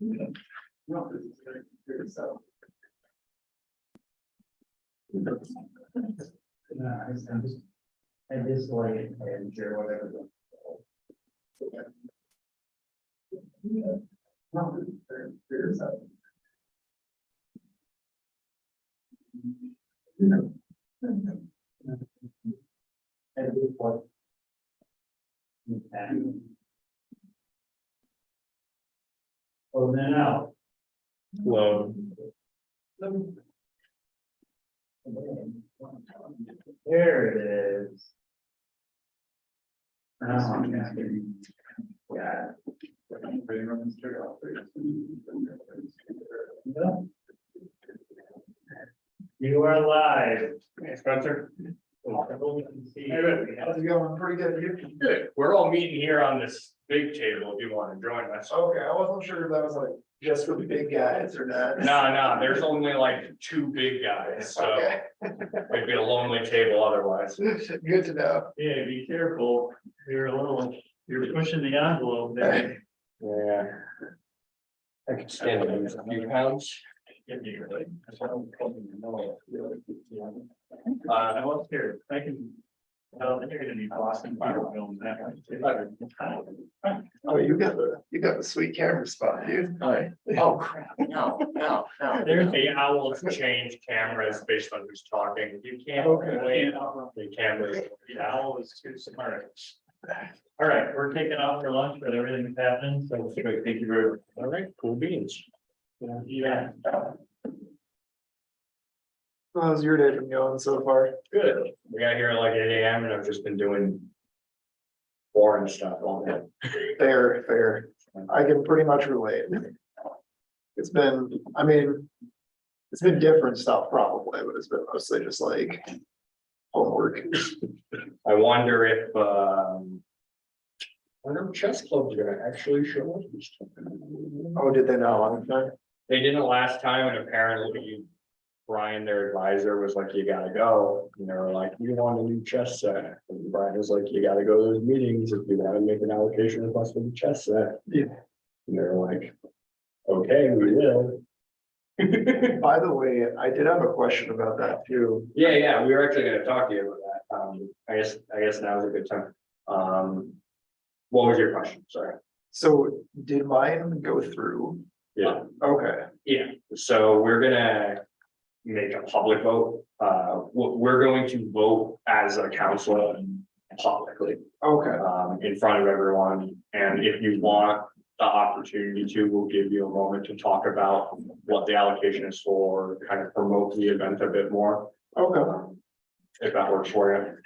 I just like it and share whatever. And this one. Oh, then out. Well, There it is. Oh, yeah. You are live. hey, Spencer. How's it going? Pretty good. Good. We're all meeting here on this big table if you want to join us. Okay, I wasn't sure if that was like just for the big guys or not. No, there's only like two big guys, so Okay, it'd be a lonely table otherwise. good to know. Yeah, be careful. You're pushing the envelope there. Yeah. I could stand to lose a few pounds. I was here. I can. Well, then you're gonna be Boston Bible films that way. Oh, you got the sweet camera spot, dude. Oh, crap. No. There's the owls change cameras based on who's talking. You can't wait. The cameras. The owl is too smart. All right, we're taking off for lunch, but everything's happening, so thank you very much. All right, cool beans. Yeah. How's your day been going so far? Good. We got here at like 8 AM and I've just been doing boring stuff all day. Fair. I can pretty much relate. It's been different stuff probably, but it's been mostly just like homework. I wonder if, chess clubs are gonna actually show up this time. Oh, did they not? They didn't last time and apparently Brian, their advisor, was like, you gotta go. And they were like, you want a new chess set? And Brian was like, you gotta go to those meetings if you wanna make an allocation request for the chess set. Yeah. And they're like, okay, we will. By the way, I did have a question about that too. Yeah, we were actually gonna talk to you about that. I guess now's a good time. What was your question? Sorry. So did mine go through? Yeah. Okay, Yeah, so we're gonna make a public vote. We're going to vote as a council publicly, okay, in front of everyone. And if you want the opportunity to, we'll give you a moment to talk about what the allocation is for, kind of promote the event a bit more. okay. If that works for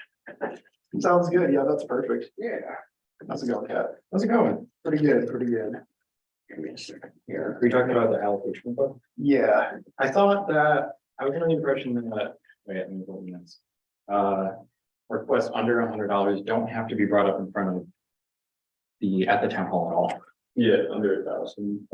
Sounds good. Yeah, that's perfect. you. Yeah. How's it going, Kat? How's it going? Pretty good, pretty good. Give me a second Are here. we talking about the allocation book? Yeah, I thought that, I was under the impression that, wait, let me go this. Requests under $100 don't have to be brought up in front of at the town hall at all. Yeah, under 1,000,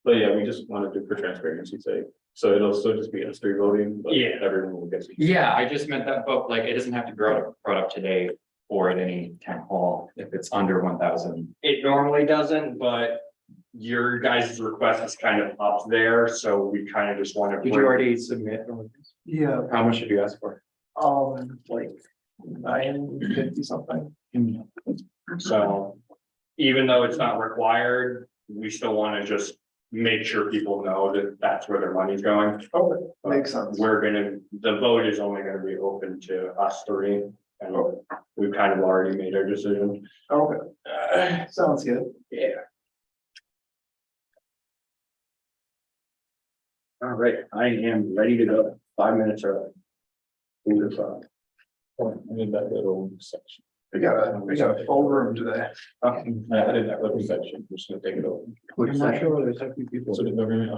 but yeah, we just wanted to, for transparency's sake, so it'll still just be us three voting, but Yeah. everyone will get. Yeah, I just meant that, but like, it doesn't have to be brought up today or at any town hall if it's under 1,000. It normally doesn't, but your guys' request is kind of up there, so we kind of just want to. Did you already submit? yeah, How much did you ask for? like 950 something. So even though it's not required, we still want to just make sure people know that that's where their money's going. Okay, makes sense. The vote is only gonna be open to us three, and we've kind of already made our decision. Okay, sounds good. Yeah. All right, I am ready to go, 5 minutes early. Who the fuck? I need that little section. We got a full room today. I did that little section, I'm just gonna take it over. I'm not sure why there's so few people. So the government.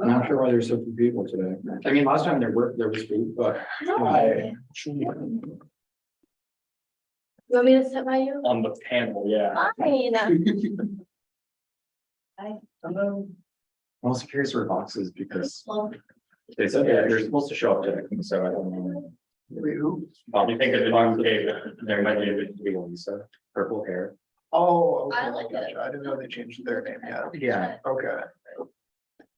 I'm not sure why there's so few people today. I mean, last time there was food, but. You want me to sit by you? On the panel, yeah. Fine. I'm also curious where boxes because Well, they said that they're supposed to show up today, so I don't know. Wait, who? You think of the new table, There might be a bit of Lisa, purple hair. Oh, I okay, like it. gotcha. I didn't know they changed their name yet. Yeah. Okay,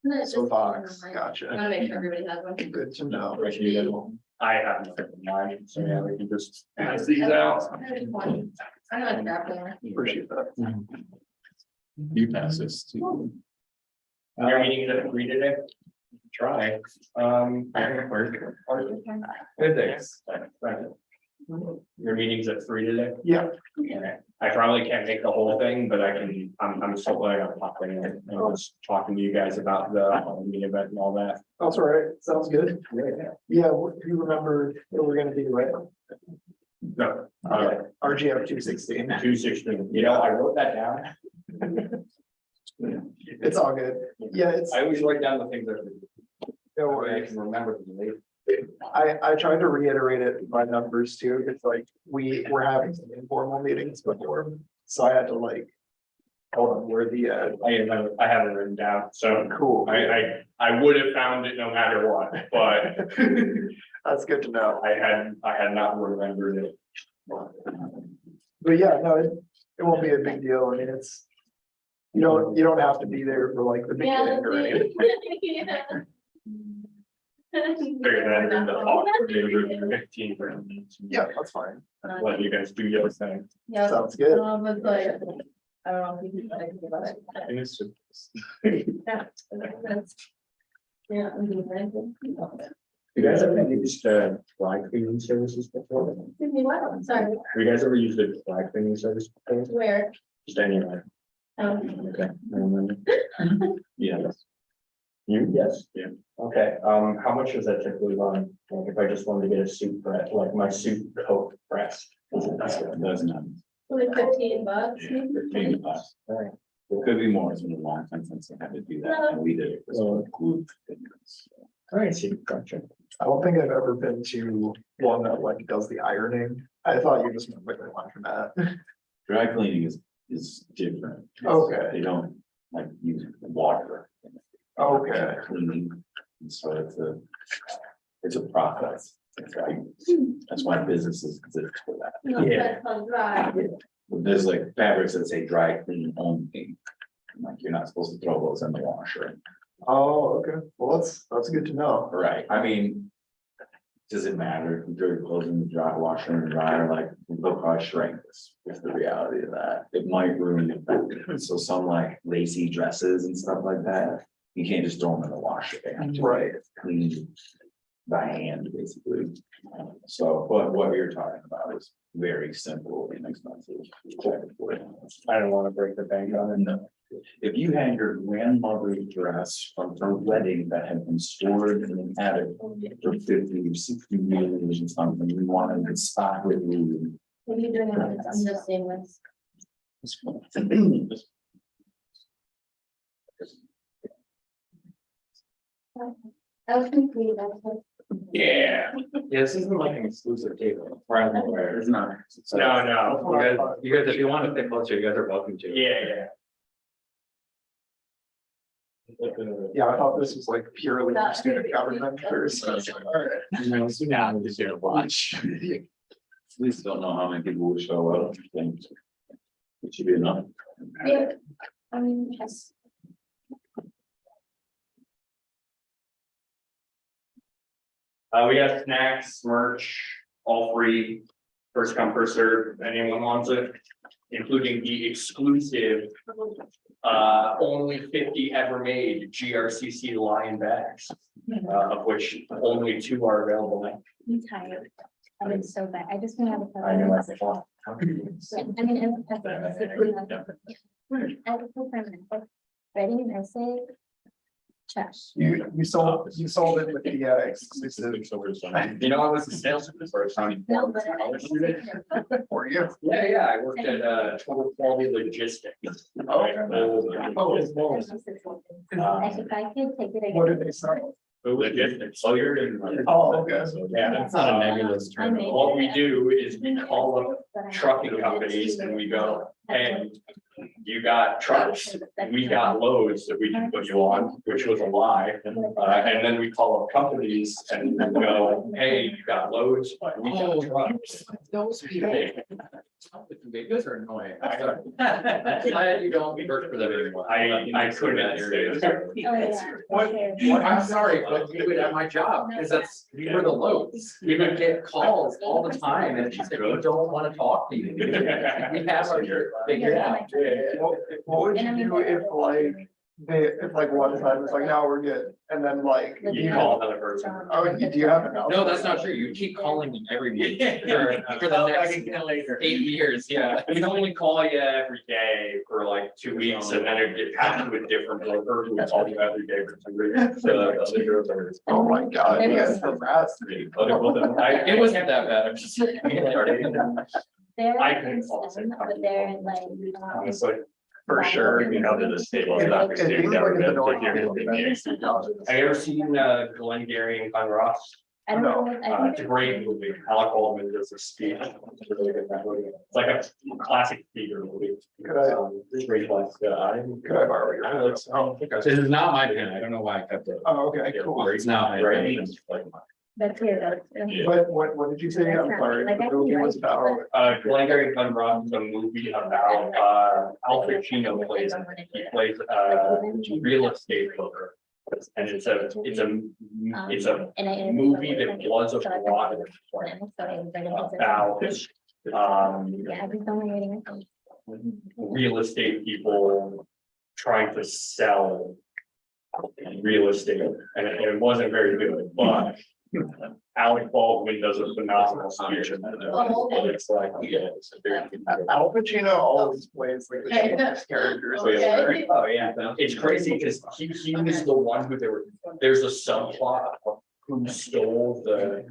No, it's so just- Vox, I gotcha. wanna make sure everybody has one. Good to know. I have nothing in mind, so yeah, we can just pass I these out. have one. I know it's grab one. Appreciate that. You pass this to. Your meeting is at 3 today? Try, work. Good thanks. Your meeting's at 3 today? Yeah, Okay. I probably can't make the whole thing, but I can, I'm so glad I got pop in and I was talking to you guys about the Halloween event and all that. that's all right. Sounds good. Yeah, you remember where we're gonna be, right? No, RGF 216. 216, you know, I wrote that down. It's all good. Yeah, it's, I always write down the things that no I worries. can remember them later. I tried to reiterate it by numbers too. It's like, we were having some informal meetings before, so I had to like. Hold on, where the, I have it written down, so cool. I would have found it no matter what, but That's good to know. I had not remembered it. But yeah, no, it won't be a big deal. I mean, it's. You don't have to be there for like the Yeah, beginning or anything. yeah. Figured that in the talk for maybe 15 minutes. Yeah, that's fine. Let you guys do your thing. Yeah. Sounds good. It's like, I don't know if you can think about it. And it's just- Yeah. Yeah. I'm doing it. You guys ever used dry cleaning services before? Give me one, sorry, Have you guys ever used a dry cleaning service before? where? Just anyway. Okay. I remember. Yes. You, yes, yeah. Okay, how much does that typically run? Like if I just wanted to get a suit press, like my suit coat pressed? Doesn't. Like $15. Yeah, 15 bucks. Alright. It could be more, it's been a long time since I had to do that, and we did it. for some group things. Alright, see, gotcha. I don't think I've ever been to one that like does the ironing. I thought you just meant like the laundromat. Dry cleaning is different. Okay. They don't like use water. Okay. Cleaning, and so it's a process. It's like, that's why businesses exist for that. No, Yeah. that's on dry. But there's like fabrics that say dry clean only. Like you're not supposed to throw those in the washer. Oh, okay. Well, that's good to know. Right, I mean. Does it matter if you throw your clothes in the dry washer and dryer, like they'll probably shrink this, is the reality of that. It might ruin the fabric. So some like lacy dresses and stuff like that. You can't just throw them in the washer, they have to Right. clean by hand, basically. So, but what you're talking about is very simple and inexpensive. I don't wanna break the bank on it. No. If you had your grandmother's dress from her wedding that had been stored in an attic for 50 or 60 years or something, you wanted to stop it. What are you doing on this? I'm just saying this. I was confused. I was like, Yeah. Yeah, this isn't like an exclusive table. Or I'm aware. It's not. No, You guys, if you want to stay closer, you guys are welcome to. yeah. Yeah, I thought this was like purely for student government first. All right. Watch. Please don't know how many people will show up. I think it should be enough. yeah, I mean, yes. We got snacks, merch, all free, first come, first serve, anyone wants it, including the exclusive. Only 50 ever made GRCC Lion bags, of which only 2 are available now. I'm tired. I was so bad. I just went out of. I know. I mean, I was so permanent. Writing an essay. Trash. You sold it with the exclusive You know, I was a salesman the first time. No, but I. for you. Yeah, I worked at Total Quality Logistics. If I could take it. What did they sell? Logistics, so you're in. Oh, okay. Yeah. That's not a nebulous term. What we do is we call up trucking companies and we go, hey, you got trucks, we got loads that we can put you on, which was a lie. And then we call up companies and we go, hey, you got loads, we got trucks. Those people. You guys are annoying. I'm glad you don't work for them anymore. I couldn't say Oh, that. yeah. What, Sure. I'm sorry, but we would have my job, because that's, we were the loads, we would get calls all the time, and she said, we don't wanna talk to you. We have our shit figured out. What would And I you mean, do if like, if like one time it's like, no, we're good, and then like. You call another person. Oh, do you have an? No, that's not true, you keep calling them every week for the next 8 years, yeah. We'd only call you every day for like 2 weeks and then it'd get passed to a different broker who would call you every day for 2 weeks. So the other girls are. Oh my god, you guys are fast. It wasn't that bad, I'm just. They're I in couldn't fall STEM, but they're like. Honestly, For sure. you know, to the state. It seems like it's annoying. Have you ever seen Glengarry and Glen Ross? I don't know. It's a great movie. Alec Baldwin does a speech. It's like a classic theater movie. Could I, It's great, like, could I borrow your? pen? This is not my pen, I don't know why I kept it. Oh, okay, cool. It's not my Right. pen. That's here, though. But what did you say? I'm sorry. Like, I The movie think was about. Glengarry and Glen Ross is a movie about, Al Pacino plays, he plays, real estate broker. And it's a movie that was a plot about, Yeah, I just don't like reading my phone. real estate people trying to sell real estate, and it wasn't very good, but Alec Baldwin does a phenomenal speech. In that. And it's like, yeah, it's a very good movie. Al Pacino always plays like the shittiest characters. Okay. Oh, yeah, it's crazy because he was the one who there's a subplot of who stole the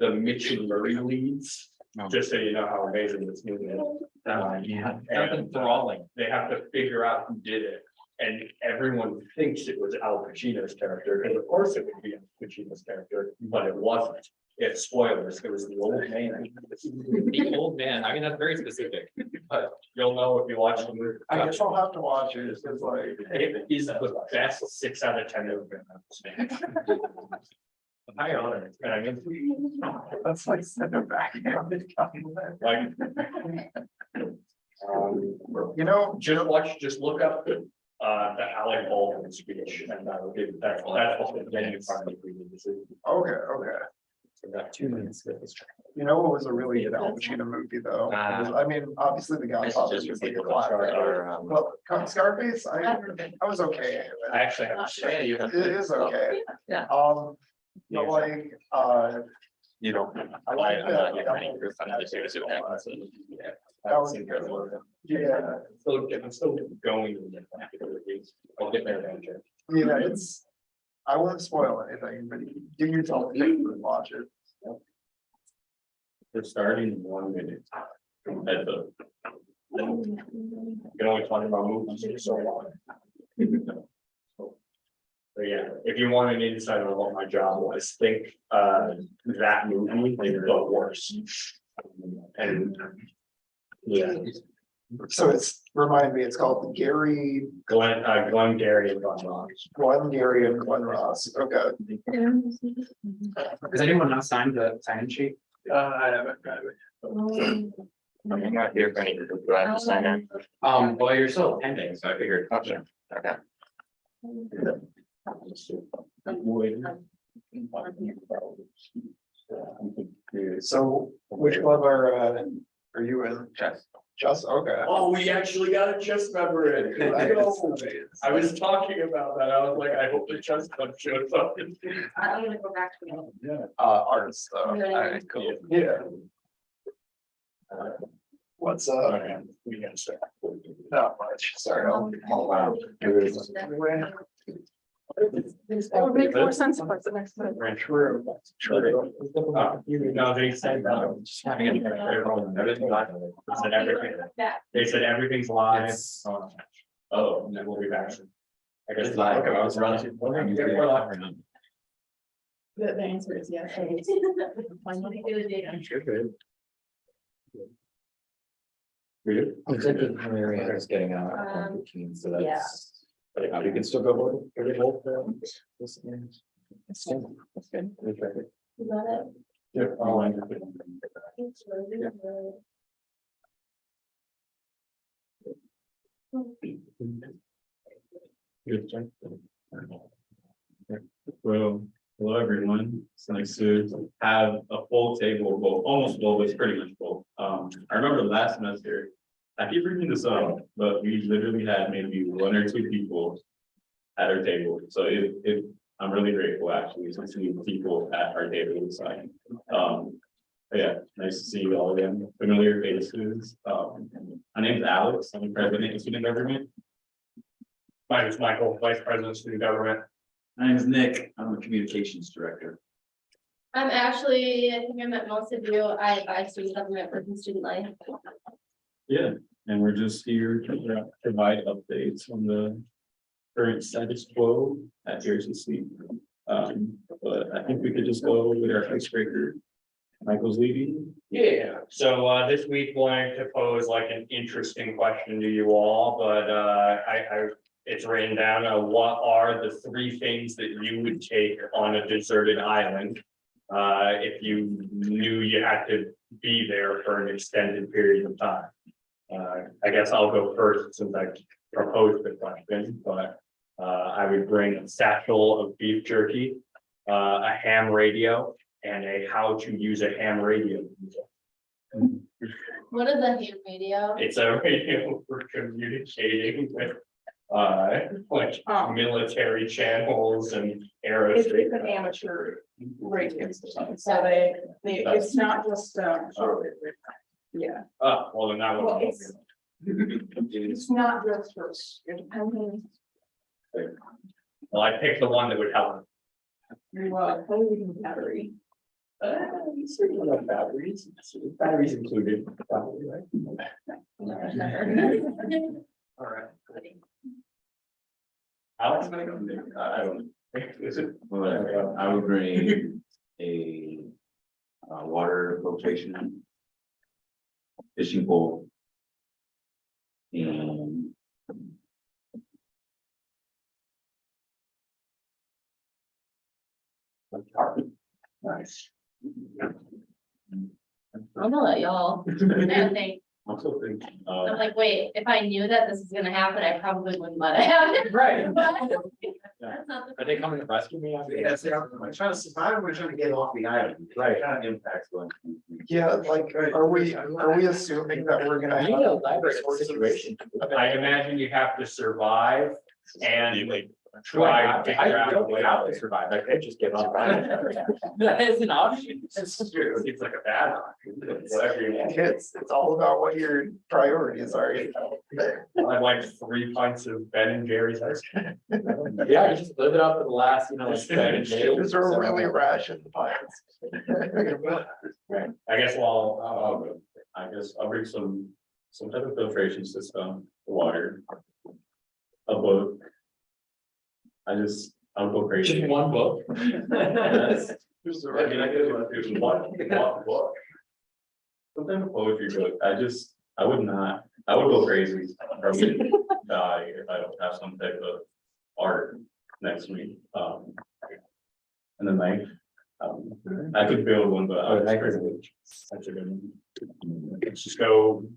Mitch and Murray leads. Oh. Just so you know how amazing this movie is. Yeah. And Enthralling. they have to figure out who did it. And everyone thinks it was Al Pacino's character, and of course it would be Al Pacino's character, but it wasn't. It's spoilers, it was the old man. The old man, I mean, that's very specific. But you'll know if you watch the movie. I guess I'll have to watch it, it's like. It is the best 6 out of 10 movie I've ever seen. High honor, and I mean, That's like send it back. like. You know, Just look up the Alec Baldwin speech, and that will give, that's the venue part of the movie. okay, okay. So that 2 minutes. You know what was a really good Al Pacino movie though? I mean, obviously the Godfather is like a classic. Well, Scarface, I was okay. with I it. actually have. It is okay. Yeah. But like, You know. I like I'm not that. getting group, I'm just here to act. That was incredible. Yeah, I'm still going. I'll get there eventually. yeah, it's, I won't spoil anything, but give yourself a chance to watch it. We're starting in 1 minute. At the. You can only talk about movies for so long. So yeah, if you want an insight on what my job was, think that movie, but worse. And. Yeah, So it's, remind me, it's called the Gary, Glengarry and Glen Ross. Glenn Gary and Glenn Ross, okay. Does anyone not sign the sign sheet? I haven't got it. I'm not here for any, do I have to sign in? Well, you're still pending, so I figured. Okay, okay. So which club are you in? Chess. Just, okay. Oh, we actually got a chess member in. I was talking about that. I was like, I hope the chess club shows up. I'm gonna go back to. Artists though. Alright, cool. Yeah. What's We gotta start. not much, sorry. I'll out. Anyway, That would make more sense for the next one. True. No, they said that. They said everything's live. Oh, and then we'll be back. I guess. It's live. Okay, I was running. We're live. The answer is yes. I'm thinking Maria is getting out at 1:15, so that's. But you can still go vote. That's good. You got it? Yeah. Good job. Well, hello, everyone. It's nice to have a full table, well, almost full, but it's pretty much full. I remember last semester, I keep bringing this up, but we literally had maybe 1 or 2 people at our table. So I'm really grateful actually to see people at our table this time. But yeah, nice to see you all again, familiar faces. My name's Alex, I'm the president of student government. My name is Michael, Vice President of Student Government. My name is Nick, I'm the communications director. I'm actually, I think I met most of you. I advise student government work in student life. Yeah, and we're just here to provide updates on the current status quo at JRCC. But I think we could just go with our icebreaker. Michael's leading. Yeah, so this week wanted to pose like an interesting question to you all, but it's written down, what are the 3 things that you would take on a deserted island? If you knew you had to be there for an extended period of time. I guess I'll go first since I proposed the question, but I would bring a satchel of beef jerky, a ham radio, and a how to use a ham radio. What is a ham radio? It's a radio for communicating with like military channels and aerospace. It's an amateur radio station, so it's not just, yeah, Well, then that well, one. it's not just for, it depends. Well, I picked the one that would help. Holding battery. Certainly have batteries included, probably, right? All right. Alex, I don't. Is it? Well, I would bring a water filtration fishing pole. And Nice. I'm gonna let y'all. I think, I'm so thinking, I'm like, wait, if I knew that this is gonna happen, I probably wouldn't let it happen. Right. That's not the- Are they coming to rescue me? I'm trying to survive, we're trying to get off the island. Right. Kind of impacts going. Yeah, like, are we assuming that we're gonna have? Situation. I imagine you have to survive and like try to figure out a way out to survive. I could just get on. That is an option. It's true. It's like a bad option. Whatever you want. It's all about what your priorities are, you know. I'd like 3 pints of Ben and Jerry's ice cream. Yeah, you just live it up for the last, like 7 days. Those are really rationed pints. Right. I guess I'll bring some type of filtration system, water. A book. I'll go crazy. Just one book. Yes. I mean, I could do one book. Sometimes a poetry book, I would go crazy. Probably die if I don't have some type of art next week. And then knife. I could build one, but I would make it. That's a good one. Let's just go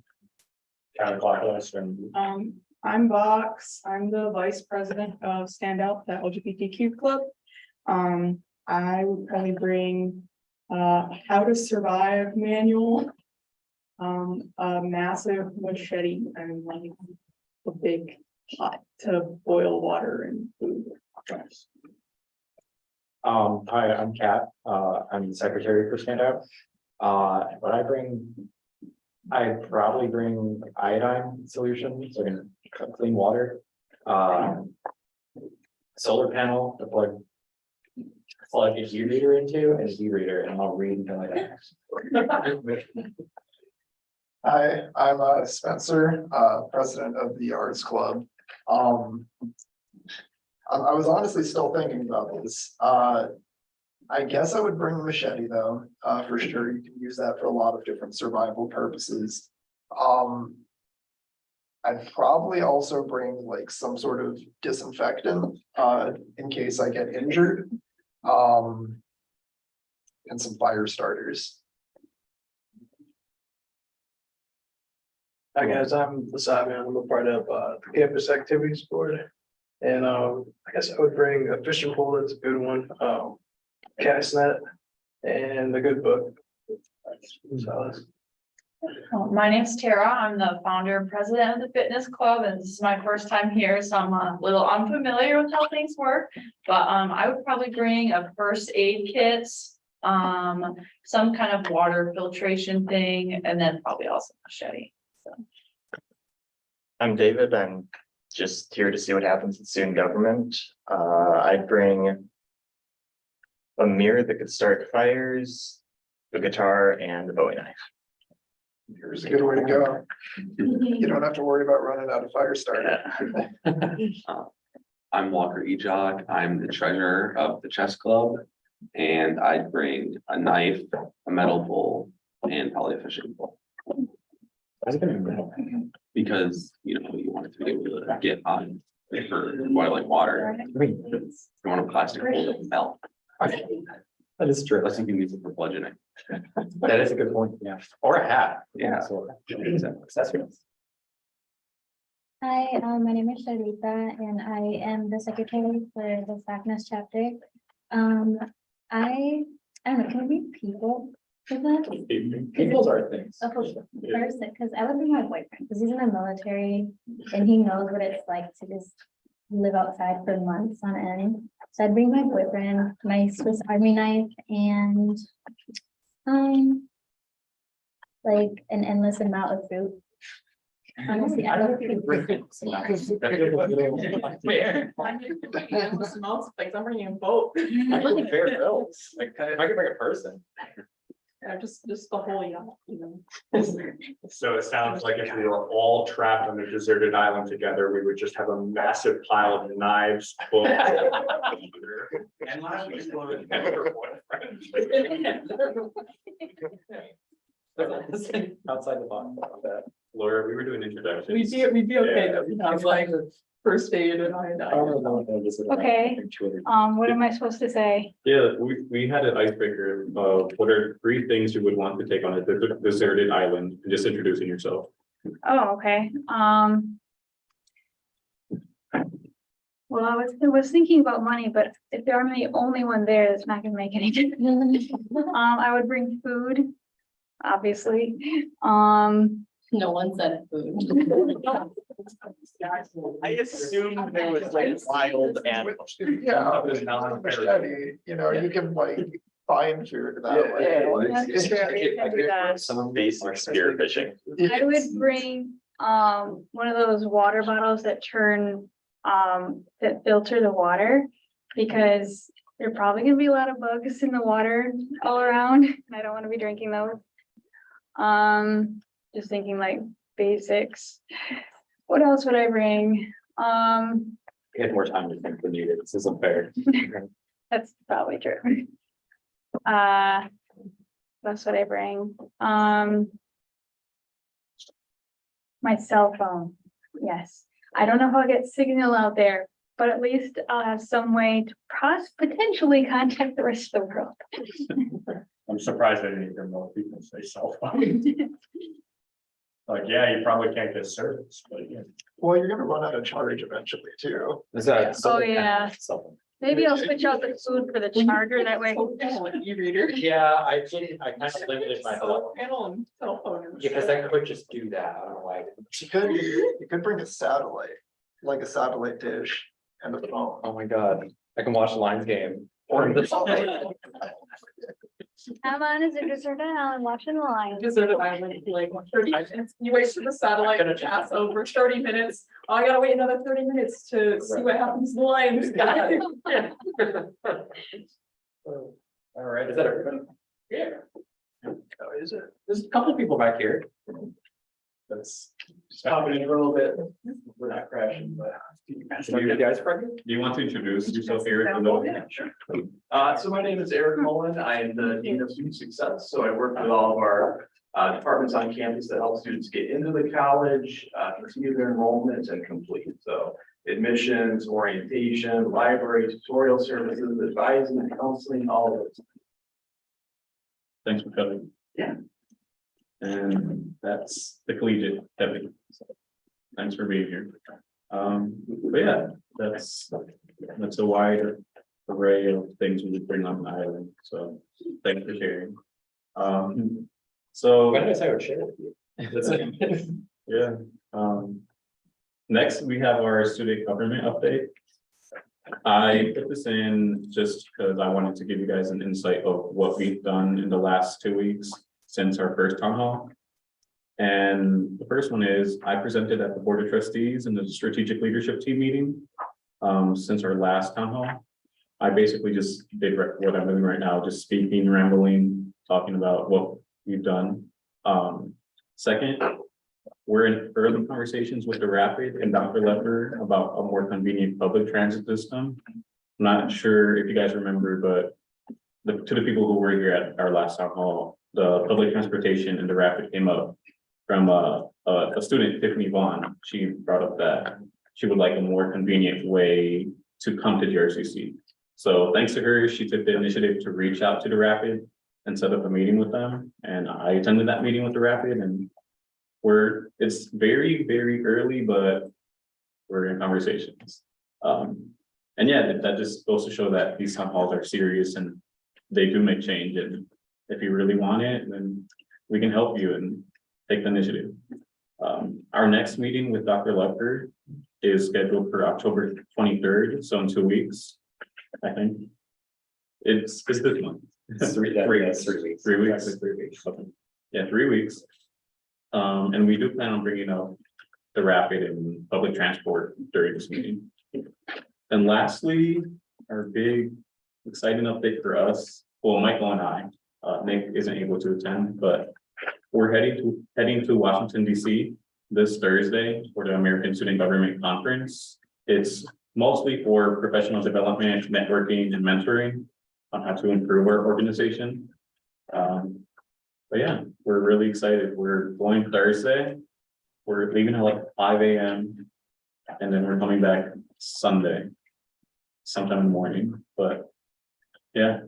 counterclockwise and. I'm Vox, I'm the vice president of Stand Out, the LGBTQ club. I would probably bring how to survive manual. A massive machete and like a big pot to boil water and food. Hi, I'm Kat. I'm the secretary for Stand Out. What I'd probably bring iodine solution, so I can clean water. Solar panel to plug a e-reader into and an e-reader, and I'll read until I die. Hi, I'm Spencer, president of the Arts Club. I was honestly still thinking about this. I guess I would bring a machete though, for sure. You can use that for a lot of different survival purposes. I'd probably also bring like some sort of disinfectant, in case I get injured. And some fire starters. Hi guys, I'm Lasavian. I'm a part of the campus activities board. And I guess I would bring a fishing pole, that's a good one, cast net and a good book. So, My name's Tara. I'm the founder and president of the fitness club, and this is my first time here, so I'm a little unfamiliar with how things work. But I would probably bring a first aid kit, some kind of water filtration thing, and then probably also a machete. I'm David. I'm just here to see what happens in student government. I'd bring a mirror that could start fires, a guitar, and a Bowie knife. here's a good way to go. You don't have to worry about running out of fire starter. I'm Walker Ejog. I'm the treasurer of the chess club. And I'd bring a knife, a metal bowl, and probably a fishing pole. Because, you want it to be able to get on for boiling water. You want a plastic bowl that will melt. That is true. Unless you can use it for bludgeoning. That is a good point. Yeah. Or a hat. Yeah. So, accessories. Hi, my name is Sharita and I am the secretary for the SACNAS chapter. I don't know, can we people for that? People's are things. Oh, first, because I would be my boyfriend, because he's in the military and he knows what it's like to just live outside for months on end. So I'd bring my boyfriend, my Swiss Army knife, and like an endless amount of fruit. Honestly, I don't think. I'm bringing a boat. I'm bringing fair bills. Like, I could bring a person. Yeah, just the whole yacht. So it sounds like if we were all trapped on a deserted island together, we would just have a massive pile of knives. Full of And last week, Outside the box. Laura, we were doing introductions. We'd be okay, though. You have like first aid and Okay. What am I supposed to say? Yeah, we had an icebreaker of what are 3 things you would want to take on a deserted island, and just introducing yourself. Oh, okay, well, I was thinking about money, but if I'm the only one there, that's not gonna make any difference. I would bring food, obviously, No one said food. I assumed there was like wild animals. Yeah, machete, you can like find food that way. Some basic spear fishing. I would bring, one of those water bottles that turn, that filter the water. Because there are probably gonna be a lot of bugs in the water all around, and I don't wanna be drinking those. Just thinking like basics. What else would I bring? We had more time to think than needed. This isn't fair. That's probably true. That's what I bring. My cell phone. Yes. I don't know how to get signal out there, but at least I'll have some way to potentially contact the rest of the world. I'm surprised I didn't hear more people say cell phone. Like, yeah, you probably can't get service, but yeah. Well, you're gonna run out of charge eventually too. Is that? Oh, yeah. Maybe I'll switch out the food for the charger that way. E-reader. Yeah, I kind of limited my thought. Panel and cell phone. Because I could just do that. I don't know why. You could bring a satellite, like a satellite dish and a phone. Oh my god, I can watch the Lions game. Or the. I'm on a deserted island watching the Lions. Deserted island, like 30 minutes. You wait for the satellite to pass over 30 minutes. Oh, I gotta wait another 30 minutes to see what happens to the Lions. All right, is that everybody? Yeah. Oh, is it? There's a couple people back here. That's stopping it for a little bit. We're not crashing, but. Are you guys pregnant? Do you want to introduce yourself, Eric? Yeah, sure. So my name is Eric Mullen. I am the Dean of Student Success. So I work with all of our departments on campus that help students get into the college, continue their enrollment and complete. So admissions, orientation, library, tutorial services, advising, counseling, all of it. Thanks for coming. Yeah. And that's the collegiate deputy. So, thanks for being here. But yeah, that's a wide array of things we bring on the island, so thanks for sharing. So. Why did I say I would share with you? Yeah, next we have our student government update. I put this in just because I wanted to give you guys an insight of what we've done in the last 2 weeks since our first town hall. And the first one is I presented at the Board of Trustees in the strategic leadership team meeting. Since our last town hall. I basically just did what I'm doing right now, just speaking, rambling, talking about what we've done. Second, we're in early conversations with the Rapid and Dr. Lepper about a more convenient public transit system. I'm not sure if you guys remember, but to the people who were here at our last town hall, the public transportation and the Rapid came up from a student, Tiffany Vaughn. She brought up that she would like a more convenient way to come to JRCC. So thanks to her, she took the initiative to reach out to the Rapid and set up a meeting with them. And I attended that meeting with the Rapid, and it's very, very early, but we're in conversations. And yeah, that just goes to show that these town halls are serious and they do make change. And if you really want it, then we can help you and take the initiative. Our next meeting with Dr. Lepper is scheduled for October 23rd, so in 2 weeks, I think. It's this month. It's 3 weeks. 3 weeks. 3 weeks. Okay. Yeah, 3 weeks. And we do plan on bringing up the Rapid and public transport during this meeting. And lastly, our big exciting update for us, well, Michael and I, Nick isn't able to attend, but we're heading to Washington, DC this Thursday for the American Student Government Conference. It's mostly for professional development, networking, and mentoring on how to improve our organization. But yeah, we're really excited. We're going Thursday. We're leaving at like 5 a.m. and then we're coming back Sunday, sometime in the morning. But yeah.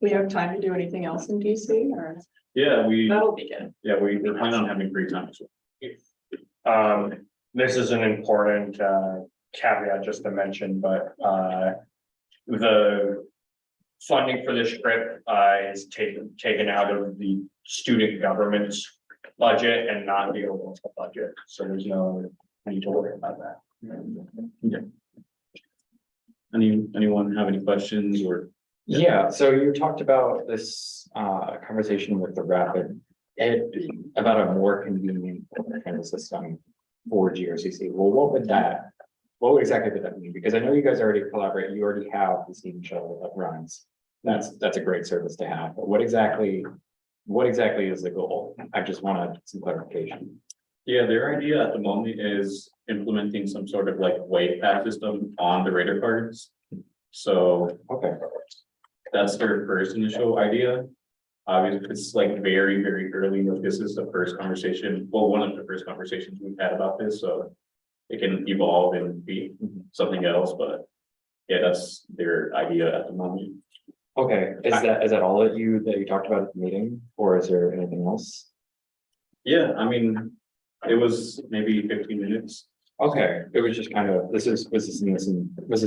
We have time to do anything else in DC or Yeah, that'll be good. we're planning on having free time. as well. This is an important caveat just to mention, but the funding for this trip is taken out of the student government's budget and not the overall budget. So there's no need to worry about that. Yeah. Anyone have any questions or? Yeah, so you talked about this conversation with the Rapid about a more convenient kind of system for GRCC. Well, what exactly would that mean? Because I know you guys already collaborate, you already have the steam shuttle that runs. That's a great service to have, but what exactly is the goal? I just wanted some clarification. Yeah, their idea at the moment is implementing some sort of like wave pass system on the radar cards. So Okay. that's their first initial idea. Obviously, it's like very, very early. This is the first conversation, well, one of the first conversations we've had about this, so it can evolve and be something else, but yeah, that's their idea at the moment. Okay, is that all that you talked about at the meeting, or is there anything else? Yeah, I mean, it was maybe 15 minutes. Okay, it was just kind of, was this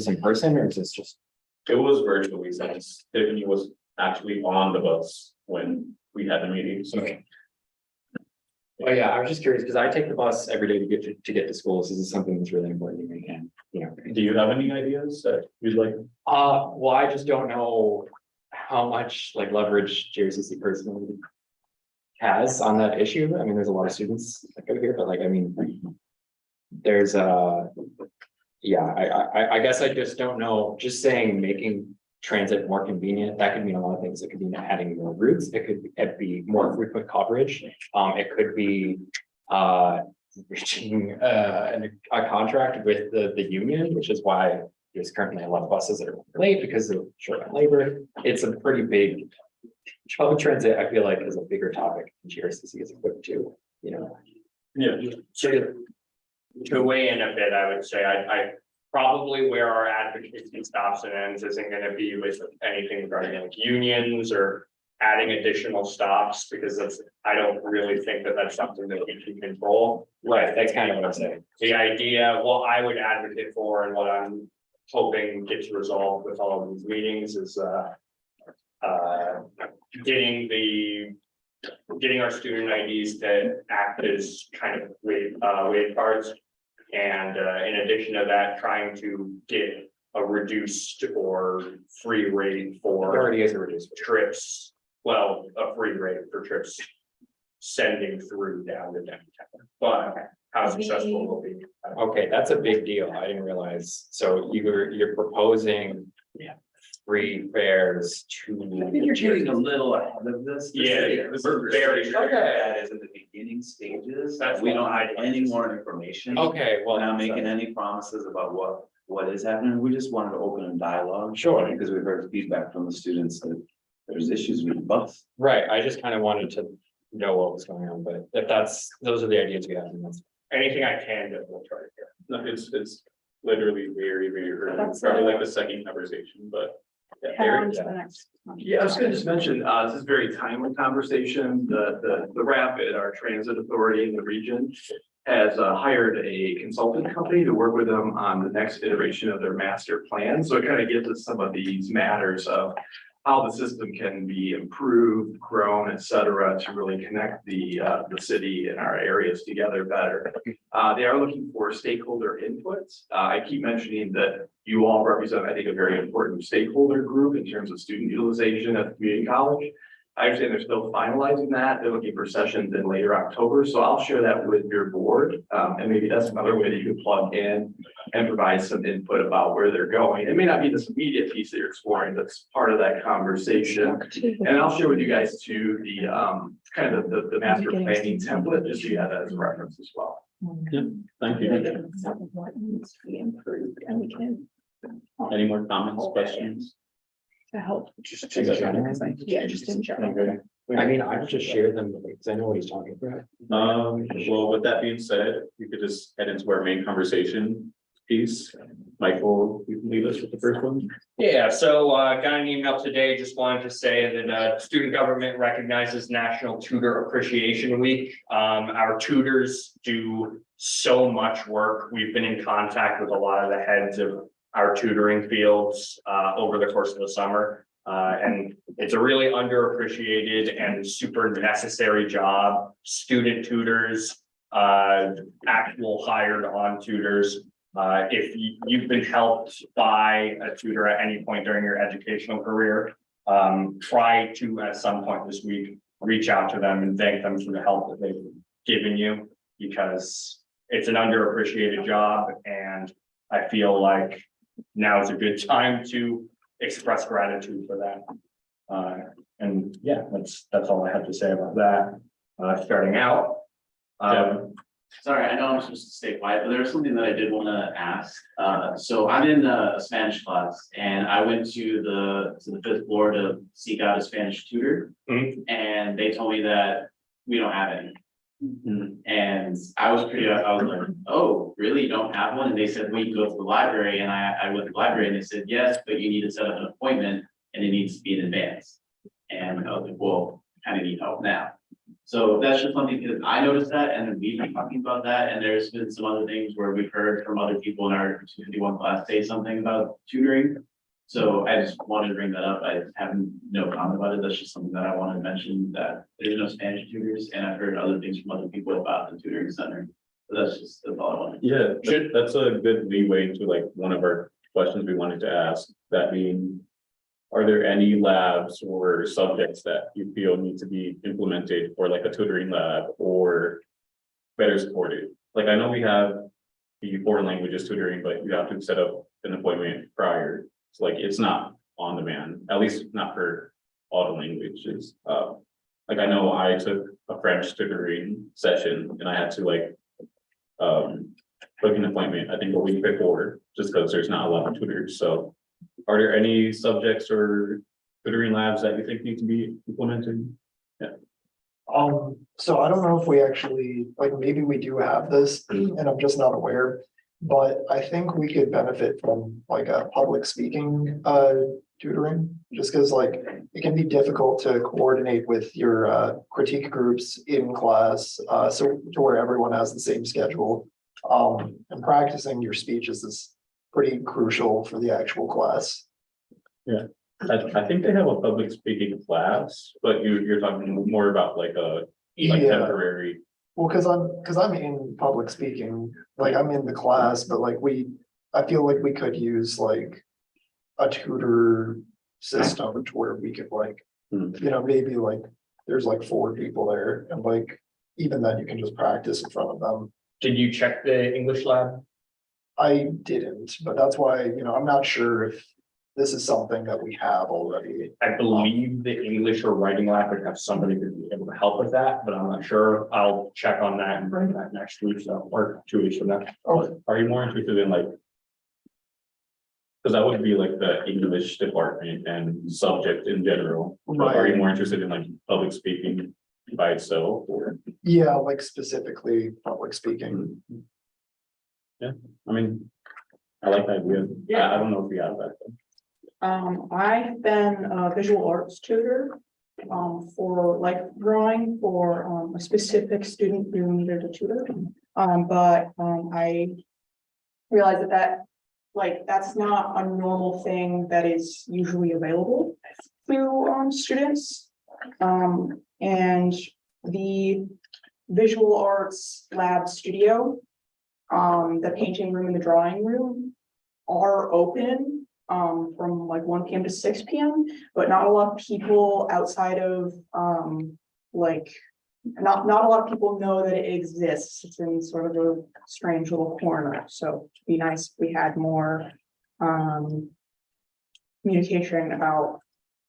in person, or is this just? It was virtually, since Tiffany was actually on the bus when we had the meeting, so. Oh, yeah, I was just curious, because I take the bus every day to get to school, so this is something that's really important to me, and, Do you have any ideas that you'd like? well, I just don't know how much like leverage JRCC personally has on that issue. I mean, there's a lot of students that go here, but like, I mean, there's I guess I just don't know, just saying making transit more convenient, that could mean a lot of things. It could be adding more routes, it could be more frequent coverage. It could be reaching a contract with the union, which is why there's currently a lot of buses that are late because of short labor. It's a pretty big public transit, I feel like, is a bigger topic than GRCC is equipped to, Yeah. To weigh in a bit, I would say I probably where our advocacy stops and ends isn't gonna be with anything regarding like unions or adding additional stops, because I don't really think that that's something that we can control. Right, that's kind of what I'm saying. The idea, what I would advocate for and what I'm hoping gets resolved with all of these meetings is, getting our student IDs to act as kind of wave cards. And, in addition to that, trying to get a reduced or free rate It for already is a reduced. trips. Well, a free rate for trips sending through down to downtown, but how successful will be. Okay, that's a big deal. I didn't realize. So you're proposing. Yeah. Free fares I think to. you're getting a little ahead of this. Yeah, This we're is very sure okay. that is in the beginning stages. That's We what don't have I'd like any to more information. Okay, well. We're not making any promises about what is happening. We just wanted to open a dialogue. Sure. Because we've heard feedback from the students that there's issues with the bus. Right, I just kind of wanted to know what was going on, but if those are the ideas we have, then that's. Anything I can do, we'll try to get. No, it's literally very, very early, That's probably like the second conversation, but. Head on to the next. Yeah, I was gonna just mention, this is a very timely conversation. The Rapid, our transit authority in the region, has hired a consultant company to work with them on the next iteration of their master plan. So it kind of gives us some of these matters of how the system can be improved, grown, et cetera, to really connect the city and our areas together better. They are looking for stakeholder inputs. I keep mentioning that you all represent, I think, a very important stakeholder group in terms of student utilization at the community college. I understand they're still finalizing that. They're looking for sessions in later October, so I'll share that with your board. And maybe that's another way that you can plug in and provide some input about where they're going. It may not be this immediate piece that you're exploring, that's part of that conversation. And I'll share with you guys too, the kind of the master planning template, just so you have that as a reference as well. Thank you. What needs to be improved, and we can. Any more comments, questions? To help. Just in general. Yeah, just in general. Okay. I mean, I would just share them because I know what he's talking about. Well, with that being said, we could just head into our main conversation piece. Michael, you can lead us with the first one. Yeah, so got an email today, just wanted to say that student government recognizes National Tutor Appreciation Week. Our tutors do so much work. We've been in contact with a lot of the heads of our tutoring fields over the course of the summer. And it's a really underappreciated and super necessary job. Student tutors, actual hired on tutors. If you've been helped by a tutor at any point during your educational career, try to, at some point this week, reach out to them and thank them for the help that they've given you, because it's an underappreciated job, and I feel like now is a good time to express gratitude for that. And yeah, that's all I have to say about that. Starting out. Sorry, I know I'm supposed to stay quiet, but there was something that I did want to ask. So I'm in a Spanish class, and I went to the fifth floor to seek out a Spanish tutor. And they told me that we don't have any. And I was like, oh, really? You don't have one? And they said, we go to the library, and I went to the library, and they said, yes, but you need to set up an appointment, and it needs to be in advance. And I was like, well, I kind of need help now. So that's just something, because I noticed that, and then we've been talking about that, and there's been some other things where we've heard from other people in our 251 class say something about tutoring. So I just wanted to bring that up. I have no comment about it. That's just something that I wanted to mention, that there's no Spanish tutors, and I've heard other things from other people about the tutoring center. So that's all I wanted. Yeah, that's a good leeway into like one of our questions we wanted to ask, that being, are there any labs or subjects that you feel need to be implemented for like a tutoring lab or better supported? Like, I know we have the foreign languages tutoring, but you have to set up an appointment prior. It's like, it's not on demand, at least not for all the languages. Like, I know I took a French tutoring session and I had to like book an appointment, I think a week before, just because there's not a lot of tutors. So are there any subjects or tutoring labs that you think need to be implemented? So I don't know if we actually, like, maybe we do have this and I'm just not aware. But I think we could benefit from like a public speaking tutoring, just because like it can be difficult to coordinate with your critique groups in class, so to where everyone has the same schedule. And practicing your speeches is pretty crucial for the actual class. I think they have a public speaking class, but you're talking more about like a like Yeah. temporary. Well, because I'm in public speaking, like I'm in the class, but like I feel like we could use like a tutor system to where we could like, maybe like there's like 4 people there and like even then you can just practice in front of them. Did you check the English lab? I didn't, but that's why, I'm not sure if this is something that we have already. I believe the English or writing lab would have somebody who'd be able to help with that, but I'm not sure. I'll check on that and bring that next week, so, or 2 weeks from now. Okay. Are you more interested in like? Because that would be like the English department and subject in general. But are you more interested in like public speaking by itself or? Yeah, like specifically public speaking. I mean, I like that idea. I don't know if we have that. I've been a visual arts tutor. For like drawing for a specific student who needed a tutor. But I realized that like that's not a normal thing that is usually available to students. And the visual arts lab studio, the painting room and the drawing room are open from like 1 p.m. to 6 p.m. But not a lot of people outside of like not a lot of people know that it exists. It's in sort of a strange little corner. So it'd be nice if we had more communication about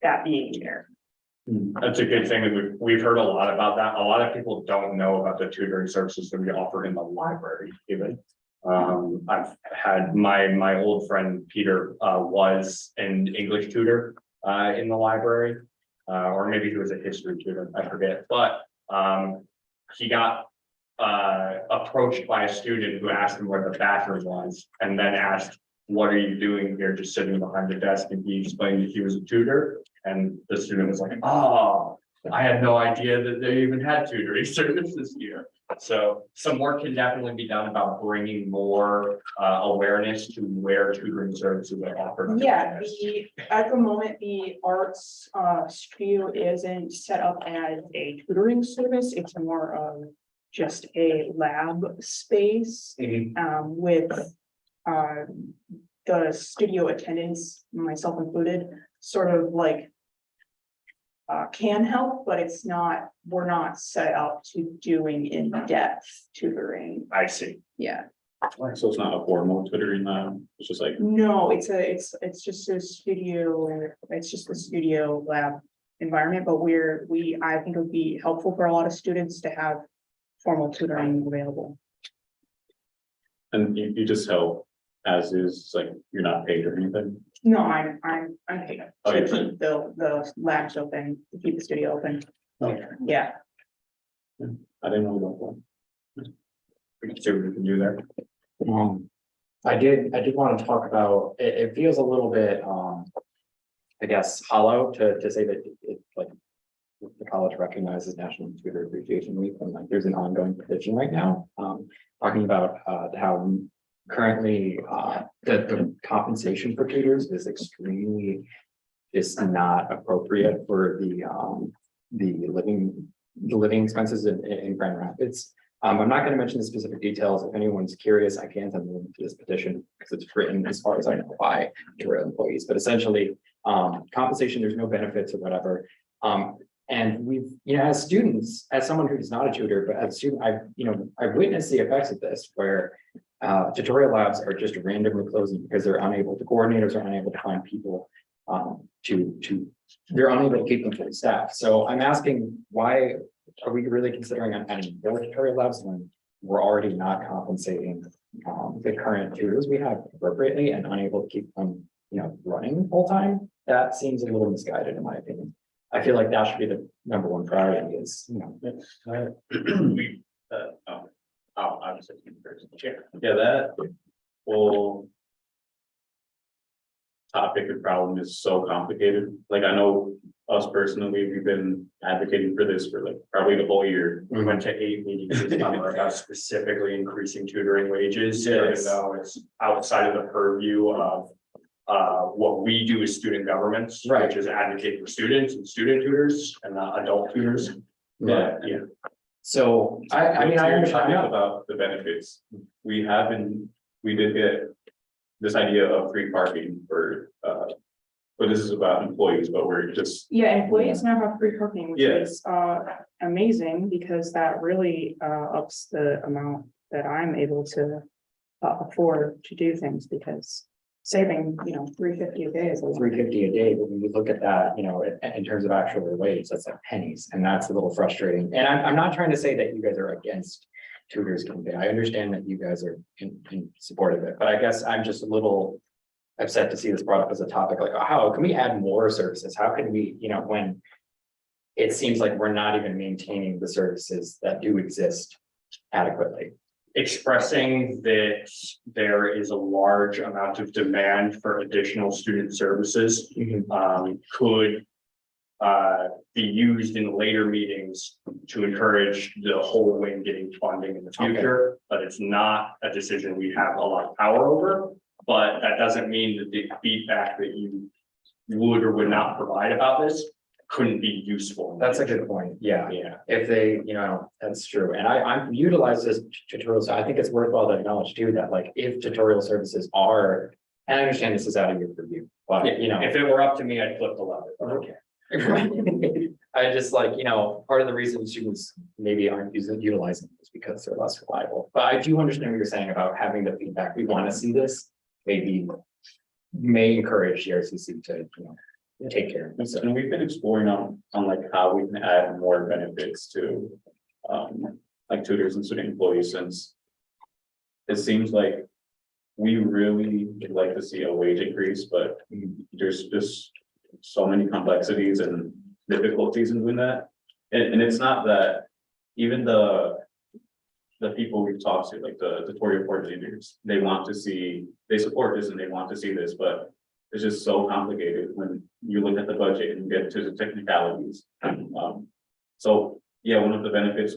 that being there. That's a good thing, and we've heard a lot about that. A lot of people don't know about the tutoring services that we offer in the library even. I've had my old friend Peter was an English tutor in the library. Or maybe he was a history tutor, I forget, but he got approached by a student who asked him where the bathroom was and then asked, "What are you doing here, just sitting behind the desk?" And he explained that he was a tutor. And the student was like, "Oh, I had no idea that they even had tutoring services here." So some work can definitely be done about bringing more awareness to where tutoring services are offered. Yeah, at the moment, the arts studio isn't set up as a tutoring service. It's more of just a lab space. With the studio attendants, myself included, sort of like can help, but it's not, we're not set up to doing in-depth tutoring. I see. Yeah, So it's not a formal tutoring lab, it's just like, no, it's just a studio, it's just a studio lab environment, but I think it would be helpful for a lot of students to have formal tutoring available. and you just help as is, like, you're not paid or anything. No, I'm paid Oh, to you're keep the labs open, to keep the studio open. Okay. Yeah. I didn't know about that. We can see what we can do there. I did want to talk about, it feels a little bit, I guess, hollow to say that it like. The college recognizes National Tutor Appreciation Week, and like there's an ongoing petition right now, talking about how currently the compensation for tutors is extremely is not appropriate for the living expenses in Grand Rapids. I'm not going to mention the specific details. If anyone's curious, I can send them to this petition because it's written, as far as I know, by tutor employees. But essentially, compensation, there's no benefits or whatever. And we've, as students, as someone who's not a tutor, but as a student, I've witnessed the effects of this where tutorial labs are just randomly closing because they're unable, the coordinators are unable to find people they're unable to keep them fully staffed. So I'm asking, why are we really considering on adding more tutorial labs when we're already not compensating the current tutors we have appropriately and unable to keep them, running full time? That seems a little misguided in my opinion. I feel like that should be the number one priority is, We, I was thinking first. Yeah, that, whole topic and problem is so complicated. Like, I know us personally, we've been advocating for this for like probably the whole year. We went to 8 meetings this summer about specifically increasing tutoring wages, even Yes. though it's outside of the purview of. What we do as student governments, Right. which is advocate for students and student tutors and not adult tutors. Yeah. But, yeah, So I mean, I You're understand. talking about the benefits. We did get this idea of free parking for, but this is about employees, but we're just, Yeah, employees now have free parking, which Yeah. is amazing because that really ups the amount that I'm able to afford to do things because saving, $350 a day is a lot. $350 a day, but when you look at that, in terms of actual wage, that's like pennies, and that's a little frustrating. And I'm not trying to say that you guys are against tutors getting paid. I understand that you guys are in support of it, but I guess I'm just a little upset to see this brought up as a topic, like, how can we add more services? How can we, when it seems like we're not even maintaining the services that do exist adequately? expressing that there is a large amount of demand for additional student services. Could be used in later meetings to encourage the whole wing getting funding in the future. But it's not a decision we have a lot of power over, but that doesn't mean that the feedback that you would or would not provide about this couldn't be useful. That's a good point. Yeah. Yeah. If they, that's true. And I'm utilize this tutorial. So I think it's worthwhile to acknowledge too, that like if tutorial services are, and I understand this is out of your purview, but If it were up to me, I'd flip the lever. But okay. I just like, part of the reason students maybe aren't utilizing this because they're less reliable. But I do understand what you're saying about having the feedback. We want to see this, may encourage the RCC to, take care of this. and we've been exploring on like how we can add more benefits to. Like tutors and student employees, since. It seems like. We really would like to see a wage increase, but there's just so many complexities and difficulties in doing that. And it's not that even the people we've talked to, like the tutorial coordinators, they support this and they want to see this, but it's just so complicated when you look at the budget and get to the technicalities. So, yeah, one of the benefits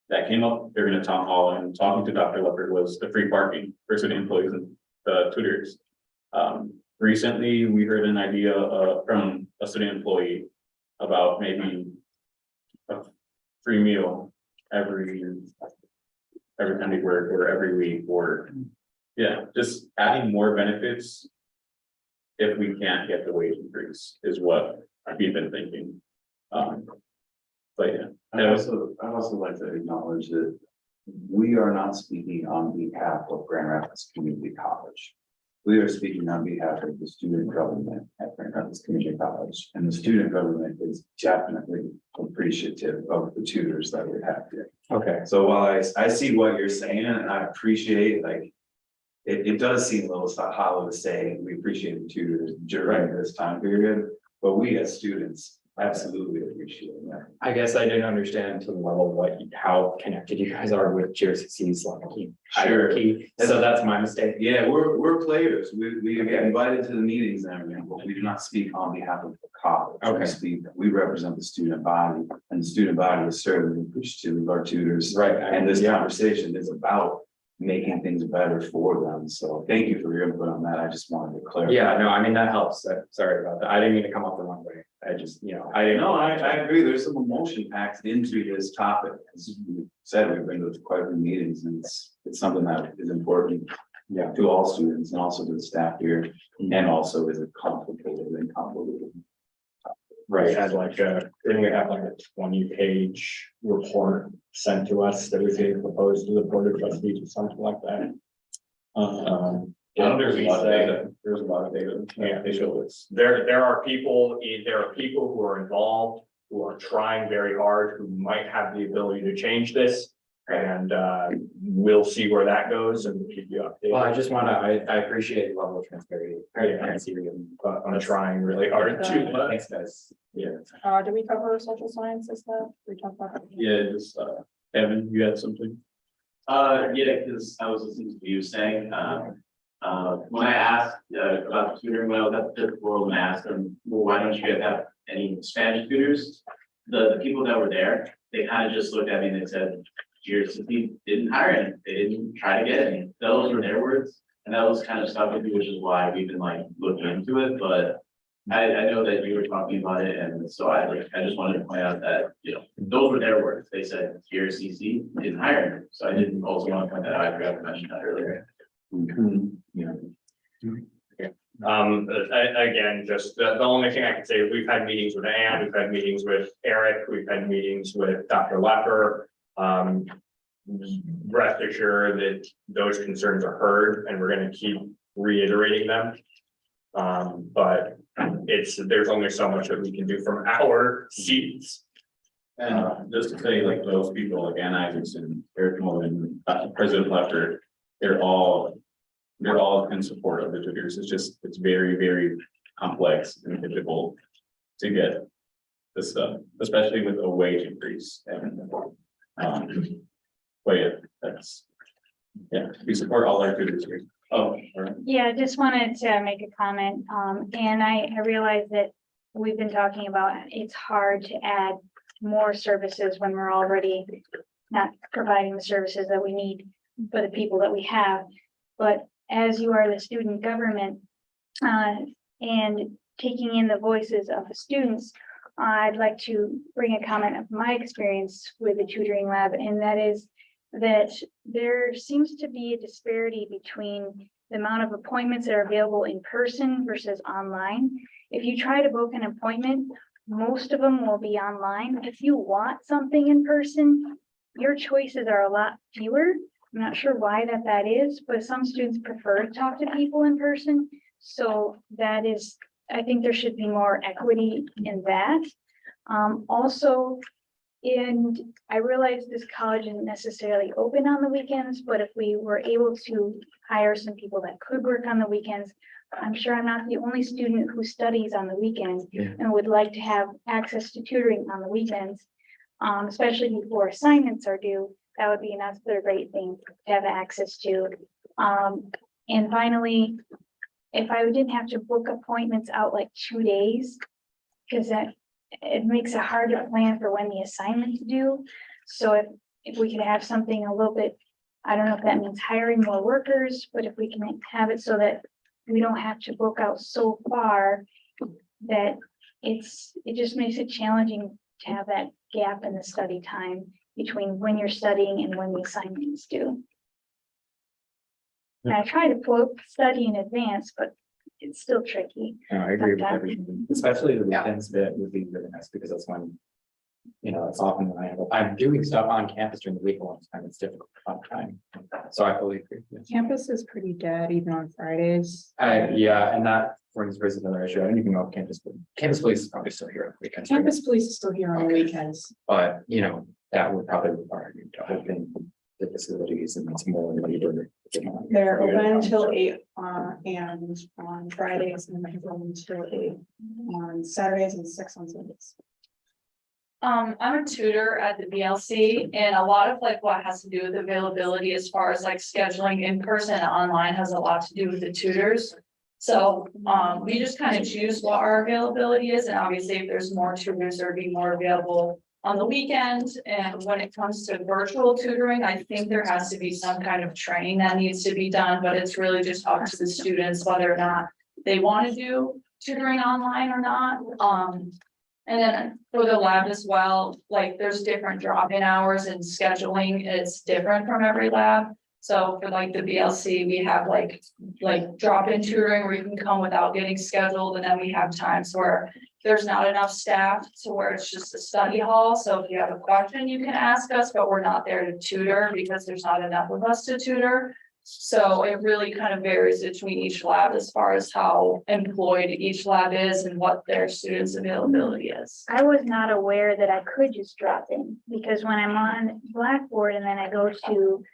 that came up during the town hall and talking to Dr. Leopard was the free parking for student employees and the tutors. Recently, we heard an idea from a student employee about maybe a free meal every time they work or every week, or just adding more benefits. If we can't get the wage increase is what we've been thinking. But yeah. I'd also like to acknowledge that we are not speaking on behalf of Grand Rapids Community College. We are speaking on behalf of the student government at Grand Rapids Community College, and the student government is definitely appreciative of the tutors that we have here. Okay. So while I see what you're saying, and I appreciate, like, it does seem a little hollow to say we appreciate the tutors during this time period, but we as students absolutely appreciate that. I guess I didn't understand to the level of how connected you guys are with GRCC's like hierarchy. So that's my mistake. Yeah, we're players. We get invited to the meetings and everything, but we do not speak on behalf of the college. Okay. We represent the student body, and the student body is certainly appreciative of our tutors. Right. And this conversation is about making things better for them. So thank you for your input on that. I just wanted to clarify. Yeah, no, I mean, that helps. Sorry about that. I didn't mean to come off the wrong way. I just, I didn't. No, I agree. There's some emotion packed into this topic. As you said, we've been to quite a few meetings, and it's something that is important. Yeah. To all students and also to the staff here, and also is a complicated and convoluted. We had didn't we have like a 20-page report sent to us that was being proposed to the board of trustees or something like that? There's a lot of data. There's a lot of data. Yeah. They show this. There are people who are involved, who are trying very hard, who might have the ability to change this. And we'll see where that goes and keep you updated. Well, I just I appreciate the level of transparency. But I'm trying really hard to. Thanks, guys. Yeah. Do we cover social sciences though? We talked about that. Yeah, just, Evan, you had something? Yeah, because I was listening to what you were saying, when I asked, about tutoring, when I was at the fifth world and I asked them, well, why don't you guys have any Spanish tutors? The people that were there, they kind of just looked at me and they said, GRCC didn't hire any, they didn't try to get any, those were their words. And that was kind of stuck with me, which is why we've been like looking into it, but I know that you were talking about it, and so I just wanted to point out that, you know, those were their words. They said GRCC didn't hire him, so I didn't also want to point that out. I forgot to mention that earlier. Again, just the only thing I can say is we've had meetings with Ann, we've had meetings with Eric, we've had meetings with Dr. Lepper. Rest assured that those concerns are heard and we're gonna keep reiterating them. But there's only so much that we can do from our seats. And just to say, like, those people, like Ann Isaacson, Eric Mullen, President Lefter, they're all in support of the tutors. It's very, very complex and difficult to get this stuff, especially with a wage increase. And but yeah, we support all our tutors here. Oh, all right. Yeah, just wanted to make a comment, and I realize that we've been talking about, it's hard to add more services when we're already not providing the services that we need for the people that we have. But as you are the student government, and taking in the voices of the students, I'd like to bring a comment of my experience with the tutoring lab, and that is that there seems to be a disparity between the amount of appointments that are available in person versus online. If you try to book an appointment, most of them will be online. If you want something in person, your choices are a lot fewer. I'm not sure why that is, but some students prefer to talk to people in person. So that is, I think there should be more equity in that. Also, and I realize this college isn't necessarily open on the weekends, but if we were able to hire some people that could work on the weekends, I'm sure I'm not the only student who studies on the weekends and would like to have access to tutoring on the weekends, especially before assignments are due. That would be another great thing to have access to. And finally, if I didn't have to book appointments out like 2 days, because it makes it hard to plan for when the assignment's due. So if we could have something a little bit, I don't know if that means hiring more workers, but if we can have it so that we don't have to book out so far that it just makes it challenging to have that gap in the study time between when you're studying and when the assignment is due. And I try to study in advance, but it's still tricky. No, I agree with everything, especially the weekends bit would be really nice because that's when, it's often when I'm doing stuff on campus during the week, a lot of time it's difficult to find time. So I fully agree. Yes. Campus is pretty dead even on Fridays. Yeah, and that brings another issue. I don't even know if campus police is probably still here on weekends. Campus police is still here on the weekends. But, that would probably require you to open the facilities and it's more labor. They're open until 8, and on Fridays and then open until 8 on Saturdays and 6 on Sundays. I'm a tutor at the BLC, and a lot of like what has to do with availability as far as like scheduling in person and online has a lot to do with the tutors. So we just kind of choose what our availability is, and obviously if there's more tutors, there'd be more available on the weekend. And when it comes to virtual tutoring, I think there has to be some kind of training that needs to be done, but it's really just up to the students whether or not they want to do tutoring online or not. And then for the lab as well, like there's different drop-in hours and scheduling is different from every lab. So for like the BLC, we have like drop-in tutoring where you can come without getting scheduled. And then we have times where there's not enough staff to where it's just a study hall. So if you have a question, you can ask us, but we're not there to tutor because there's not enough of us to tutor. So it really kind of varies between each lab as far as how employed each lab is and what their students' availability is. I was not aware that I could just drop in because when I'm on Blackboard and then I go to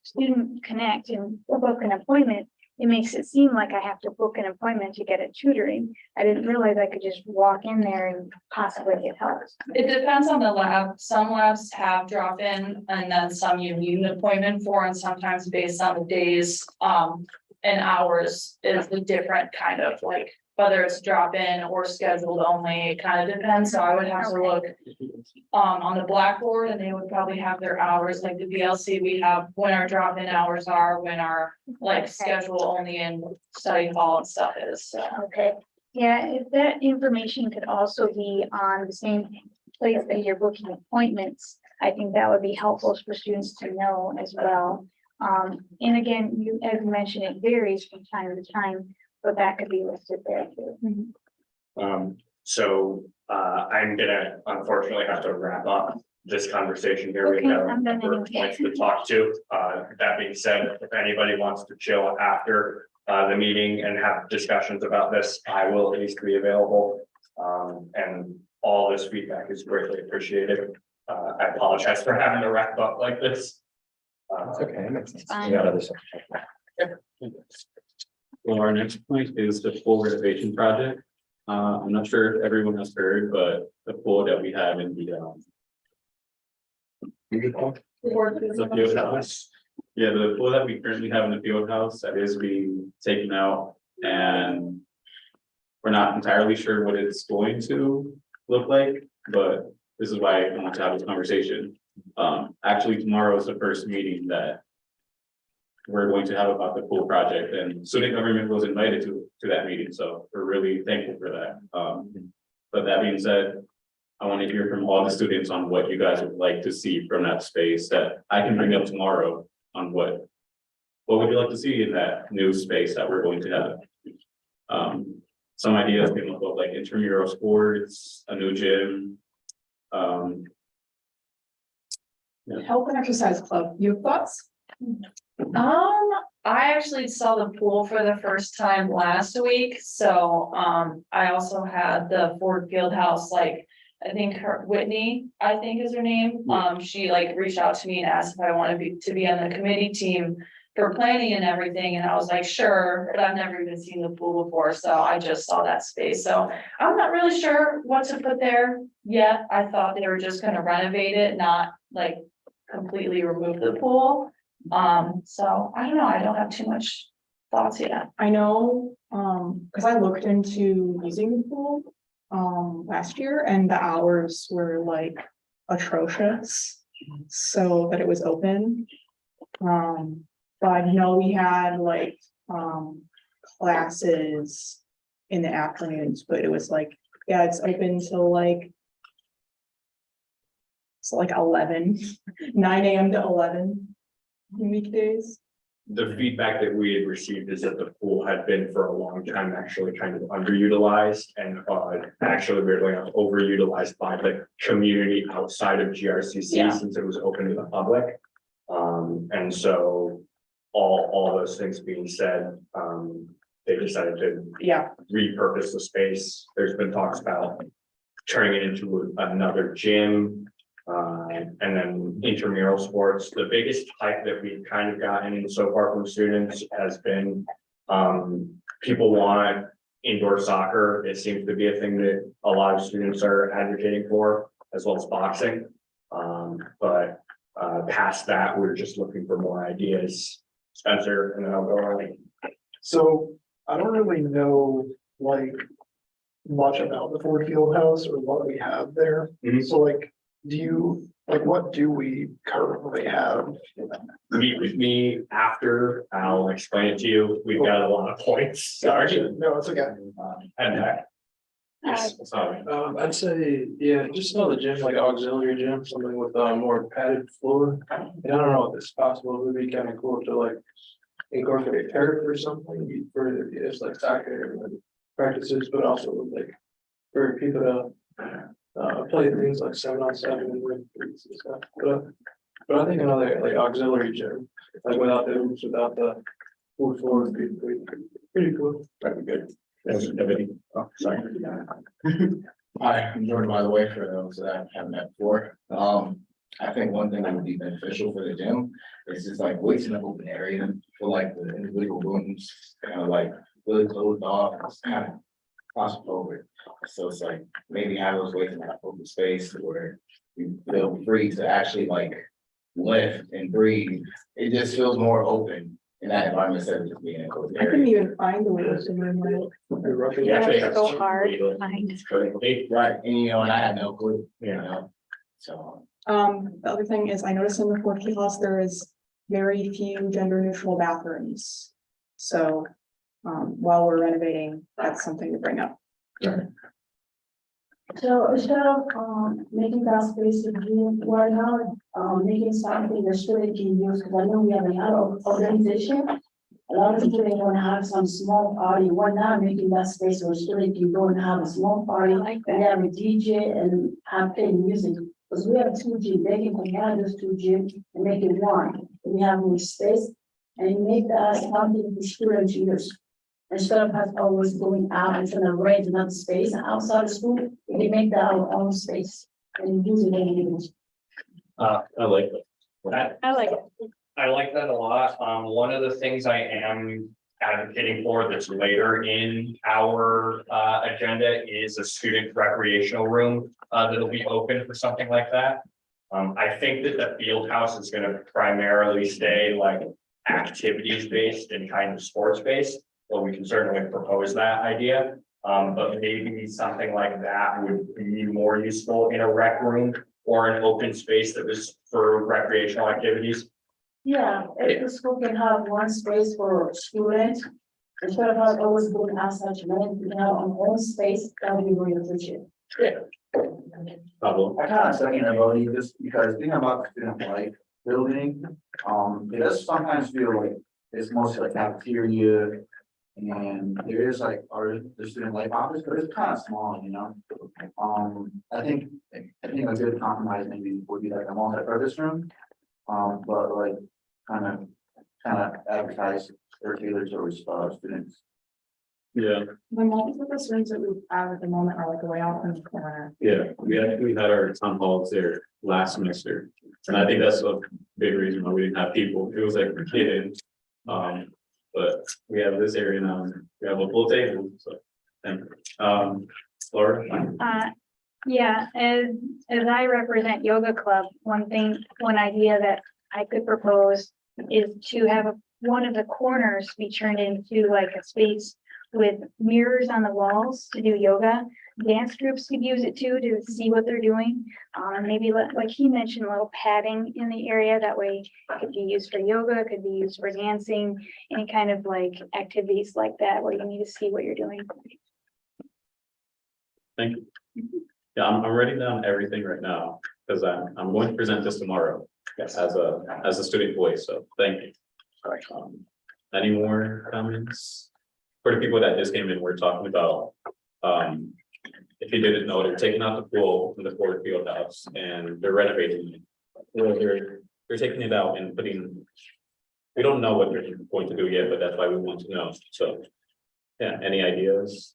Student Connect and book an appointment, it makes it seem like I have to book an appointment to get a tutoring. I didn't realize I could just walk in there and possibly get help. It depends on the lab. Some labs have drop-in and then some you need an appointment for, and sometimes based on the days, and hours is the different kind of like, whether it's drop-in or scheduled only, it kind of depends. So I would have to look on the Blackboard, and they would probably have their hours, like the VLC, we have when our drop-in hours are, when our like schedule only in study hall and stuff is, so. Okay, yeah, if that information could also be on the same place that you're booking appointments, I think that would be helpful for students to know as well. And again, you, as you mentioned, it varies from time to time, but that could be listed there too. I'm gonna unfortunately have to wrap up this conversation here. We Okay, have I'm done other anyway. points to talk to. That being said, if anybody wants to chill after the meeting and have discussions about this, I will at least be available. And all this feedback is greatly appreciated. I apologize for having to wrap up like this. It's okay, it makes sense. Fine. We got other stuff. Well, our next point is the pool renovation project. I'm not sure if everyone has heard, but the pool that we have in the field house. Yeah, the pool that we currently have in the field house that is being taken out, and we're not entirely sure what it's going to look like, but this is why I want to have this conversation. Actually, tomorrow is the first meeting that we're going to have about the pool project, and student government was invited to that meeting, so we're really thankful for that. But that being said, I want to hear from all the students on what you guys would like to see from that space that I can bring up tomorrow on what would you like to see in that new space that we're going to have? Some ideas came up of like intramural sports, a new gym. Health and exercise club, you have thoughts? I actually saw the pool for the first time last week, so, I also had the Ford Fieldhouse, like, I think Whitney, I think is her name, she like reached out to me and asked if I wanted to be on the committee team for planning and everything, and I was like, sure, but I've never even seen the pool before, so I just saw that space, so I'm not really sure what to put there yet. I thought they were just gonna renovate it, not like completely remove the pool. So I don't know, I don't have too much thoughts yet. I know, because I looked into using the pool, last year and the hours were like atrocious. So that it was open. But I know we had like, classes in the afternoons, but it was like, yeah, it's open till like. It's like 9 AM to 11 weekdays. The feedback that we had received is that the pool had been for a long time actually kind of underutilized and actually weirdly enough overutilized by the community outside of GRCC Yeah. since it was open to the public. And so all those things being said, they decided to Yeah, repurpose the space. There's been talks about turning it into another gym. And then intramural sports, the biggest hype that we've kind of gotten so far from students has been, people want indoor soccer. It seems to be a thing that a lot of students are advocating for, as well as boxing. But past that, we're just looking for more ideas. Spencer, and then I'll go on. So I don't really know like much about the Ford Fieldhouse or what we have there. Mhm. So like, what do we currently have? Meet with me after, I'll explain it to you. We've got a lot of points. Sorry. No, it's okay. And yes, sorry. I'd say, yeah, just another gym, like auxiliary gym, something with more padded floor. And I don't know if it's possible, it would be kind of cool to like incorporate turf or something for, it's like soccer practices, but also like for people to play things like 7-on-7 and ring threes and stuff. But I think another like auxiliary gym, like without the hoops, without the wood floor would be pretty cool. That'd be good. Everybody, oh, sorry. Hi, I'm Jordan, by the way, for those that haven't met before. I think one thing that would be beneficial for the gym is just like weights in an open area for like the individual rooms, kind of like really closed off, it's kind of claustrophobic. So it's like maybe have those weights in that open space where you feel free to actually like lift and breathe. It just feels more open in that environment instead of just being in a closed I couldn't area. even find the weights in my mind. Yeah, it's so hard to find. Right, and you know, and I had no clue, you know, so. The other thing is I noticed in the Fort Key House, there is very few gender neutral bathrooms. So, while we're renovating, that's something to bring up. So instead of making that space to do right now, making something the student can use, because I know we have a lot of organization. A lot of people, they want to have some small party. Why not making that space where student can go and have a small party? And have a DJ and have playing music. Because we have 2 gyms, they can combine those 2 gyms and make it one. We have more space and make that something for students to use. Instead of us always going out and trying to rent another space outside of school, we can make that our own space and use it when we need it. I like that. I like it. I like that a lot. One of the things I am advocating for that's later in our agenda is a student recreational room that'll be open for something like that. I think that the field house is gonna primarily stay like activities based and kind of sports based. Well, we can certainly propose that idea, but maybe something like that would be more useful in a rec room or an open space that was for recreational activities. Yeah, if the school can have one space for students, instead of us always going outside to rent, we have our own space, that would be really appreciated. Pablo. I kind of second everybody just because thinking about student life building, it does sometimes feel like it's mostly like cafeteria. And there is like the student life office, but it's kind of small, you know? I think a good compromise maybe would be like a multi-purpose room. But like kind of advertise or tailor towards students. Yeah, The multi-purpose rooms that we have at the moment are like way off in the corner. yeah, we had our town halls there last semester. And I think that's a big reason why we didn't have people. It was like hidden. But we have this area now, and we have a full table, so. Thank you. Laura? Yeah, as I represent Yoga Club, one idea that I could propose is to have one of the corners be turned into like a space with mirrors on the walls to do yoga. Dance groups could use it too, to see what they're doing. Maybe like he mentioned, a little padding in the area, that way it could be used for yoga, it could be used for dancing, any kind of like activities like that where you need to see what you're doing. Thank you. Yeah, I'm writing down everything right now, because I'm going to present this tomorrow. As a student voice, so thank you. Any more comments? For the people that just came in, we're talking about, if you didn't know, they're taking out the pool from the Ford Field House and they're renovating it. Well, they're taking it out and we don't know what they're going to do yet, but that's why we want to know, so. Yeah, any ideas?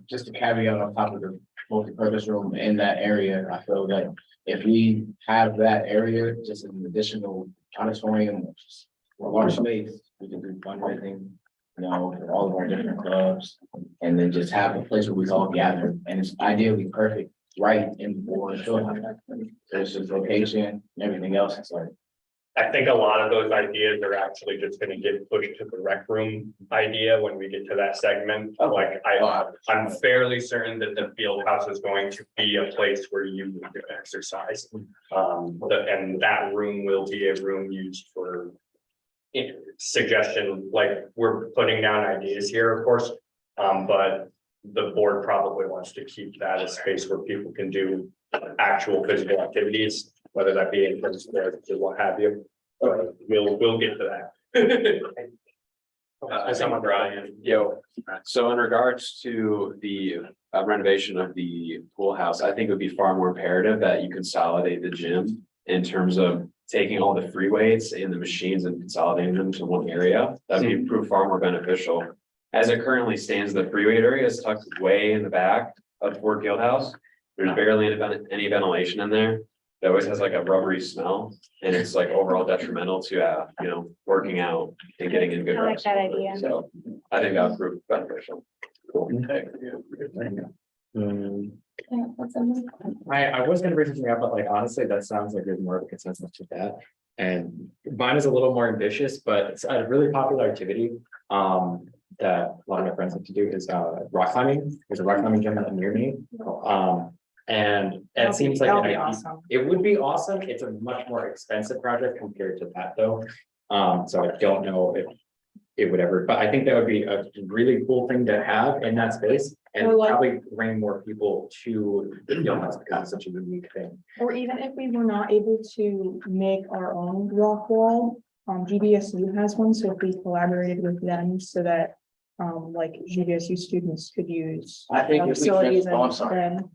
Just a caveat on top of the multi-purpose room in that area, I feel like if we have that area, just an additional auditorium, or large space, we can do fundraising, you know, for all of our different clubs. And then just have a place where we all gather, and it's ideally perfect, right in the board. There's just location and everything else, it's like. I think a lot of those ideas are actually just gonna get pushed to the rec room idea when we get to that segment. Like I'm fairly certain that the field house is going to be a place where you need to exercise. And that room will be a room used for suggestion, like we're putting down ideas here, of course. But the board probably wants to keep that a space where people can do actual physical activities, whether that be in person or what have you. We'll get to that. Someone, Brian. So in regards to the renovation of the pool house, I think it would be far more imperative that you consolidate the gym in terms of taking all the free weights and the machines and consolidating them to one area. That'd be prove far more beneficial. As it currently stands, the free weight area is tucked way in the back of Ford Field House. There's barely any ventilation in there. It always has like a rubbery smell and it's like overall detrimental to, working out and getting in good I like rest. that idea. So I think that would prove beneficial. Cool. I was gonna bring something up, but like honestly, that sounds like there's more of a consensus to that. And mine is a little more ambitious, but it's a really popular activity. That a lot of my friends like to do is rock climbing. There's a rock climbing gym near me. And it seems like That'll be awesome. it would be awesome. It's a much more expensive project compared to that though. So I don't know if it would ever, but I think that would be a really cool thing to have in that space. And Or like- probably bring more people to the field house because it's such a unique thing. Or even if we were not able to make our own rock wall, GBSU has one, so if we collaborated with them so that. Like GBSU students could use. I think if we facilities can- oh, I'm and sorry. then.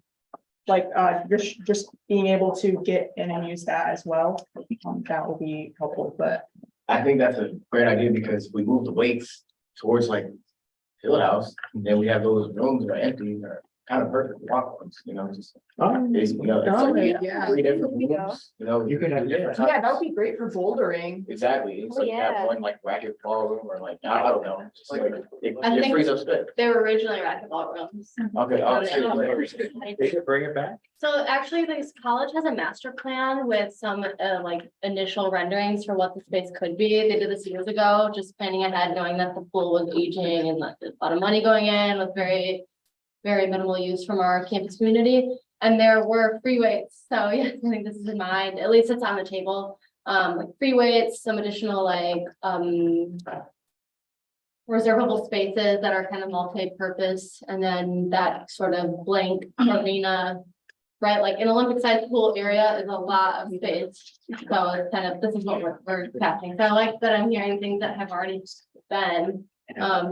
Like, just being able to get in and use that as well, that will be helpful, but. I think that's a great idea because if we move the weights towards like field house, and then we have those rooms that are empty, are kind of perfect walk ones, just. It's, it's like yeah. 3 different rooms, You could have different Yeah, that types. would be great for bouldering. Exactly, it's like Yeah. that one like racquetball room or like, I don't know, just like, it I think- frees up space. They were originally racquetball rooms. Okay, I'll say it later. They should bring it back. So actually, this college has a master plan with some like initial renderings for what the space could be. They did this years ago, just planning ahead, knowing that the pool was aging and that there's a lot of money going in with very minimal use from our campus community. And there were free weights. So yes, I think this is in mind, at least it's on the table. Like free weights, some additional like reservable spaces that are kind of multi-purpose, and then that sort of blank arena. Right, like an Olympic sized pool area is a lot of space. So it's kind of, this is what we're capturing. So I like that I'm hearing things that have already been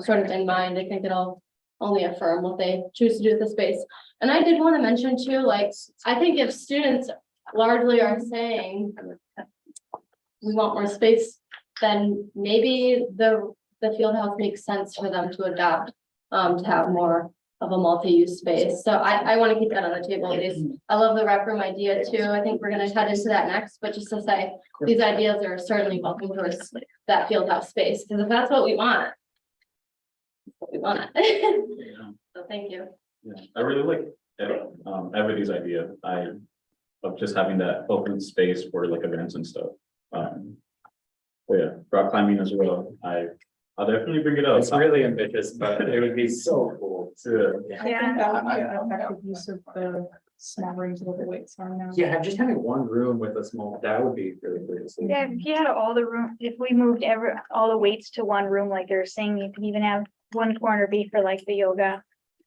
sort of in mind. I think it'll only affirm what they choose to do with the space. And I did want to mention too, like, I think if students largely are saying we want more space, then maybe the field house makes sense for them to adopt, to have more of a multi-use space. So I want to keep that on the table at least. I love the rec room idea too. I think we're going to head into that next, but just to say, these ideas are certainly welcome towards that field house space, because if that's what we want, that's what we want. So thank you. Yeah, I really like everybody's idea. Of just having that open space for like events and stuff. But yeah, rock climbing as well. I'll definitely bring it up. It's really ambitious, but it would be so cool to. I think that would be an effective use of the small rooms where the weights are now. Yeah, just having one room with a small, that would be really great to see. Yeah, if you had all the room, if we moved all the weights to one room, like they're saying, you could even have one corner be for like the yoga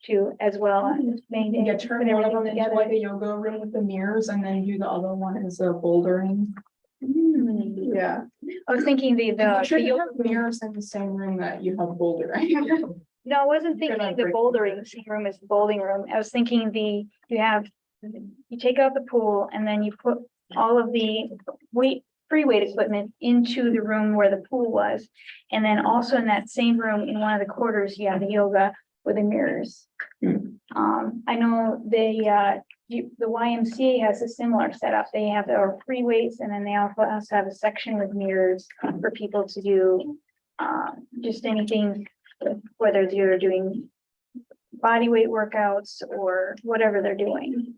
too, as well. Maybe Yeah, put turn one of everything them into together. like a yoga room with the mirrors and then do the other one as a bouldering. Yeah. I was thinking the You should yoga have mirrors in the same room that you have bouldering. No, I wasn't You're thinking not the breaking bouldering same room as the bowling room. I was thinking you take out the pool and then you put all of the free weight equipment into the room where the pool was. And then also in that same room, in one of the quarters, you have the yoga with the mirrors. I know the YMCA has a similar setup. They have their free weights and then they also have a section with mirrors for people to do just anything, whether they're doing body weight workouts or whatever they're doing,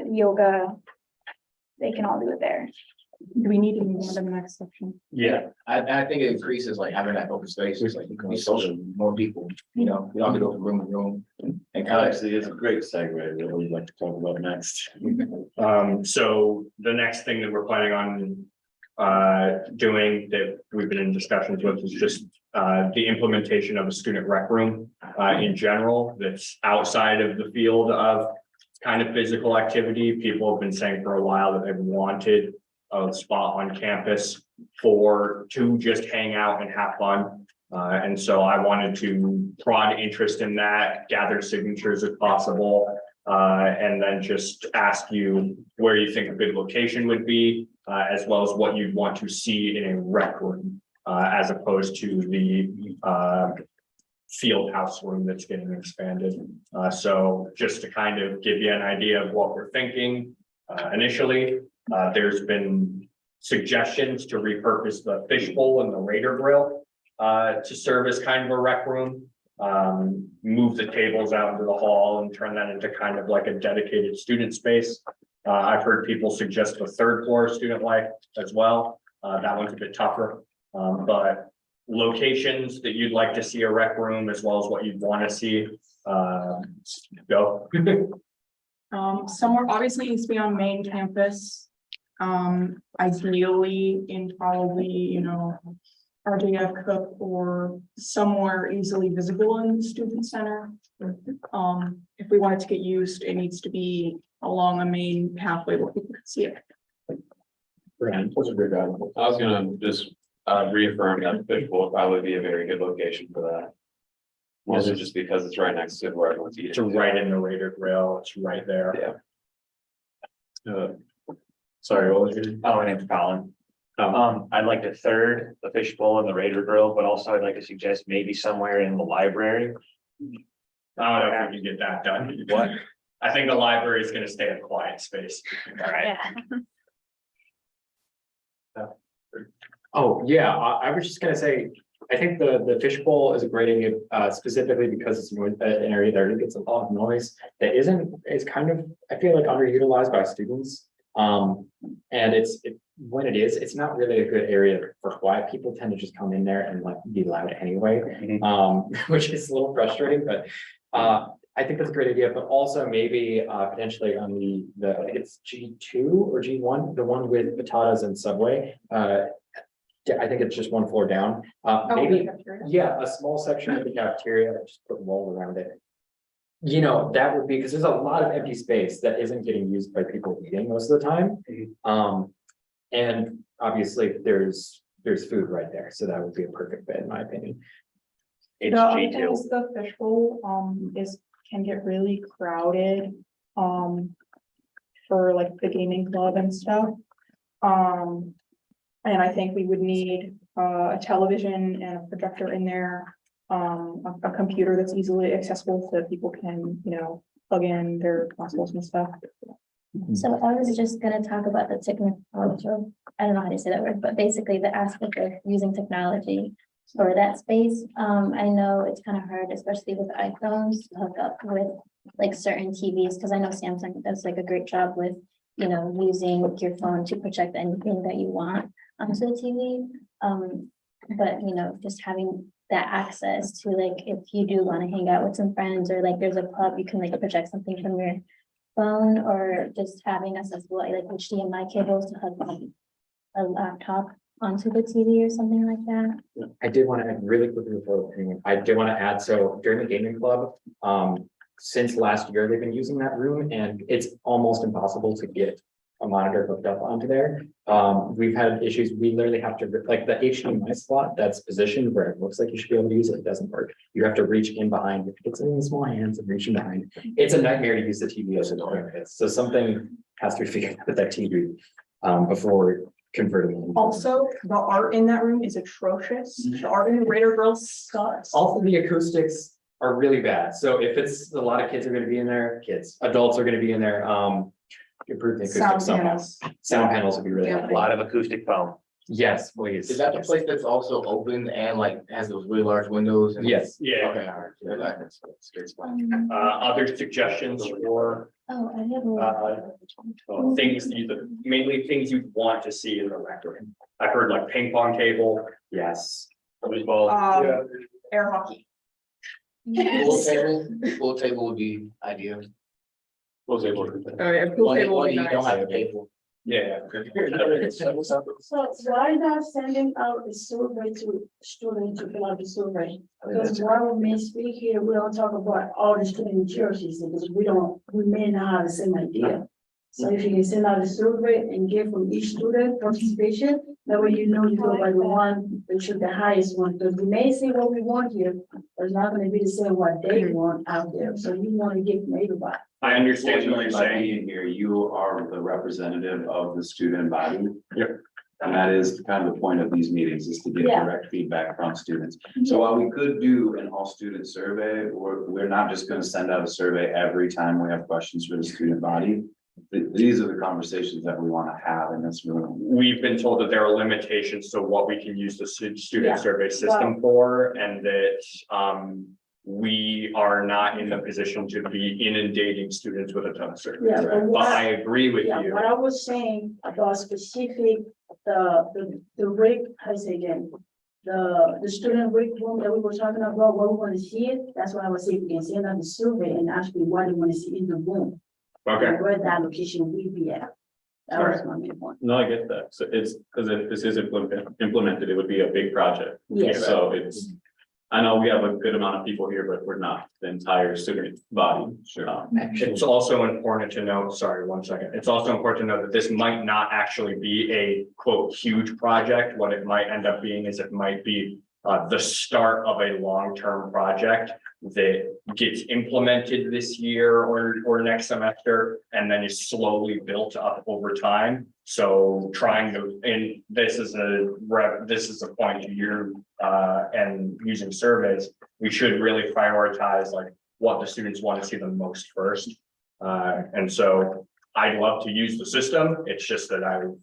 yoga, they can all do it there. Do we need to move on to the next section? Yeah, I think it increases like having that open space, it's like you can be social, with more people, we don't have to go from room to room. And kind of, Actually, it's a great segue, what we'd like to talk about next. So the next thing that we're planning on doing that we've been in discussions with is just the implementation of a student rec room in general, that's outside of the field of kind of physical activity. People have been saying for a while that they've wanted a spot on campus to just hang out and have fun. And so I wanted to prod interest in that, gather signatures if possible, and then just ask you where you think a good location would be, as well as what you'd want to see in a rec room, as opposed to the field house room that's getting expanded. So just to kind of give you an idea of what we're thinking initially. There's been suggestions to repurpose the fishbowl and the Raider Grill to serve as kind of a rec room. Move the tables out into the hall and turn that into kind of like a dedicated student space. I've heard people suggest the third floor student life as well. That one's a bit tougher, but locations that you'd like to see a rec room as well as what you'd want to see, go. Somewhere obviously needs to be on main campus. Ideally in probably, you know, RJF Cook or somewhere easily visible in the student center. If we want it to get used, it needs to be along a main pathway where people can see it. Brand. What's a good guy? I was gonna just reaffirm that fishbowl would probably be a very good location for that. Also just because it's right next to where everyone's eating. It's right in the Raider Grill. It's right there. Yeah. Sorry, what was your name? Oh, my name's Colin. I'd like to third the fishbowl and the Raider Grill, but also I'd like to suggest maybe somewhere in the library. I don't know if we can get that done. What? I think the library is gonna stay a quiet space. All right. Oh, yeah, I was just gonna say, I think the fishbowl is a great idea, specifically because it's an area that really gets a lot of noise. That is kind of, I feel like underutilized by students. And when it is, it's not really a good area for quiet. People tend to just come in there and like be loud anyway. Which is a little frustrating, but I think that's a great idea, but also maybe potentially on the I think it's G2 or G1, the one with Patatas and Subway. I think it's just one floor down. Maybe, yeah, a small section of the cafeteria, just put walls around it. You know, that would be, because there's a lot of empty space that isn't getting used by people eating most of the time. And obviously there's food right there, so that would be a perfect fit in my opinion. It's The other G2. thing is the fishbowl, can get really crowded, for like the gaming club and stuff. And I think we would need, a television and a projector in there, a computer that's easily accessible so that people can, you know, plug in their consoles and stuff. So I was just gonna talk about the technology, I don't know how to say that word, but basically the aspect of using technology for that space. I know it's kind of hard, especially with iPhones, to hook up with like certain TVs, because I know Samsung does like a great job with, you know, using your phone to project anything that you want onto the TV. But you know, just having that access to like, if you do want to hang out with some friends or like there's a club, you can like project something from your phone, or just having accessible like HDMI cables to hook a laptop onto the TV or something like that. I did want to add really quickly before, I did want to add, so during the gaming club, since last year, they've been using that room and it's almost impossible to get a monitor hooked up onto there. We've had issues, we literally have to, like the HDMI slot that's positioned where it looks like you should be able to use it, it doesn't work. You have to reach in behind, it's in small hands and reach in behind. It's a nightmare to use the TV as an overhead. So something has to be figured out with that TV before converting it. Also, the art in that room is atrocious. The art in the Raider Grill sucks. Also, the acoustics are really bad. So if it's a lot of kids are going to be in there, adults are going to be in there. Improve the acoustics somehow. Sound panels would be really A lot of acoustic foam. Yes, please. Is that the place that's also open and like has those really large windows? And Yes. Yeah. Okay, all right. Yeah, that's a great spot. Other suggestions for Oh, I have things, mainly things you want to see in the rec room. I've heard like ping pong table. Yes. Air hockey. Pool table would be ideal. What was able to. Oh, yeah, pool table would be You don't nice. have a table. Yeah. So why not sending out a survey to students to fill out the survey? Because while we may speak here, we don't talk about all the student churches, because we may not have the same idea. So if you can send out a survey and get from each student participation, that way you know you go by the one, which is the highest one, because we may say what we want here, but it's not gonna be the same what they want out there, so you wanna get from everybody. I understand what you're By saying. being here, you are the representative of the student body. Yep. And that is kind of the point of these meetings, is to get Yeah. direct feedback from students. So while we could do an all-student survey, we're not just gonna send out a survey every time we have questions for the student body. these are the conversations that we wanna have in this room. We've been told that there are limitations to what we can use the Yeah. student survey system for, and that, we are not in the position to be inundating students with a ton of surveys. Yeah, but But I agree with Yeah, you. what I was saying about specific, the rig, how to say again, the student rig room that we were talking about, where we want to see it, that's why I was saying, we can send out the survey and actually what they want to see in the room. Okay, and where that location will be at. That was my main point. No, I get that. So it's, because if this is implemented, it would be a big project. Yes. So it's, I know we have a good amount of people here, but we're not the entire student body. it's also important to note, sorry, 1 second. It's also important to note that this might not actually be a quote, huge project. What it might end up being is it might be the start of a long-term project that gets implemented this year or next semester, and then is slowly built up over time. So trying to, and this is a point to you, and using surveys, we should really prioritize like what the students want to see the most first. And so I'd love to use the system. It's just that I've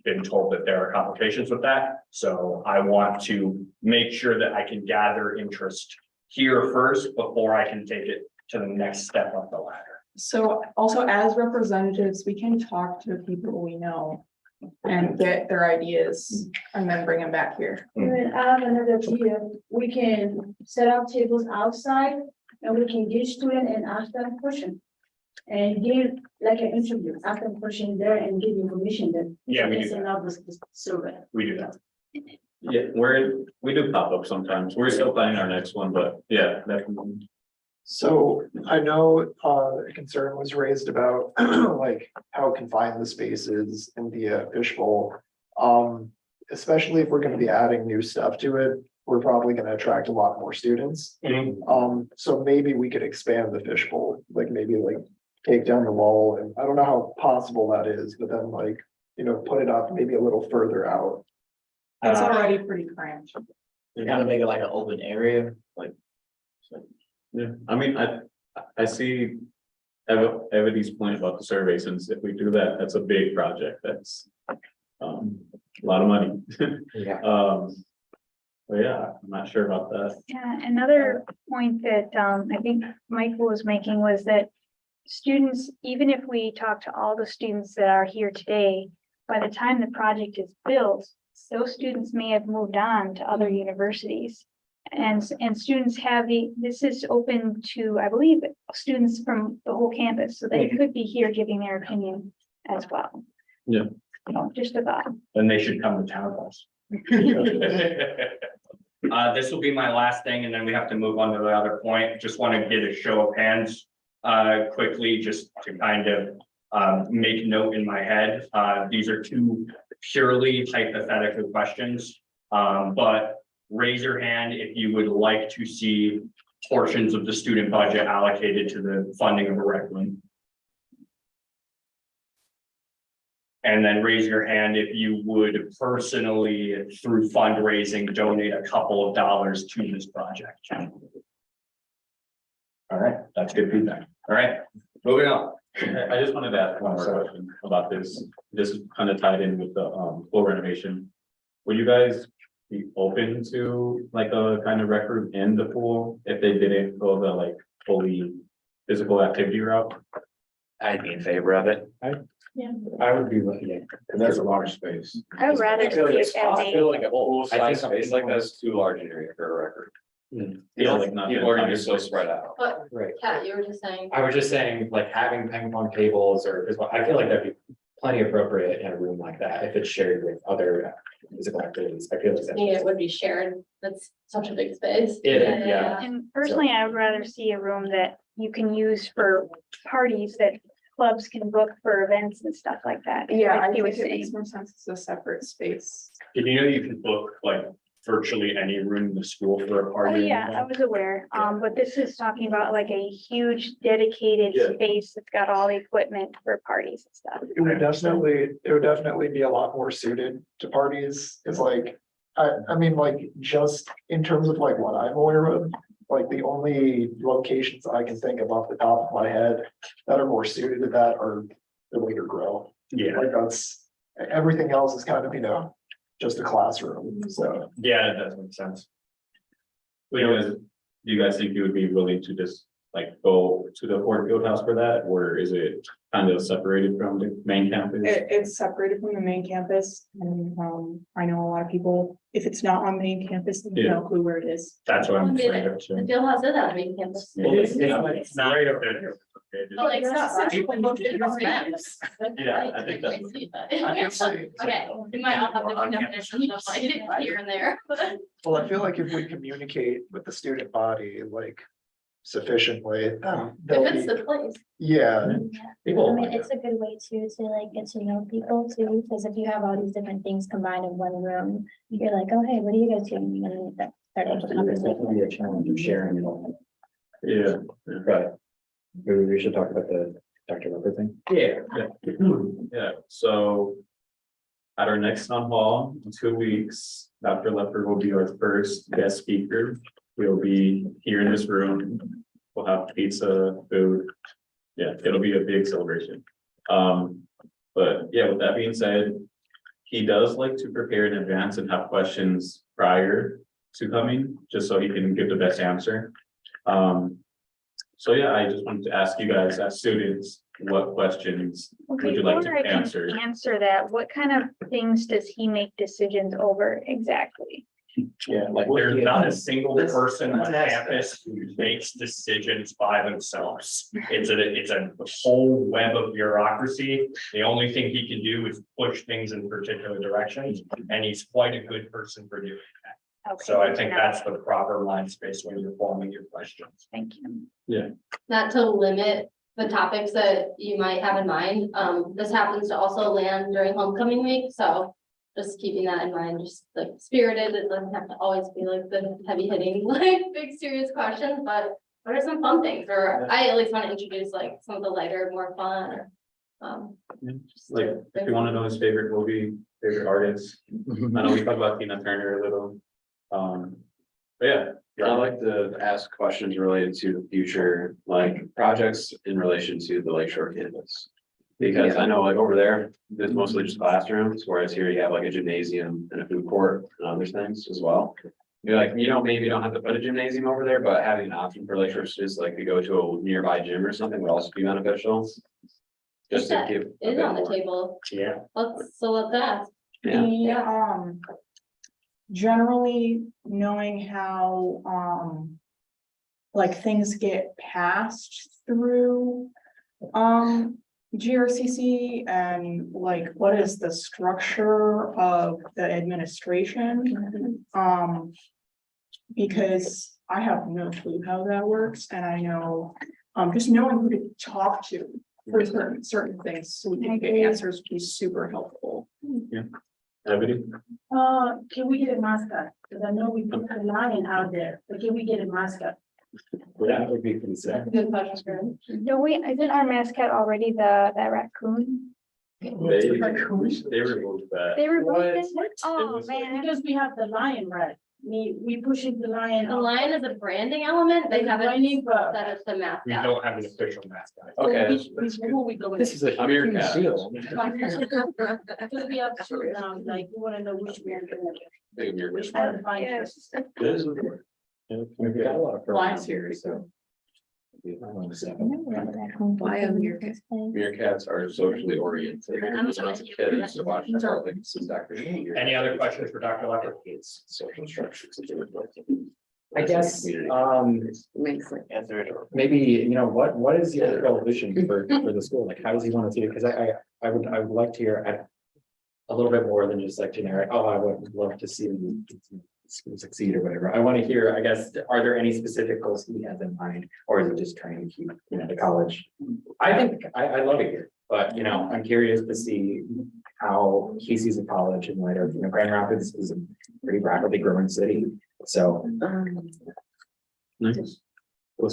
been told that there are complications with that. So I want to make sure that I can gather interest here first before I can take it to the next step up the ladder. So also as representatives, we can talk to people we know and get their ideas and then bring them back here. And I have another idea, we can set up tables outside and we can get students and ask them question. And give like an interview, ask them question there and give information there. Yeah, we do Send out the survey. We do that. Yeah, we do pop up sometimes. We're still planning our next one, but yeah, definitely. So I know a concern was raised about like how confined the space is in the fishbowl. Especially if we're gonna be adding new stuff to it, we're probably gonna attract a lot more students. So maybe we could expand the fishbowl, like maybe like take down the wall, and I don't know how possible that is, but then like, put it up maybe a little further out. It's already pretty cramped. You're gonna make it like an open area, like. Yeah, I mean, I see Evity's point about the survey, since if we do that, that's a big project. That's a lot of money. Yeah. But yeah, I'm not sure about that. Yeah, another point that I think Michael was making was that students, even if we talk to all the students that are here today, by the time the project is built, those students may have moved on to other universities. And students have this is open to, I believe, students from the whole campus, so they could be here giving their opinion as well. Yeah. Just a thought. Then they should come to town halls. This will be my last thing, and then we have to move on to the other point. Just want to get a show of hands quickly, just to kind of make note in my head. These are two purely hypothetical questions, but raise your hand if you would like to see portions of the student budget allocated to the funding of a rec room. And then raise your hand if you would personally, through fundraising, donate a couple of dollars to this project. All right, that's good feedback. All right, moving on. I just wanted to ask one more question about this. This is kind of tied in with the pool renovation. Would you guys be open to like a kind of rec room in the pool if they didn't go the like fully physical activity route? I'd be in favor of it. I would be looking at. And that's a large space. I would rather see it as I a, feel like a full I think size space like that's too large an area for a record. Yeah, like not. People are gonna be so spread out. But Right. Kat, you were just saying, I was just saying, like having ping pong tables I feel like that'd be plenty appropriate in a room like that if it's shared with other physical activities. I feel like I think it would be shared. That's such a big space. Yeah. and personally, I would rather see a room that you can use for parties that clubs can book for events and stuff like that. Yeah, I Like he think was it makes saying. more sense as a separate space. Did you know you can book like virtually any room in the school for a Oh, party? yeah, I was aware, but this is talking about like a huge dedicated Yeah. space that's got all the equipment for parties and stuff. It would definitely be a lot more suited to parties, it's like, I mean, like, just in terms of like what I'm aware of. Like the only locations I can think of off the top of my head that are more suited to that are to later grow. Yeah, Like that's, everything else is kind of, just a classroom, so. yeah, it does make sense. Do you guys think you would be willing to just like go to the Ford Field House for that, or is it kind of separated from the main campus? It's separated from the main campus and, I know a lot of people, if it's not on main campus, they have no clue where it is. That's what I'm Did afraid it? of too. The field house is on the main campus. It's right up there. Oh, like, it's not such a- Yeah, I think that's. Okay, we might all have different definitions of like here and there. Well, I feel like if we communicate with the student body, like sufficiently, If they'll it's be, the place. yeah. People I like mean, it's a good way too, to like get to know people too, because if you have all these different things combined in one room, you're like, oh, hey, what are you guys doing? And then that starts a conversation. Be a challenge of sharing it all. Yeah. Right. Maybe we should talk about the Dr. Leopard thing. Yeah, so. At our next town hall in 2 weeks, Dr. Leopard will be our first guest speaker. He'll be here in this room. We'll have pizza, food. Yeah, it'll be a big celebration. But yeah, with that being said, he does like to prepare in advance and have questions prior to coming, just so he can give the best answer. So yeah, I just wanted to ask you guys as students, what questions would you like to Before I can answer? Answer that, what kind of things does he make decisions over exactly? Yeah, like there's not a single person on campus who makes decisions by themselves. It's a whole web of bureaucracy. The only thing he can do is push things in particular directions, and he's quite a good person for doing that. Okay, So I think that's the proper mind space when you're forming your questions. Thank you. Not to limit the topics that you might have in mind. This happens to also land during homecoming week, so just keeping that in mind, just like spirited, it doesn't have to always be like the heavy hitting, like big serious questions, but what are some fun things? Or I at least want to introduce like some of the lighter, more fun. Just Like, if you want to know his favorite movie, favorite artist, I know we talked about Tina Turner a little. But yeah, I'd like to ask questions related to the future, like projects in relation to the Lakeshore campus. Because I know like over there, there's mostly just classrooms, whereas here you have like a gymnasium and a food court and other things as well. You're like, maybe you don't have to put a gymnasium over there, but having an option for Lakeshore students like to go to a nearby gym or something would also be beneficial. Just to give. a Is bit on the more. table. Yeah. Let's ask. Yeah. Generally knowing how, like things get passed through, GRCC and like what is the structure of the administration? Because I have no clue how that works and I know, just knowing who to talk to for certain things, so we can get answers would be super helpful. Ebony? Can we get a mascot? Cause I know we put the lion out there, but can we get a mascot? That would be consent. Good question. Don't we, isn't our mascot already that raccoon? They removed that. They removed it? What? Oh, man. Because we have the lion, right? We pushing the lion. The lion is a branding element. They haven't Branding, but- set as the We mascot. don't have an official mascot. Okay, Who we go with? This is a I'm your huge cat. deal. Because we have to, like, we wanna know which we're gonna, big mirror. which one to find Yes. first. We've got a lot of. Flies here, so. Meerkats are socially oriented. I'm As a kid, I used to watch Charlie, this is Dr. Any other questions for Dr. Leopard? Social structures. I guess, Answer it. maybe, what is your overall vision for the school? Like, how does he want to do? Because I would like to hear a little bit more than just like generic, oh, I would love to see the school succeed or whatever. I want to hear, I guess, are there any specific goals he has in mind? Or is it just trying to keep, the college? I think, I love it here, but, I'm curious to see how he sees the college in light of, Grand Rapids is a pretty rapidly growing city. So, Nice.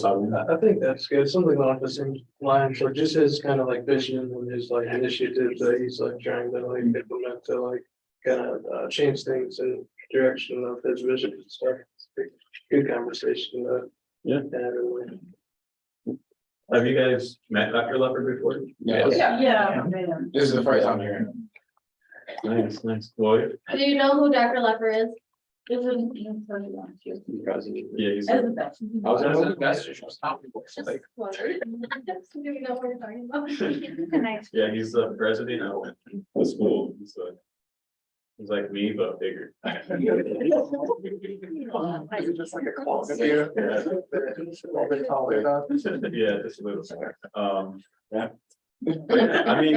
I think that's good, something along the same lines, or just his kind of like vision and his like initiatives that he's like trying to like implement to like kind of change things in direction of his vision and stuff. It's a good conversation. Yeah. And everyone. Have you guys met Dr. Leopard before? Yeah. This is the first time here. Nice, nice. Lloyd? Do you know who Dr. Leper is? Yeah, he's. I was gonna say that's just. Do you know what we're talking about? Yeah, he's the president of the school. He's like me, but bigger. Just like a closet. Yeah. A little bit taller, Yeah, just a little. Yeah. I mean,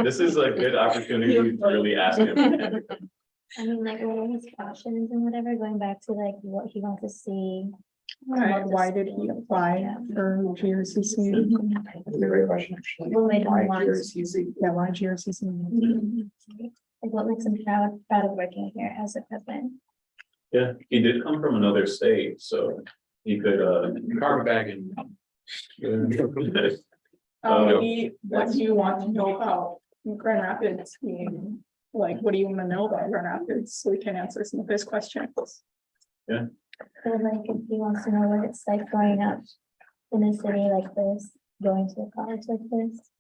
this is a good opportunity to really ask him. I mean, like, what are his passions and whatever, going back to like what he wants to see. Why did he apply for GRCC? That's a great question. actually. What made him Why want- GRCC? Yeah, why GRCC? Like, what makes him proud of working here as a president? Yeah, he did come from another state, so he could, Carpet bagging. What do you want to know about Grand Rapids being, like, what do you want to know about Grand Rapids, so we can answer some of his questions? Or like, if he wants to know what it's like growing up in a city like this, going to a college like this.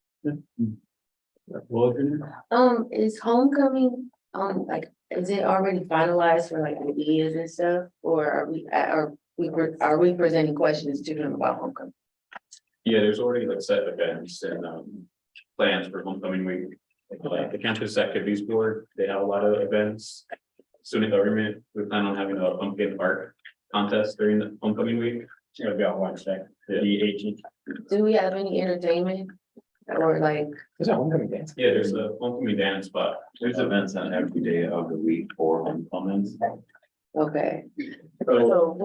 Is homecoming, like, is it already finalized for like ideas and stuff? Or are we presenting questions to him about homecoming? Yeah, there's already like set events and plans for homecoming week. Like the campus activities board, they have a lot of events. Student government, we plan on having a pumpkin art contest during the homecoming week. It's gonna be on Wednesday, Yeah. the 18th. Do we have any entertainment? Or like, There's a homecoming dance. Yeah, there's a homecoming dance spot. There's events on every day of the week for homecomings. okay, So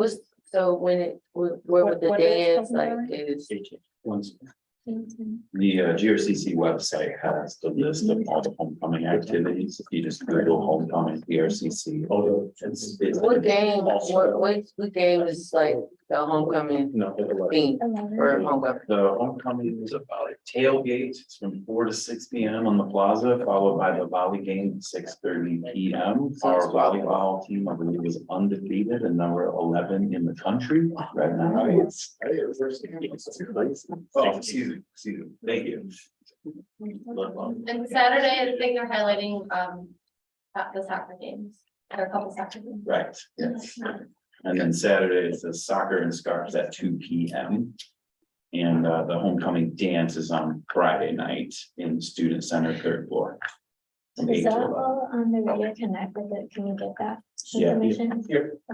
so when where would the What is dance like coming is? once, The GRCC website has the list of all the homecoming activities. If you just Google homecoming GRCC. What game is like the homecoming no, theme for homecoming? The homecoming is about a tailgate. It's from 4 to 6 p.m. on the plaza, followed by the volley game at 6:30 p.m. Our volleyball team, I believe, is undefeated and number 11 in the country right now. Oh, season, thank you. And Saturday, I think they're highlighting, the soccer games. There are a couple soccer games. Right, yes. And then Saturday is the soccer and scarves at 2 p.m. And the homecoming dance is on Friday night in the Student Center, 3rd floor. From 8 Is to that 11. all on the radio connect with it? Can you get that Yeah. information?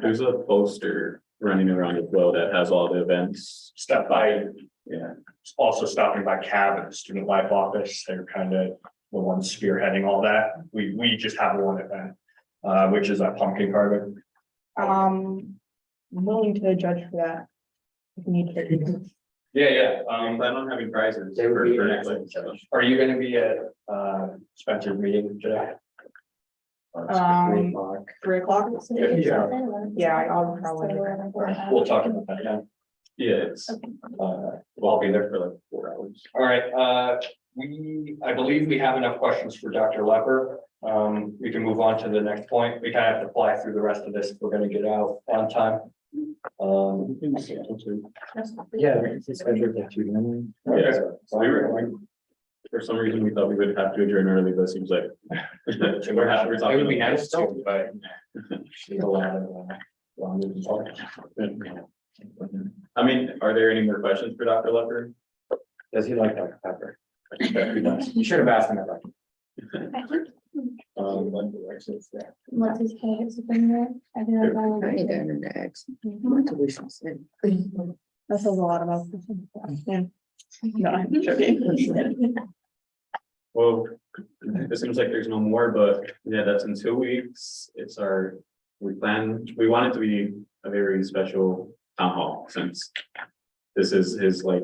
there's a poster running around as well that has all the events. Stop by, Yeah, also stopping by CAB at the Student Life Office. They're kind of the ones spearheading all that. We just have one event, which is a pumpkin carving. I'm willing to judge for that. If you need to. Yeah. I plan on having prizes They would be- for next week. Are you gonna be at Spencer's meeting today? 3:00. 3 o'clock? Yeah. Yeah, I'll probably. We'll talk about that, yeah. Yeah, it's, Well, I'll be there for like 4 hours. All right, I believe we have enough questions for Dr. Leper. We can move on to the next point. We kind of have to fly through the rest of this if we're gonna get out on time. Yeah. it's scheduled at 2 p.m. yeah, so for some reason, we thought we would have to adjourn early, but it seems like. We're happy, we're It talking. would be nice about- to, but. There's a lot of, longer than talk. I mean, are there any more questions for Dr. Leopard? Does he like Dr. Pepper? You should have asked him that. What's his favorite superhero? I feel like I would- I ain't got nothing to ask. My tuition said. That says a lot about. Yeah. No, I'm joking. Well, it seems like there's no more, but yeah, that's in 2 weeks. It's we want it to be a very special town hall since this is his like,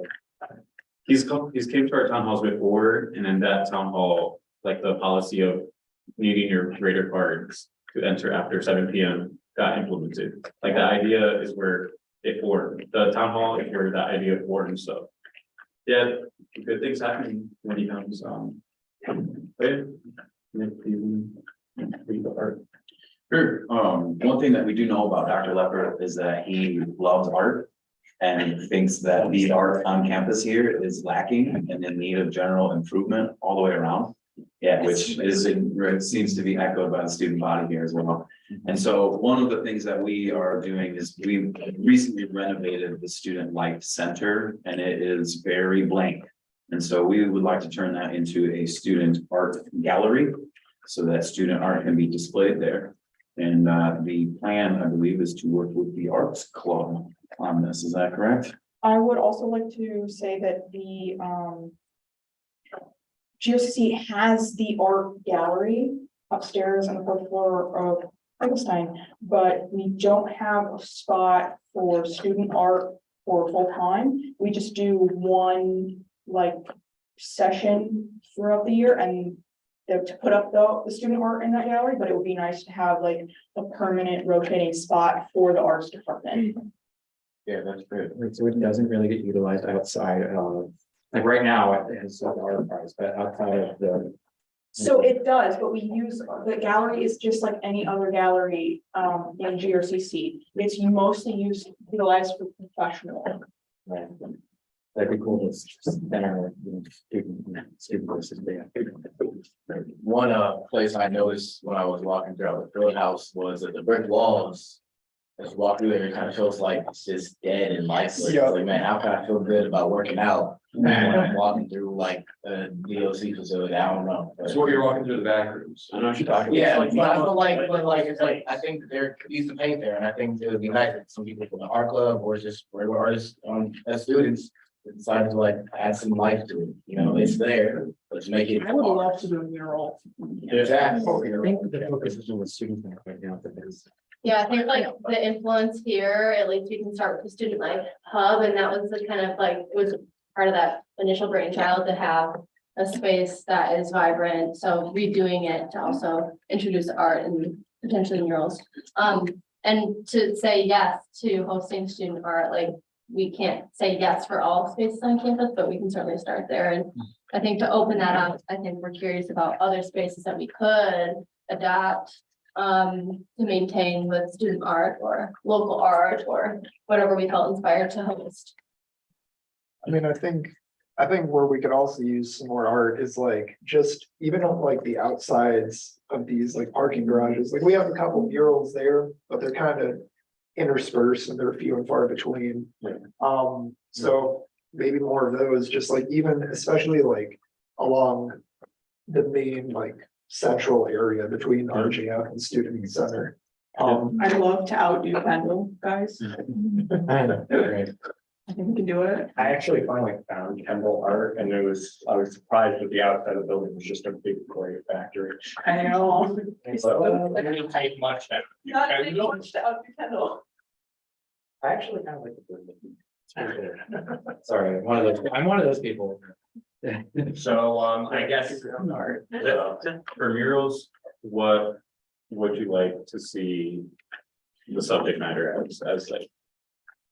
he's came to our town halls before, and in that town hall, like the policy of needing your grader cards to enter after 7 p.m. got implemented. Like the idea is where it formed, the town hall is where that idea formed, so. Yeah, good things happen when he comes, Sure. One thing that we do know about Dr. Leopard is that he loves art. and thinks that the art on campus here is lacking and in need of general improvement all the way around. Yeah, which is, it seems to be echoed by the student body here as well. And so one of the things that we are doing is we recently renovated the Student Life Center, and it is very blank. And so we would like to turn that into a student art gallery so that student art can be displayed there. And the plan, I believe, is to work with the Arts Club on this. Is that correct? I would also like to say that the GOCC has the art gallery upstairs on the first floor of Frankenstein, but we don't have a spot for student art for full time. We just do one like session throughout the year and to put up the student art in that gallery, but it would be nice to have like a permanent rotating spot for the arts department. Yeah, that's great. So it doesn't really get utilized outside of, like right now, it has the art prize, but outside of the. So it does, but we use, the gallery is just like any other gallery in GRCC. It's mostly utilized for professional. Right. That'd be cool, it's just then our, student versus there. One place I noticed when I was walking throughout the field house was that the brick walls. As you walk through there, it kind of feels like it's just dead and lifeless. Yeah. Like, man, how can I feel good about working out? When I'm walking through like a DOC facility, I don't know. That's what you're walking through the back rooms. I know what you're talking about. Yeah, but I feel like, it's like, I think there could use to paint there, and I think it would be nice if some people from the art club or just regular artists, as students. Decided to like add some life to it, you know, it's there, let's make it. I would love to do a mural. There's that. I think the focus is on the student right now, but there's. Yeah, I think like the influence here, at least we can start with the Student Life Hub, and that was the kind of like, it was part of that initial brainchild to have a space that is vibrant, so redoing it to also introduce art and potentially murals. And to say yes to hosting student art, like, we can't say yes for all spaces on campus, but we can certainly start there. And I think to open that up, I think we're curious about other spaces that we could adopt to maintain with student art or local art or whatever we felt inspired to host. I mean, I think where we could also use some more art is like, just even on like the outsides of these like parking garages, like we have a couple murals there, but they're kind of interspersed and they're few and far between. So maybe more of those, just like even especially like along the main like central area between RJF and Student Center. I'd love to outdo Kendall, guys. Right. I think we can do it. I actually finally found Kendall art and I was surprised that the outside of the building was just a big gray factory. I know. I didn't take much out. Not big much to outdo Kendall. I actually kind of like the. Sorry, I'm one of those people. So, I guess. For murals, what would you like to see the subject matter as like?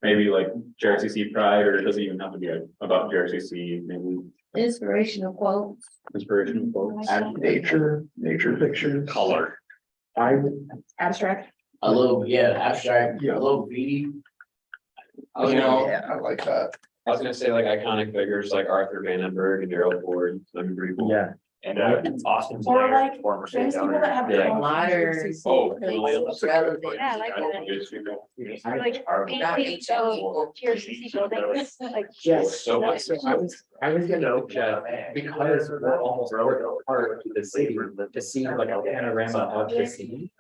Maybe like JRCC pride, or it doesn't even have to be about JRCC, maybe Inspirational quotes. inspirational quotes. Nature pictures. Color. Abstract. A little, yeah, abstract, Yeah. a little beady. You know, Yeah, I like that. I was gonna say like iconic figures like Arthur Vandenberg and Gerald Ford, that'd be pretty cool. Yeah. And Austin. Or Blair, like, former state there's people governor. that have. Yeah. modern. Oh, Yeah, I like that. Or like paintings of GRCC buildings, like. Yes, So much. so I was gonna look at, because we're almost part of the city, to see like a panorama of the city.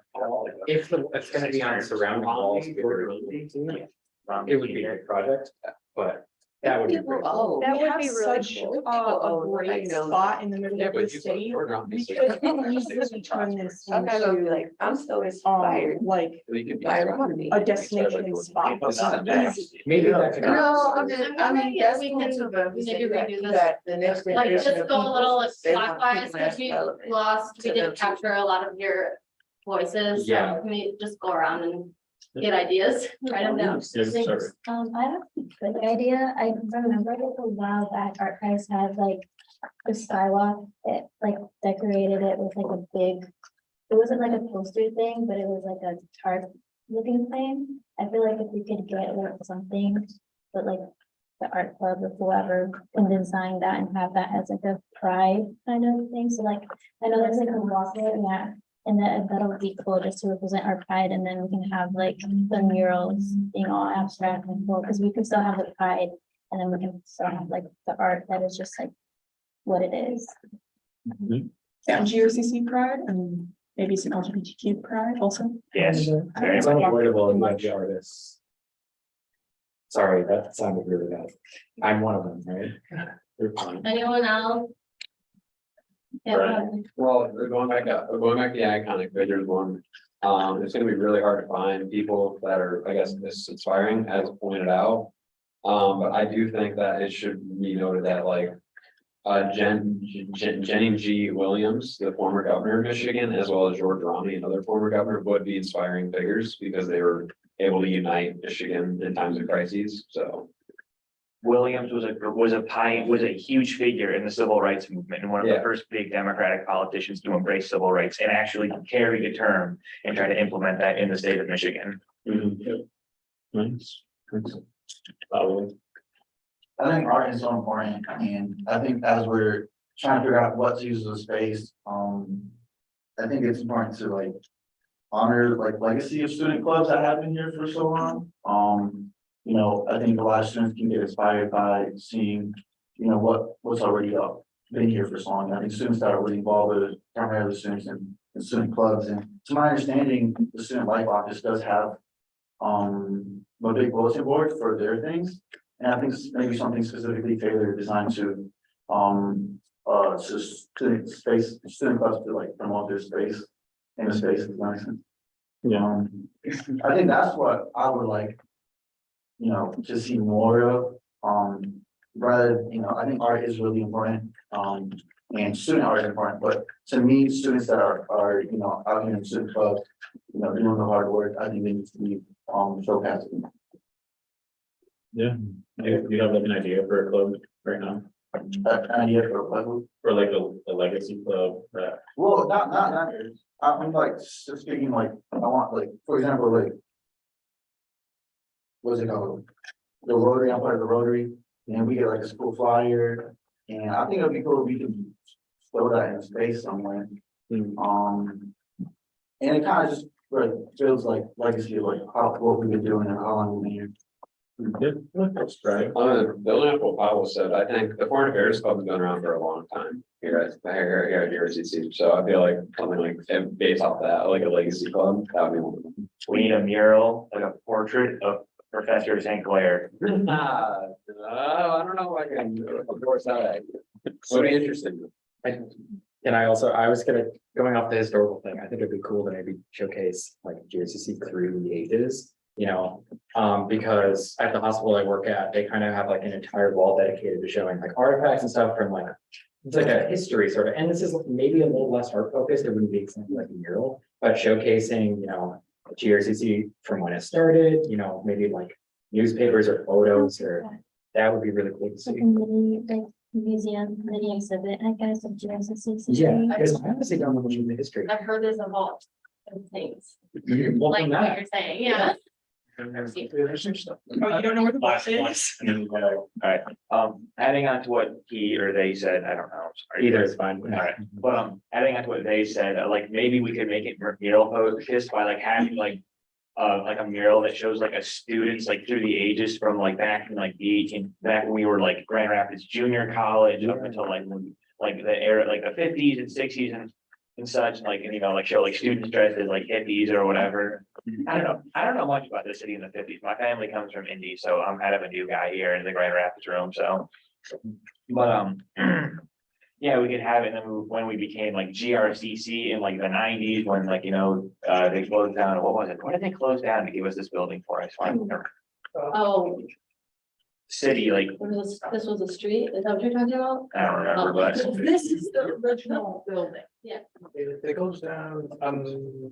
If it's gonna be on surrounding walls, it would be a project, but that would be great. That would be really Such cool. a great spot in the middle Yeah, of the but you city. put on We these- could easily turn this into I'm so like You could be- a destination spot. Maybe that could. No, Yeah, we can maybe redo this. The next. Like, just generation of go a little people, they want clockwise, people because we to lost, we to didn't them. capture a lot of your voices, Yeah. so can we just go around and get ideas, write them down. Yeah, sorry. I have a good idea. I remember it a while back, Archives had like the skywalk, it like decorated it with like a big, it wasn't like a poster thing, but it was like a tarp looking thing. I feel like if we could get like something but like the art club or whoever can design that and have that as like a pride kind of thing. So like, I know there's like a walkway, yeah. And that'll be cool just to represent our pride, and then we can have like the murals being all abstract and cool, because we can still have the pride. And then we can still have like the art that is just like what it is. Yeah, GRCC pride and maybe some LGBTQ pride also. Yes. Very It's much. unavoidable in the artists. Sorry, that sounded really bad. I'm one of them, right? You're fine. Anyone else? Yeah, Right. Well, going back to the iconic figures one, it's gonna be really hard to find people that are, I guess, this inspiring, as pointed out. But I do think that it should be noted that like, Jenny G. Williams, the former governor of Michigan, as well as George Romney, another former governor, would be inspiring figures because they were able to unite Michigan in times of crises, so. Williams was a huge figure in the civil rights movement and one of the Yeah. first big Democratic politicians to embrace civil rights and actually carry a term and try to implement that in the state of Michigan. Nice. I think art is so important, and I think as we're trying to figure out what to use as a space, I think it's important to like honor like legacy of student clubs that have been here for so long. You know, I think a lot of students can get inspired by seeing, you know, what's already been here for so long. I think students that are really involved with primarily students in student clubs, and to my understanding, the Student Life Office does have a big bulletin board for their things. And I think maybe something specifically tailored designed to student clubs to like promote their space in the space of license. Yeah. I think that's what I would like, you know, to see more of, rather, you know, I think art is really important, and student art is important, but to me, students that are, you know, out here in student clubs, you know, doing the hard work, I think they need to be, showcased. Yeah, do you have like an idea for a club right now, An idea for a level. or like a legacy club that? Well, not, I'm like, just speaking like, I want like, for example, like. What's it called? The Rotary, I'm part of the Rotary, and we get like a school flyer, and I think it'd be cool if we can throw that in space somewhere. And it kind of just like feels like legacy of like what we've been doing and how long we've been here. That's right. Building up what Pavel said, I think the Foreign Affairs Club has been around for a long time here at URCC, so I feel like something like based off that, like a legacy club, that would be one of them. We need a mural, like a portrait of Professor St. Clair. I don't know if I can endorse that. Would be interesting. And I was going off the historical thing, I think it'd be cool to maybe showcase like GRCC through the ages. You know, because at the hospital I work at, they kind of have like an entire wall dedicated to showing like artifacts and stuff from like, it's like a history sort of, and this is maybe a little less art focused, it wouldn't be exactly like a mural, but showcasing, you know, GRCC from when it started, you know, maybe like newspapers or photos, or that would be really cool to Like see. a mini, like museum, mini exhibit, I guess, of GRCC. Yeah, because I honestly don't know much of the history. I've heard there's a vault of things, Well, like from what that, you're saying, yeah. Oh, you don't know where the box is? Alright, adding on to what he or they said, I don't know. sorry. either is fine. Alright, but adding on to what they said, like maybe we could make it mural focused by like having like a mural that shows like a students like through the ages from like back in like back when we were like Grand Rapids Junior College up until like when like the era like the 50s and 60s and such, like, and you know, like show like students dressed as like hippies or whatever. I don't know much about the city in the 50s. My family comes from Indy, so I'm kind of a new guy here in the Grand Rapids room, so. But yeah, we could have it, and then when we became like GRCC in like the 90s, when like, you know, they closed down, what was it? What did they close down to give us this building for? I just want to remember. Oh, City, like, this was a street, is that what you're talking about? I don't remember, but. This is the original building. It goes down on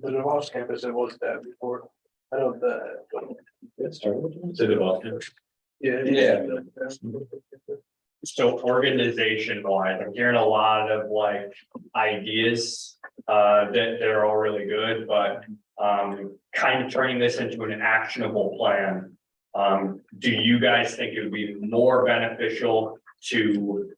the DeVos campus, it was that before. I know It started with the development. Yeah. So organization wise, I'm hearing a lot of like ideas that are all really good, but kind of turning this into an actionable plan. Do you guys think it would be more beneficial to,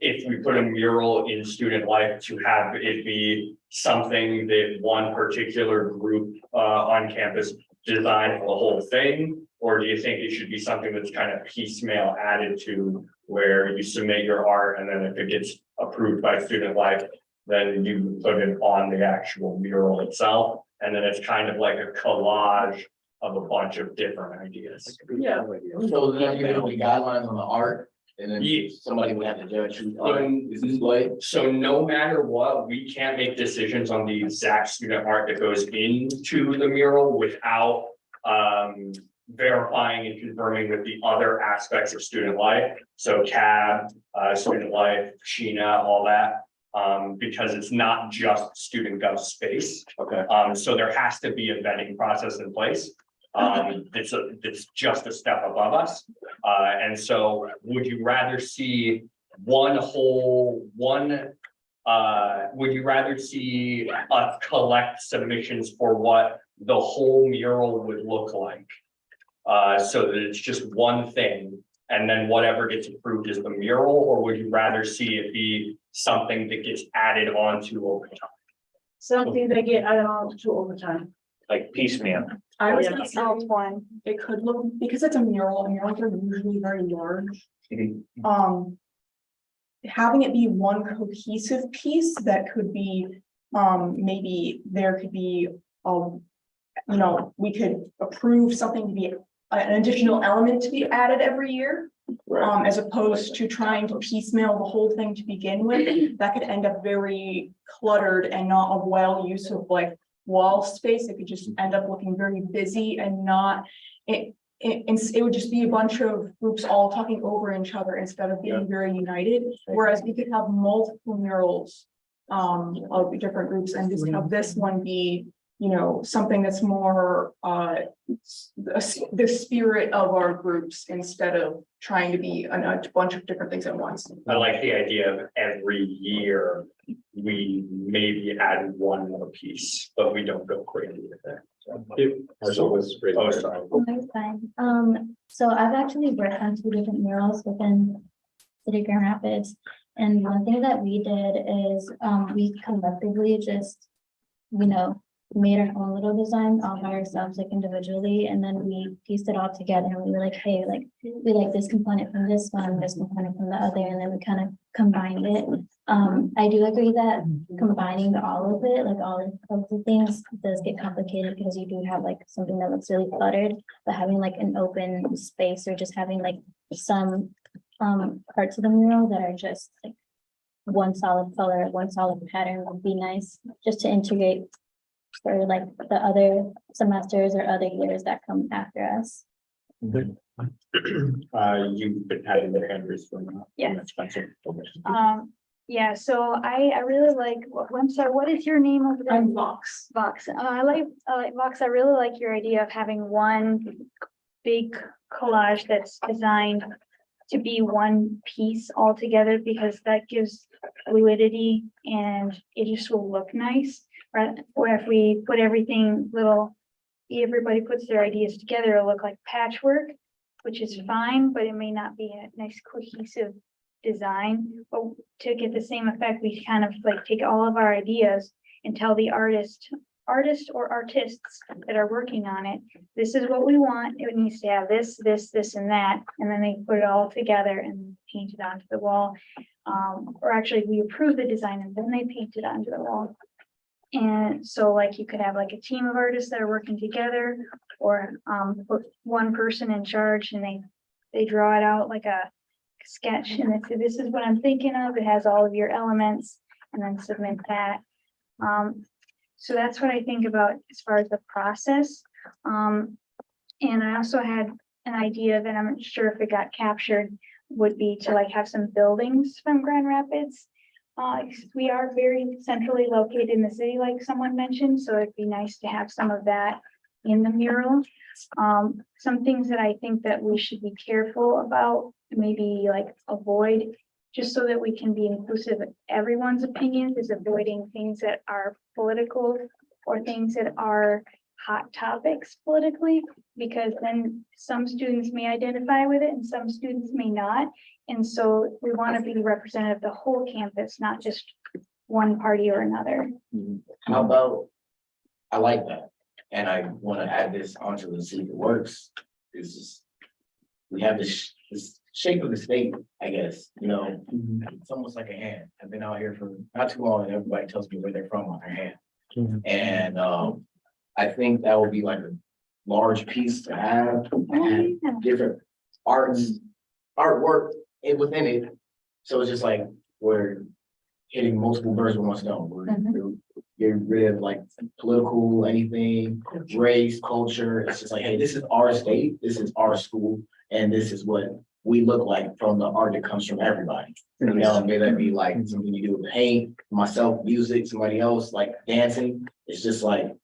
if we put a mural in student life, to have it be something that one particular group, on campus design the whole thing? Or do you think it should be something that's kind of piecemeal added to where you submit your art and then if it gets approved by student life, then you put it on the actual mural itself? And then it's kind of like a collage of a bunch of different ideas. Yeah. So then you have the guidelines on the art, and then Yeah. somebody would have to judge whose art is displayed. So no matter what, we can't make decisions on the exact student art that goes into the mural without verifying and confirming with the other aspects of student life. So CAB, student life, Sheena, all that. Because it's not just student gov space. Okay. So there has to be a vetting process in place. It's just a step above us. And so would you rather see would you rather see us collect submissions for what the whole mural would look like? So that it's just one thing and then whatever gets approved is the mural, or would you rather see it be something that gets added onto over time? Something they get added on to over time. Like piecemeal. I was Yeah. gonna say one, it could look, because it's a mural, and murals are usually very large. Mhm. Having it be one cohesive piece that could be, maybe there could be, we could approve something to be an additional element to be added every year. As opposed to trying to piecemeal the whole thing to begin with, that could end up very cluttered and not a well use of like wall space. It could just end up looking very busy and not, it would just be a bunch of groups all talking over each other instead of being very united. Whereas we could have multiple murals of different groups and just have this one be, something that's more the spirit of our groups instead of trying to be a bunch of different things at once. I like the idea of every year, we maybe add one more piece, but we don't go crazy with it. So was great. Oh, sorry. That's fine. So I've actually worked on 2 different murals within City of Grand Rapids. And one thing that we did is, we collectively just, made our own little design all by ourselves, like individually, and then we pieced it all together. And we were like, hey, like, we like this component from this one, this component from the other, and then we kind of combined it. I do agree that combining all of it, like all of the things, does get complicated because you do have like something that looks really cluttered, but having like an open space or just having like some parts of the mural that are just like one solid color, one solid pattern would be nice, just to integrate for like the other semesters or other years that come after us. You've been having the hand raised for now. Yeah. Spencer. Yeah, so I really like, I'm sorry, what is your name over there? I'm Vox. Vox. I like Vox. I really like your idea of having one big collage that's designed to be one piece altogether, because that gives fluidity and it just will look nice. Right? Or if we put everything everybody puts their ideas together, it'll look like patchwork, which is fine, but it may not be a nice cohesive design. But to get the same effect, we kind of like take all of our ideas and tell the artist or artists that are working on it, this is what we want. It needs to have this, this, and that. And then they put it all together and paint it onto the wall. Or actually we approve the design and then they paint it onto the wall. And so like you could have like a team of artists that are working together, or put one person in charge and they draw it out like a sketch and they say, this is what I'm thinking of. It has all of your elements, and then submit that. So that's what I think about as far as the process. And I also had an idea that I'm not sure if it got captured, would be to like have some buildings from Grand Rapids. We are very centrally located in the city, like someone mentioned, so it'd be nice to have some of that in the mural. Some things that I think that we should be careful about, maybe like avoid, just so that we can be inclusive of everyone's opinions, is avoiding things that are political or things that are hot topics politically, because then some students may identify with it and some students may not. And so we want to be representative of the whole campus, not just one party or another. How about, I like that, and I wanna add this onto the see if it works, is we have this shape of the state, I guess, you know, it's almost like a hand. I've been out here for not too long and everybody tells me where they're from on their hand. And I think that would be like a large piece to have, and different artwork within it. So it's just like we're hitting multiple birds with one stone. We're getting rid of like political, anything, race, culture. It's just like, hey, this is our state, this is our school, and this is what we look like from the art that comes from everybody. You know, may that be like something you do with paint, myself, music, somebody else, like dancing. It's just like,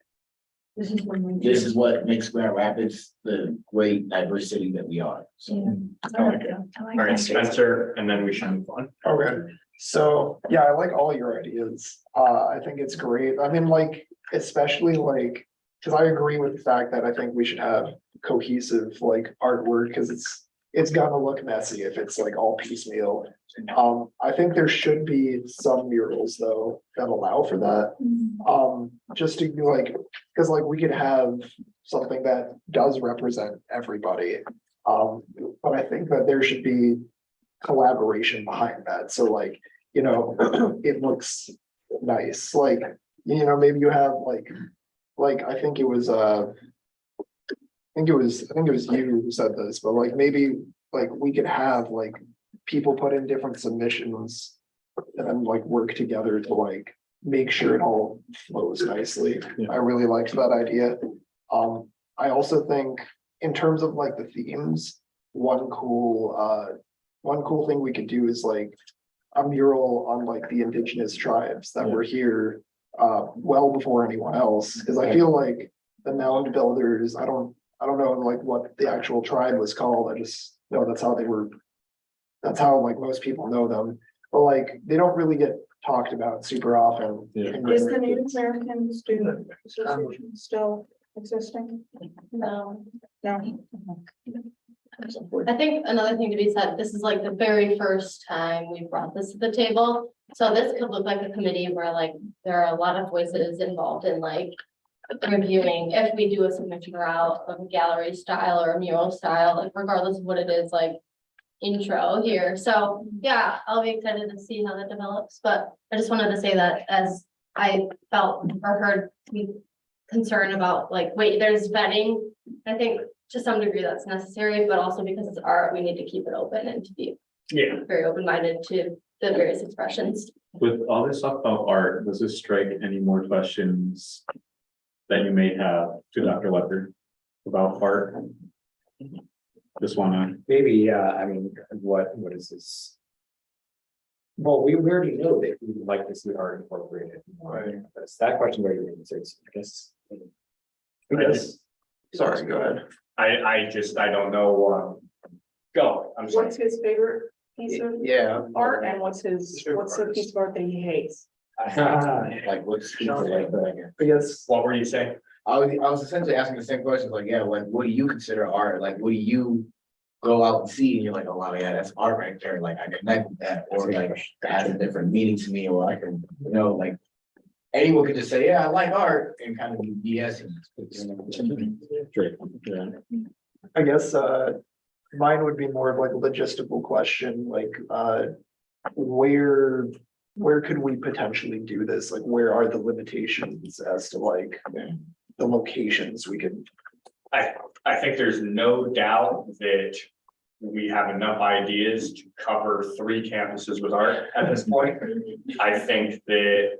this is what makes Grand Rapids the great diverse city that we are. So. I like it. All right, Spencer, and then we should move on. Okay, so, yeah, I like all your ideas. I think it's great. I mean, like, especially like, because I agree with the fact that I think we should have cohesive like artwork, because it's gonna look messy if it's like all piecemeal. I think there should be some murals though that allow for that. Just to be like, because like we could have something that does represent everybody. But I think that there should be collaboration behind that. So like, you know, it looks nice. Like, you know, maybe you have like I think it was I think it was you who said this, but like maybe like we could have like people put in different submissions and then like work together to like make sure it all flows nicely. I really liked that idea. I also think in terms of like the themes, one cool thing we could do is like a mural on like the indigenous tribes that were here well before anyone else, because I feel like the mound builders, I don't know like what the actual tribe was called. I just know that's how they were. That's how like most people know them, but like they don't really get talked about super often. Is the Native American Student Association still existing? No. No. I think another thing to be said, this is like the very first time we brought this to the table. So this could look like a committee where like there are a lot of voices involved in like reviewing if we do a submission route of a gallery style or a mural style, like regardless of what it is, like intro here. So yeah, I'll be excited to see how that develops, but I just wanted to say that as I felt or heard concern about like, wait, there's vetting. I think to some degree that's necessary, but also because it's art, we need to keep it open and to be very open-minded to the various expressions. With all this stuff about art, does this strike any more questions that you may have to Dr. Leopard about art? Just wanna. Maybe, yeah, I mean, what is this? Well, we already know that we would like to see art incorporated. Right. That's that question where you're I guess. Sorry, go ahead. I don't know, go, I'm sorry. What's his favorite piece of art and what's the piece of art that he hates? Like what's like that? I guess. What were you saying? I was essentially asking the same question, like, yeah, like, what do you consider art? Like, what do you go out and see? And you're like, oh, wow, yeah, that's art right there. Like, I connect with that, or like, that has a different meaning to me, or I can, you know, like, anyone could just say, yeah, I like art, and kind of be BSing. I guess mine would be more of like a logistical question, like where could we potentially do this? Like, where are the limitations as to like the locations we could? I think there's no doubt that we have enough ideas to cover 3 campuses with art at this point. I think that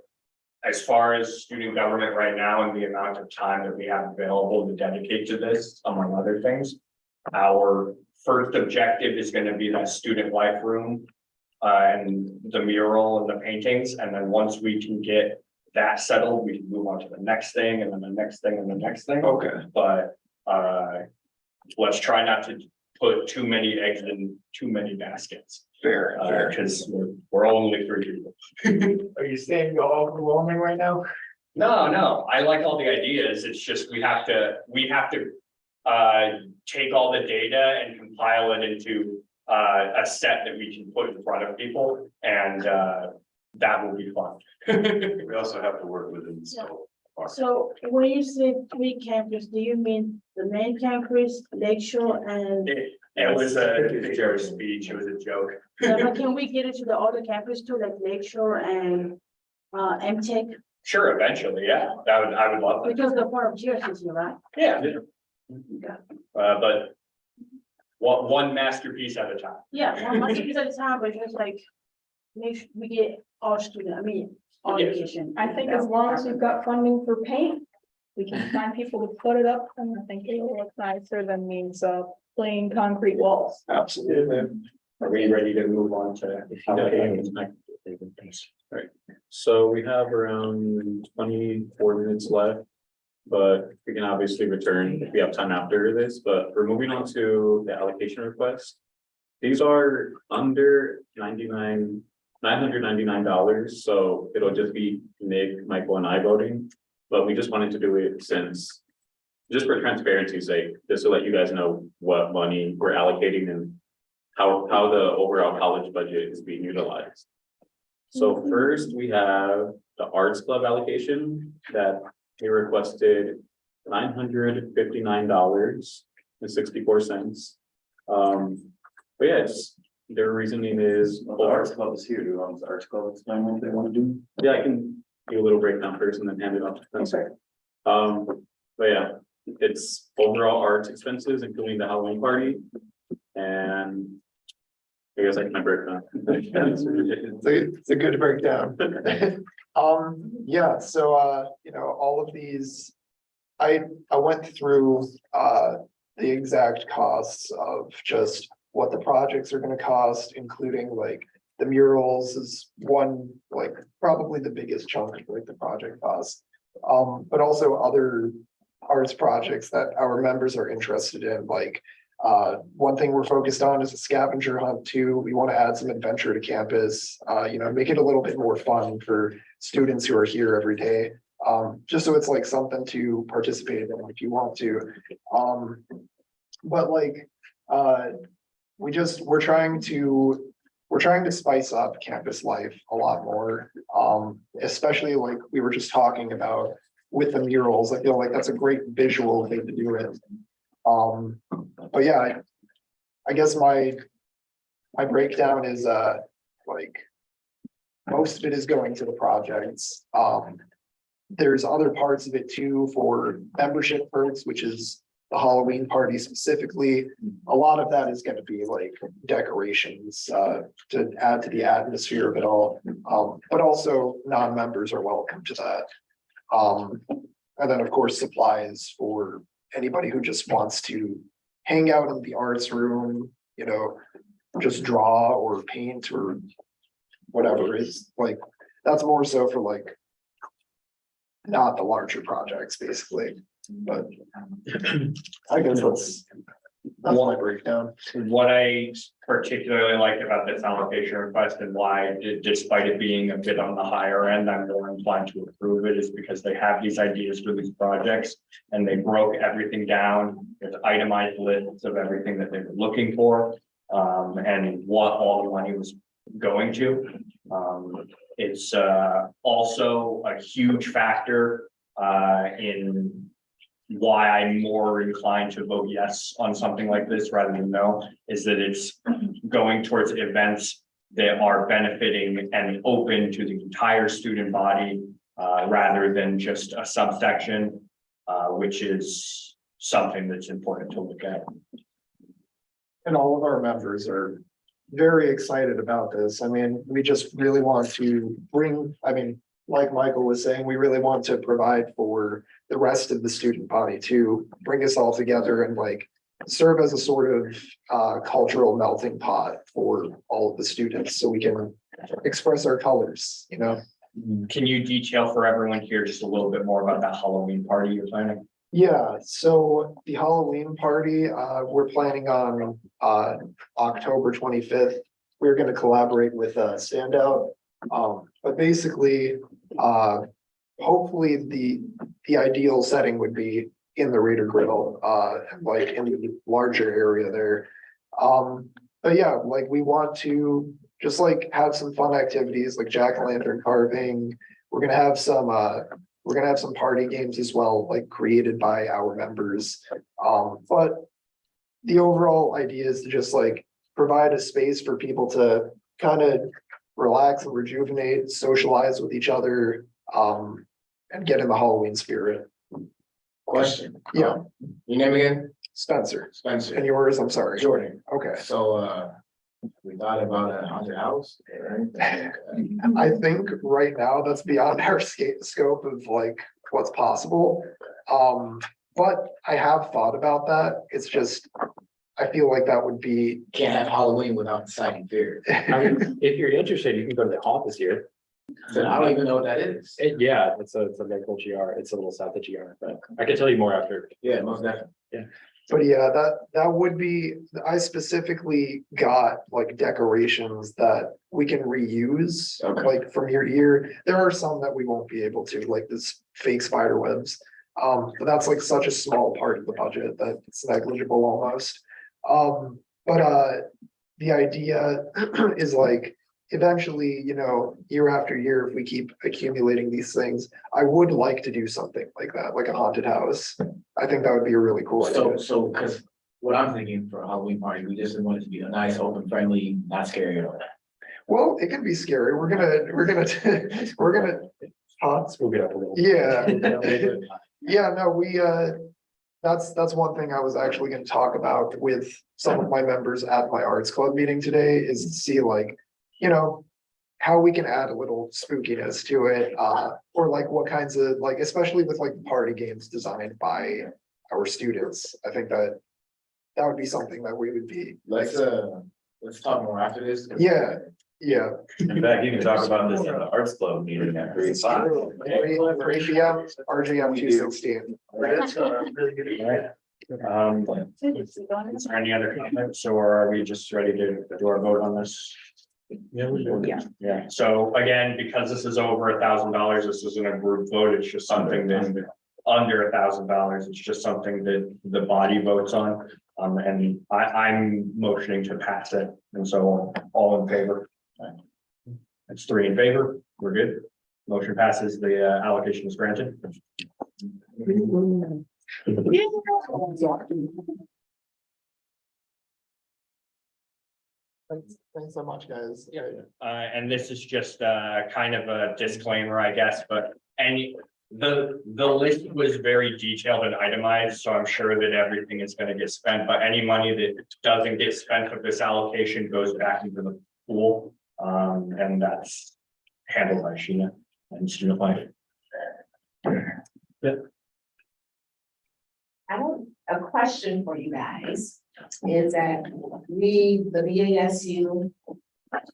as far as student government right now and the amount of time that we have available to dedicate to this, among other things, our first objective is going to be that student life room and the mural and the paintings. And then once we can get that settled, we can move on to the next thing and then the next thing and the next thing. Okay. But let's try not to put too many eggs in too many baskets. Fair. Because we're only 3 people. Are you saying you're all overwhelming right now? No, I like all the ideas. It's just we have to take all the data and compile it into a set that we can put in front of people and that will be fun. We also have to work within the scope. So when you say three campus, do you mean the main campus, Lakeshore and? It was a figure of speech, it was a joke. But can we get it to the other campus too, like Lakeshore and MTech? Sure, eventually, yeah, I would love that. Because they're part of GRCC, right? Yeah. But one masterpiece at a time. Yeah, one masterpiece at a time, but just like, make sure we get all student, I mean, all Yes. education. I think as long as we've got funding for paint, we can find people to put it up, and I think it'll look nicer than these plain concrete walls. Absolutely. Are we ready to move on to? Right, so we have around 24 minutes left. But we can obviously return if we have time after this, but we're moving on to the allocation request. These are under $999, so it'll just be Nick, Michael and I voting. But we just wanted to do it since, just for transparency's sake, just to let you guys know what money we're allocating and how the overall college budget is being utilized. So first we have the Arts Club allocation that we requested $959.64. But yeah, their reasoning is. Well, the Arts Club is here. Do you want the Arts Club explain what they want to do? Yeah, I can do a little breakdown first and then hand it off to them. Okay. But yeah, it's overall arts expenses, including the Halloween party. And I guess I can break down. It's a good breakdown. Yeah, so, you know, all of these, I went through, the exact costs of just what the projects are gonna cost, including like the murals is one, like probably the biggest chunk of like the project cost. But also other arts projects that our members are interested in, like, one thing we're focused on is a scavenger hunt too. We want to add some adventure to campus, you know, make it a little bit more fun for students who are here every day. Just so it's like something to participate in if you want to. But like, we're trying to spice up campus life a lot more. Especially like we were just talking about with the murals. I feel like that's a great visual thing to do it. But yeah, I guess my breakdown is like most of it is going to the projects. There's other parts of it too for membership perks, which is the Halloween party specifically. A lot of that is going to be like decorations to add to the atmosphere of it all. But also non-members are welcome to that. And then of course supplies for anybody who just wants to hang out in the arts room, you know, just draw or paint or whatever is like, that's more so for like not the larger projects basically, but I guess that's my breakdown. What I particularly like about this allocation request and why, despite it being a bit on the higher end, I'm more inclined to approve it is because they have these ideas for these projects and they broke everything down with itemized lists of everything that they were looking for, and what all the money was going to. It's also a huge factor in why I'm more inclined to vote yes on something like this rather than no, is that it's going towards events that are benefiting and open to the entire student body, rather than just a subsection, which is something that's important to look at. And all of our members are very excited about this. I mean, we just really want to bring, I mean, like Michael was saying, we really want to provide for the rest of the student body to bring us all together and like serve as a sort of cultural melting pot for all of the students so we can express our colors, you know? Can you detail for everyone here just a little bit more about that Halloween party you're planning? Yeah, so the Halloween party, we're planning on October 25th. We're going to collaborate with Standout. But basically, hopefully the ideal setting would be in the Raider Grill, like in the larger area there. But yeah, like we want to just like have some fun activities like jack-o'-lantern carving. We're gonna have some party games as well, like created by our members. But the overall idea is to just like provide a space for people to kind of relax and rejuvenate, socialize with each other, and get in the Halloween spirit. Question. Yeah, Your name again? Spencer. Spencer. And yours, I'm sorry. Jordan. Okay. So, we thought about a haunted house, right? I think right now that's beyond our scope of like what's possible. But I have thought about that. It's just, I feel like that would be. Can't have Halloween without inciting fear. I mean, if you're interested, you can go to the office here. So I don't even know what that is. Yeah, it's a local GR. It's a little south of GR, but I can tell you more after. Yeah, most definitely. But yeah, that would be, I specifically got like decorations that we can reuse, Okay. like from year to year. There are some that we won't be able to, like this fake spider webs. But that's like such a small part of the budget that it's negligible almost. But the idea is like, eventually, you know, year after year, if we keep accumulating these things, I would like to do something like that, like a haunted house. I think that would be a really cool idea. So, cause what I'm thinking for a Halloween party, we just want it to be a nice, open, friendly, not scary at all. Well, it can be scary. We're gonna, huh? Spook it up a little. Yeah. Yeah, no, that's one thing I was actually gonna talk about with some of my members at my arts club meeting today is to see like, you know, how we can add a little spookiness to it, or like what kinds of, like, especially with like party games designed by our students. I think that would be something that we would be. Let's talk more after this. Yeah, yeah. In fact, you can talk about this in the arts club meeting at 3 o'clock. 3 PM, RGM 216. Is there any other comments, or are we just ready to do our vote on this? Yeah, so again, because this is over $1,000, this isn't a group vote, it's just something that under $1,000, it's just something that the body votes on. And I'm motioning to pass it, and so all in favor. It's 3 in favor, we're good. Motion passes, the allocation is granted. Thanks so much, guys. And this is just kind of a disclaimer, I guess, but the list was very detailed and itemized, so I'm sure that everything is gonna get spent, but any money that doesn't get spent of this allocation goes back into the pool. And that's handled by Sheena and Student Life. I have a question for you guys, is that we, the BASU,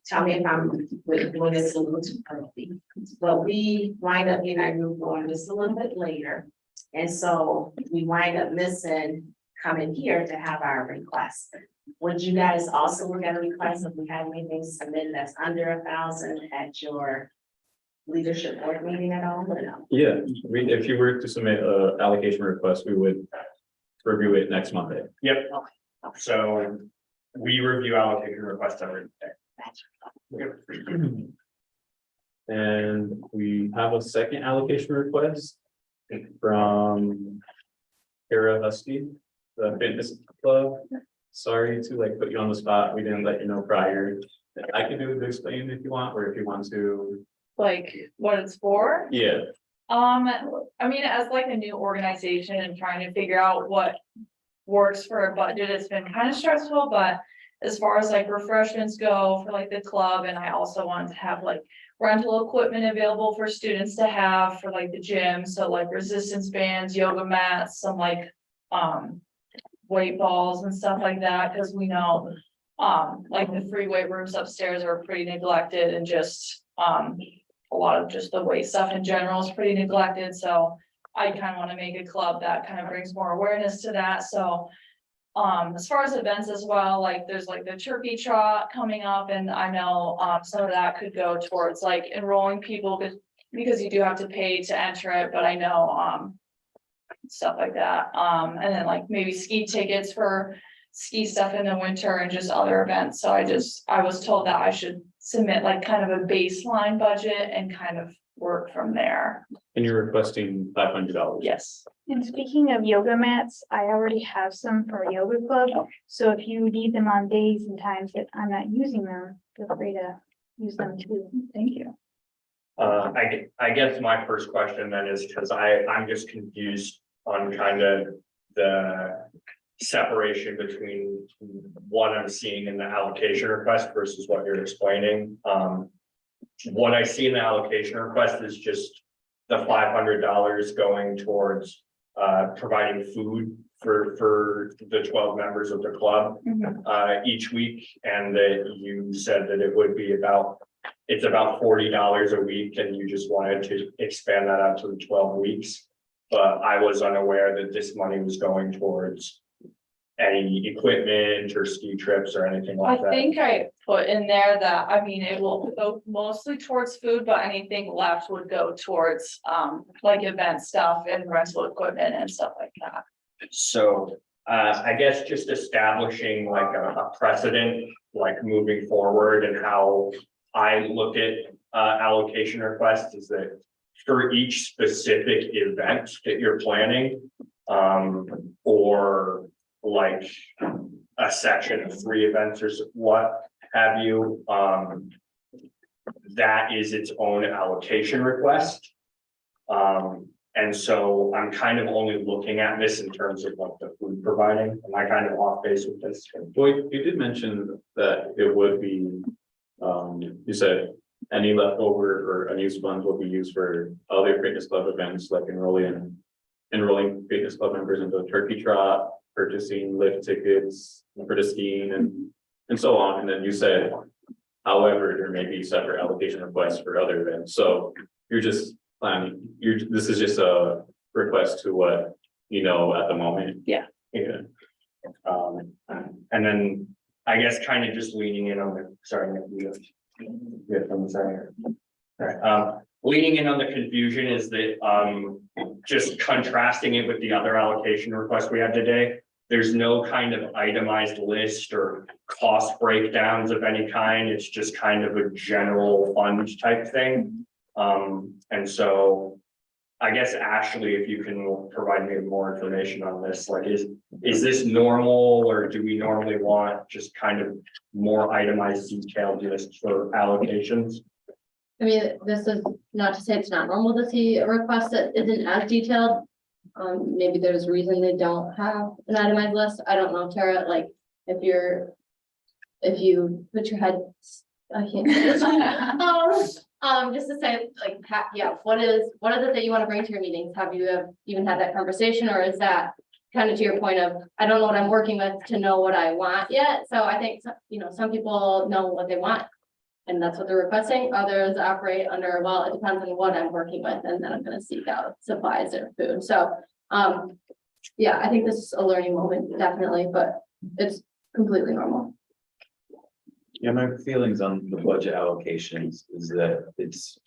tell me if I'm doing this a little too early, but we wind up getting our group going just a little bit later. And so we wind up missing coming here to have our request. Would you guys also look at a request if we have anything submitted that's under 1,000 at your leadership board meeting at all, or no? Yeah, if you were to submit a allocation request, we would review it next Monday. Yep, so we review allocation requests every day. And we have a second allocation request from Kara Husky, the fitness club. Sorry to like put you on the spot. We didn't let you know prior. I can do it to explain if you want, or if you want to. Like what it's for? Yeah, I mean, as like a new organization and trying to figure out what works for a budget, it's been kind of stressful, but as far as like refreshments go for like the club, and I also want to have like rental equipment available for students to have for like the gym, so like resistance bands, yoga mats, some like weight balls and stuff like that, because we know like the free weight rooms upstairs are pretty neglected, and just a lot of just the weight stuff in general is pretty neglected, so I kind of want to make a club that kind of brings more awareness to that. So as far as events as well, like there's like the turkey trot coming up, and I know some of that could go towards like enrolling people, because you do have to pay to enter it, but I know, stuff like that, and then like maybe ski tickets for ski stuff in the winter and just other events, so I was told that I should submit like kind of a baseline budget and kind of work from there. And you're requesting $500. Yes. And speaking of yoga mats, I already have some for yoga club, so if you need them on days and times that I'm not using them, feel free to use them too. Thank you. I guess my first question then is, because I'm just confused on kind of the separation between what I'm seeing in the allocation request versus what you're explaining. What I see in the allocation request is just the $500 going towards providing food for the 12 members of the club each week, and that you said that it would be about $40 a week, and you just wanted to expand that out to the 12 weeks. But I was unaware that this money was going towards any equipment or ski trips or anything like I that. think I put in there that, I mean, it will go mostly towards food, but anything left would go towards, like event stuff and rental equipment and stuff like that. So, I guess just establishing like a precedent, like moving forward, and how I look at allocation requests is that for each specific event that you're planning, or like a section of 3 events or what have you, that is its own allocation request. And so I'm kind of only looking at this in terms of like the food providing. Am I kind of off base with this? Well, you did mention that it would be, you said any leftover or unused funds will be used for other fitness club events, like enrolling fitness club members into a turkey trot, purchasing lift tickets for the skiing and so on. And then you said, however, there may be separate allocation requests for other events. So you're just planning, this is just a request to what you know at the moment. Yeah. Yeah. And then I guess kind of just leaning in on the, sorry, I'm sorry. All right, leaning in on the confusion is that, just contrasting it with the other allocation request we had today, there's no kind of itemized list or cost breakdowns of any kind. It's just kind of a general fund type thing. And so I guess Ashley, if you can provide me with more information on this, like, is this normal, or do we normally want just kind of more itemized detailed lists for allocations? I mean, this is not to say it's not normal to see a request that isn't as detailed. Maybe there's a reason they don't have an itemized list. I don't know, Tara, like, if you put your head, I can't. Just to say, like, yeah, what is it that you want to bring to your meetings? Have you even had that conversation, or is that kind of to your point of, I don't know what I'm working with to know what I want yet? So I think, some people know what they want, and that's what they're requesting. Others operate under, well, it depends on what I'm working with, and then I'm gonna seek out supplies or food. So, yeah, I think this is a learning moment, definitely, but it's completely normal. Yeah, my feelings on the budget allocations is that this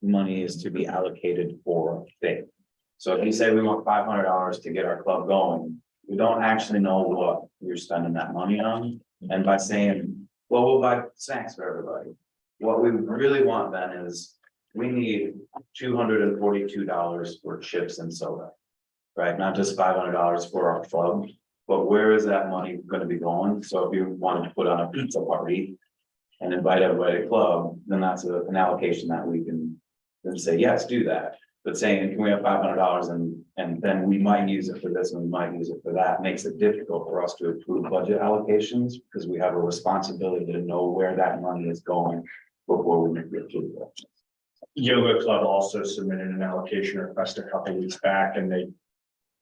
money is to be allocated for things. So if you say we want $500 to get our club going, we don't actually know what you're spending that money on. And by saying, well, we'll buy snacks for everybody, what we really want then is, we need $242 for chips and soda. Right, not just $500 for our club. But where is that money gonna be going? So if you wanted to put on a pizza party and invite everybody to club, then that's an allocation that we can then say, yes, do that. But saying, can we have $500 and then we might use it for this and we might use it for that, makes it difficult for us to approve budget allocations, because we have a responsibility to know where that money is going before we make the approval. Yoga Club also submitted an allocation request a couple weeks back, and they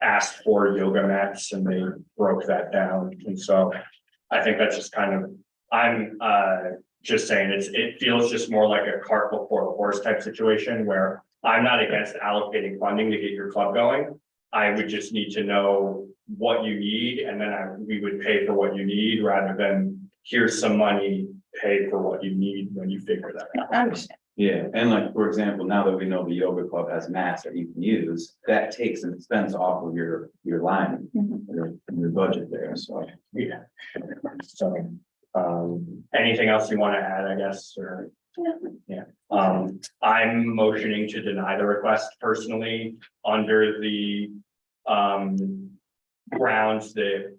asked for yoga mats, and they broke that down. And so I think that's just kind of, I'm just saying, it feels just more like a cart before the horse type situation, where I'm not against allocating funding to get your club going. I would just need to know what you need, and then we would pay for what you need, rather than here's some money, pay for what you need when you figure that out. I understand. Yeah, and like, for example, now that we know the yoga club has mats that you can use, that takes an expense off of your line, your budget there, so. Yeah. So, anything else you want to add, I guess, or? Yeah, I'm motioning to deny the request personally under the, grounds that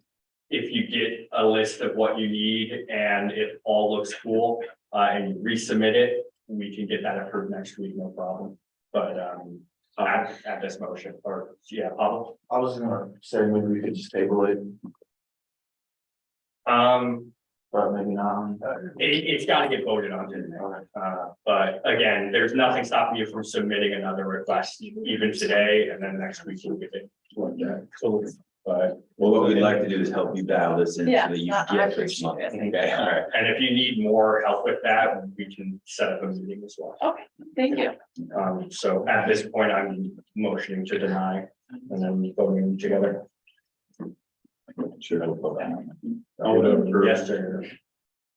if you get a list of what you need and it all looks cool, and you resubmit it, we can get that approved next week, no problem. But, add this motion, or, yeah, Pablo? I was gonna say maybe we could just table it, but maybe not. It's gotta get voted on today. But again, there's nothing stopping you from submitting another request even today, and then next week we'll get it. So, but, Well, what we'd like to do is help you dial this in so Yeah, that you I get this appreciate month. it. Okay, all right. and if you need more help with that, we can set up a meeting as well. Okay, thank you. So at this point, I'm motioning to deny and then voting together. Sure, I'll put that on. I would approve. Yes, sir.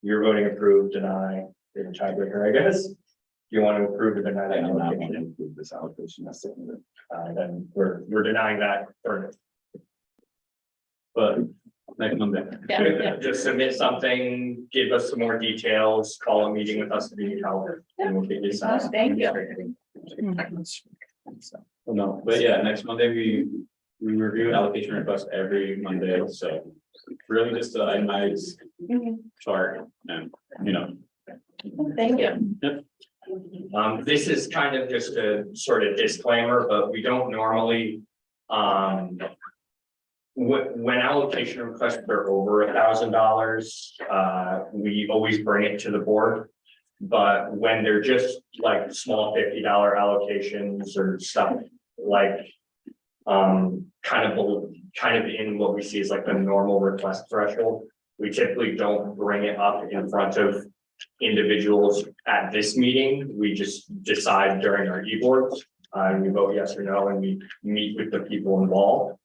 You're voting approve, deny, in tiebreaker, I guess. You want to approve or deny I that? am not going to allocation? include this allocation, that's it. Then we're denying that for. But next Monday. Yeah. Just submit something, give us some more details, call a meeting with us to be held. And we'll get you signed. Thank you. No, but yeah, next Monday, we review allocation requests every Monday, so really just an itemized chart and, Thank you. This is kind of just a sort of disclaimer, but we don't normally, when allocation requests are over $1,000, we always bring it to the board. But when they're just like small $50 allocations or stuff like, kind of in what we see as like the normal request threshold, we typically don't bring it up in front of individuals at this meeting. We just decide during our e-boards, and we vote yes or no, and we meet with the people involved.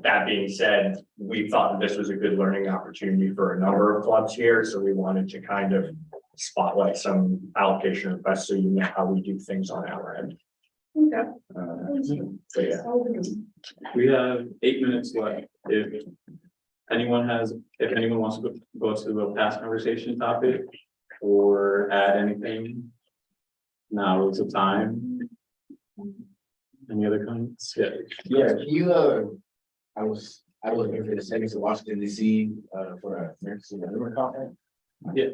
That being said, we thought that this was a good learning opportunity for a number of clubs here, so we wanted to kind of spotlight some allocation requests so you know how we do things on our end. So yeah. we have 8 minutes left. If anyone wants to go to a past conversation topic or add anything, now is the time. Any other comments? Yeah. Yeah, I was here for the seconds of Washington DC, for a emergency management conference. Yeah,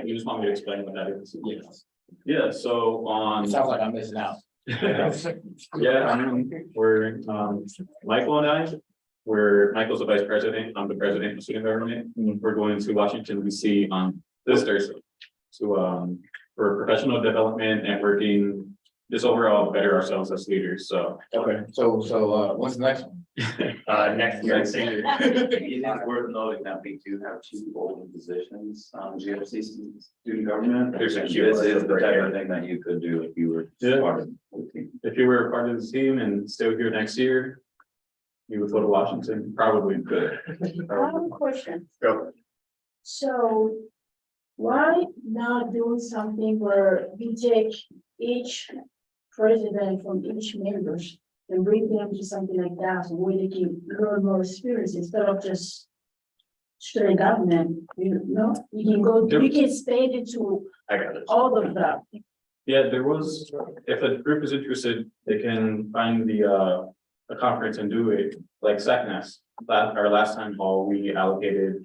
you just want me to explain what that is? Yes. Yeah, so on. Sounds like I'm missing out. Yeah, we're, Michael and I, Michael's the vice president, I'm the president of student government. We're going to Washington DC on this Thursday. So, for professional development, networking, just overall better ourselves as leaders, so. Okay, so what's the next one? Next year, It is worth noting that we do have 2 open positions on GFC student government. There's a And queue This right is the here. type of thing that you could do if you were Yeah. part of the team. If you were a part of the team and still here next year, you would go to Washington, probably could. I have a question. Go. So why not doing something where we take each president from each members and bring them to something like that, so where they can learn more experience instead of just straight government, you know, you can go, we can state it to I got it. all of them. Yeah, there was, if a group is interested, they can find a conference and do it, like SACNAS. Our last time hall, we allocated,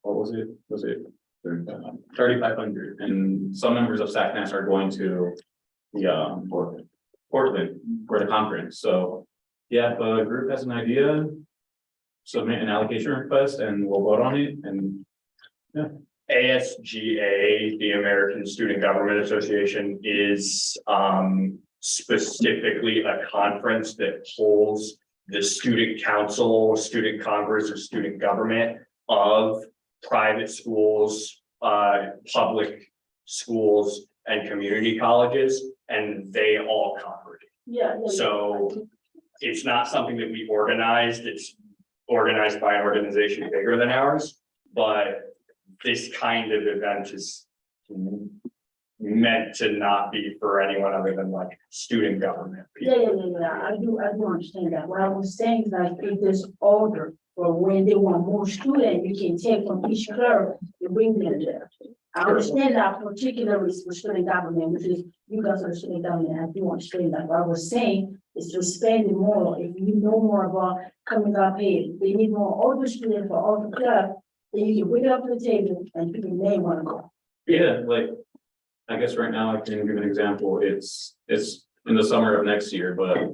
what was it? Was it 3,500? And some members of SACNAS are going to the Portland for the conference. So yeah, if a group has an idea, submit an allocation request and we'll vote on it. And ASGA, the American Student Government Association, is specifically a conference that holds the student council, student congress, or student government of private schools, public schools, and community colleges, and they all congregate. Yeah. So it's not something that we organized, it's organized by an organization bigger than ours, but this kind of event is meant to not be for anyone other than like student government. Yeah, I do understand that. What I was saying is that if there's order for when they want more students, you can take from each club and bring them there. I understand that particularly for student government, which is, you guys are student government, I do understand that. What I was saying is to spend it more. If you know more about coming up here, they need more older students for all the club, then you can bring it up to the table and people may want to go. Yeah, like, I guess right now I can give an example. It's in the summer of next year, but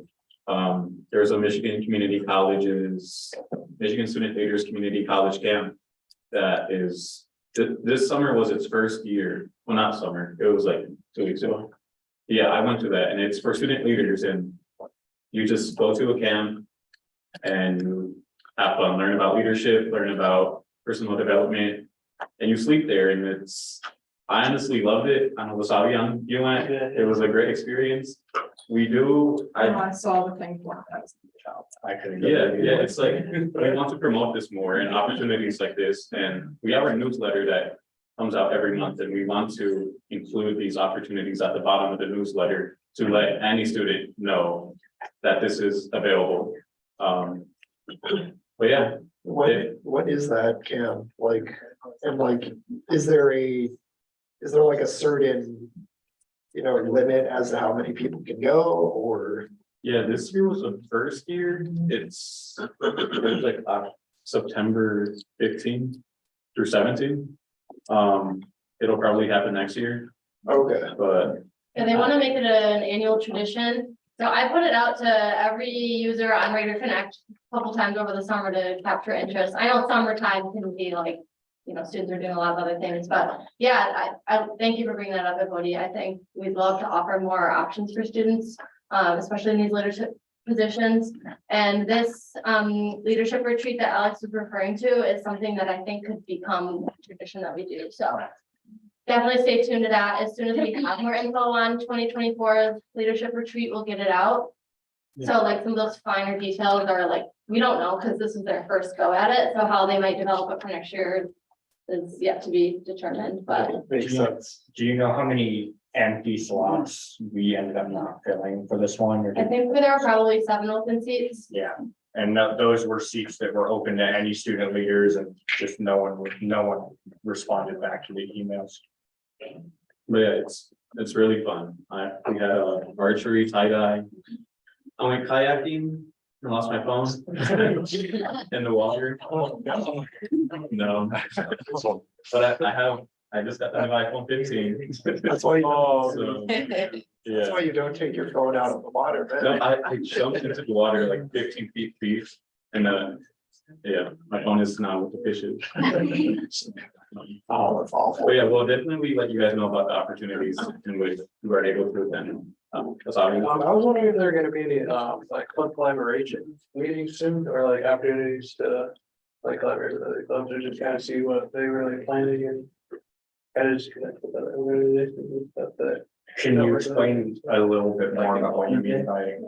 there's a Michigan Community Colleges, Michigan Student Leaders Community College Camp that is, this summer was its first year. Well, not summer, it was like 2 weeks ago. Yeah, I went to that and it's for student leaders and you just go to a camp and you have fun, learn about leadership, learn about personal development, and you sleep there and I honestly loved it. I know Wasabi, you went, it was a great experience. I saw the thing for that. I could. Yeah, it's like, we want to promote this more and opportunities like this, and we have our newsletter that comes out every month, and we want to include these opportunities at the bottom of the newsletter to let any student know that this is available. But yeah. What is that camp like? And like, is there like a certain, limit as to how many people can go or? Yeah, this year was the first year. It was like September 15 through 17. It'll probably happen next year, Okay. but And they want to make it an annual tradition. So I put it out to every user on Raider Connect a couple times over the summer to capture interest. I know summertime can be like, students are doing a lot of other things, but yeah, I thank you for bringing that up, everybody. I think we'd love to offer more options for students, especially in these leadership positions. And this leadership retreat that Alex was referring to is something that I think could become a tradition that we do. So definitely stay tuned to that. As soon as we have more info on 2024 leadership retreat, we'll get it out. So like some of those finer details are like, we don't know because this is their first go at it. So how they might develop it for next year is yet to be determined, but Makes sense. Do you know how many empty slots we ended up not filling for this one? Or I think there are probably 7 open seats. Yeah, and those were seats that were open to any student leaders and just no one responded back to the emails. But yeah, it's really fun. We had archery, tie-dye. I went kayaking. I lost my phone in the water. No. But I just got the new iPhone 15. That's why, So, that's yeah. why you don't take your phone out of the water, No, man. I jumped into the water like 15 feet deep and yeah, my phone is now with the fishes. Oh, that's awful. But yeah, we'll definitely let you guys know about the opportunities in which you are able to attend. That's I obvious. was wondering if there are gonna be any, like club collaboration meetings soon, or like opportunities to. Like collaborate with other clubs, or just kind of see what they were like planning and. Kind of just connect with other organizations and stuff that. Can you explain a little bit more about what you mean by?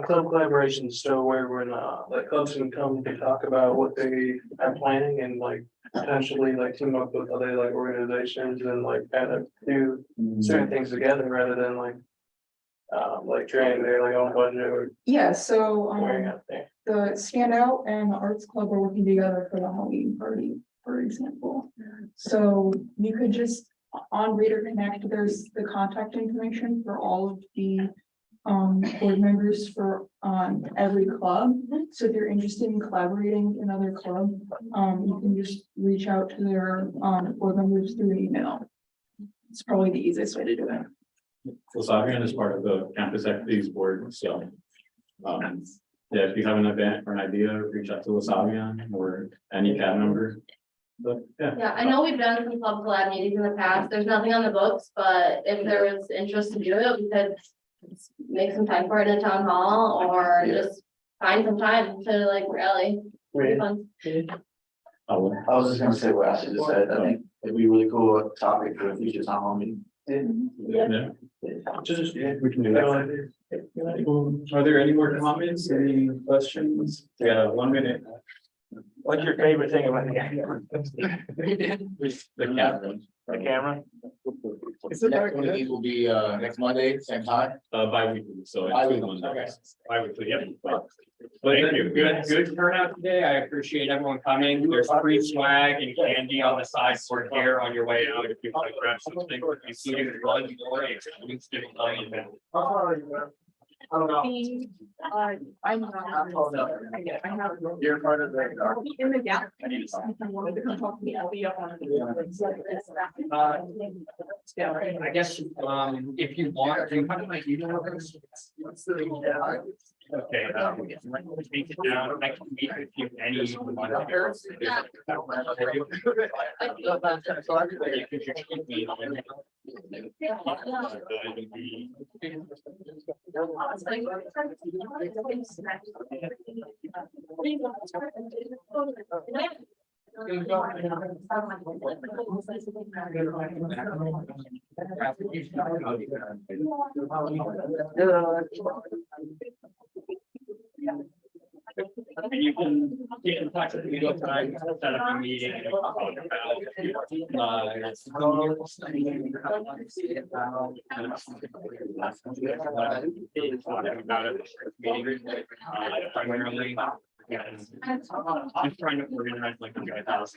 Club collaborations, so where when, like clubs can come to talk about what they are planning and like. Potentially like team up with other like organizations and like kind of do certain things together rather than like. Like trying their like own budget or Yeah, so wearing out there. the Standout and the Arts Club are working together for the Halloween party, for example. So you could just, on Raider Connect, there's the contact information for all of the board members for every club. So if you're interested in collaborating in another club, you can just reach out to their board members through email. It's probably the easiest way to do it. So Savion is part of the campus activities board, so. Yeah, if you have an event or an idea, reach out to Wasabian or any CAB member. But yeah. Yeah, I know we've done some club collab meetings in the past. There's nothing on the books, but if there was interest to do it, we could make some time for it in the town hall or just find some time to like rally. It'd be fun. I was just gonna say what Ashley just said, I think it'd be a really cool topic for a future town hall meeting. Yeah. Just, yeah, We can do that. Are there any more comments, any questions? We got 1 minute. What's your favorite thing about the camera? The camera. The camera? Next meeting will be, next Monday, same time. Bi-weekly, so. it's Bi-weekly, two Mondays. Bi-weekly, yep. Thank you. Good turnout today. I appreciate everyone coming. There's free swag and candy on the sideboard here on your way out. If you want to grab something, including one more. I'm. You're part of the. In the gap. I need to sign. Wanted to come talk to me, I'll be up on. I guess, if you want, do you have my email address? Okay, take it down. I can meet with you any. And you can get in touch with me anytime, set up a meeting. And we can talk about primarily. I'm trying to organize like a guy house.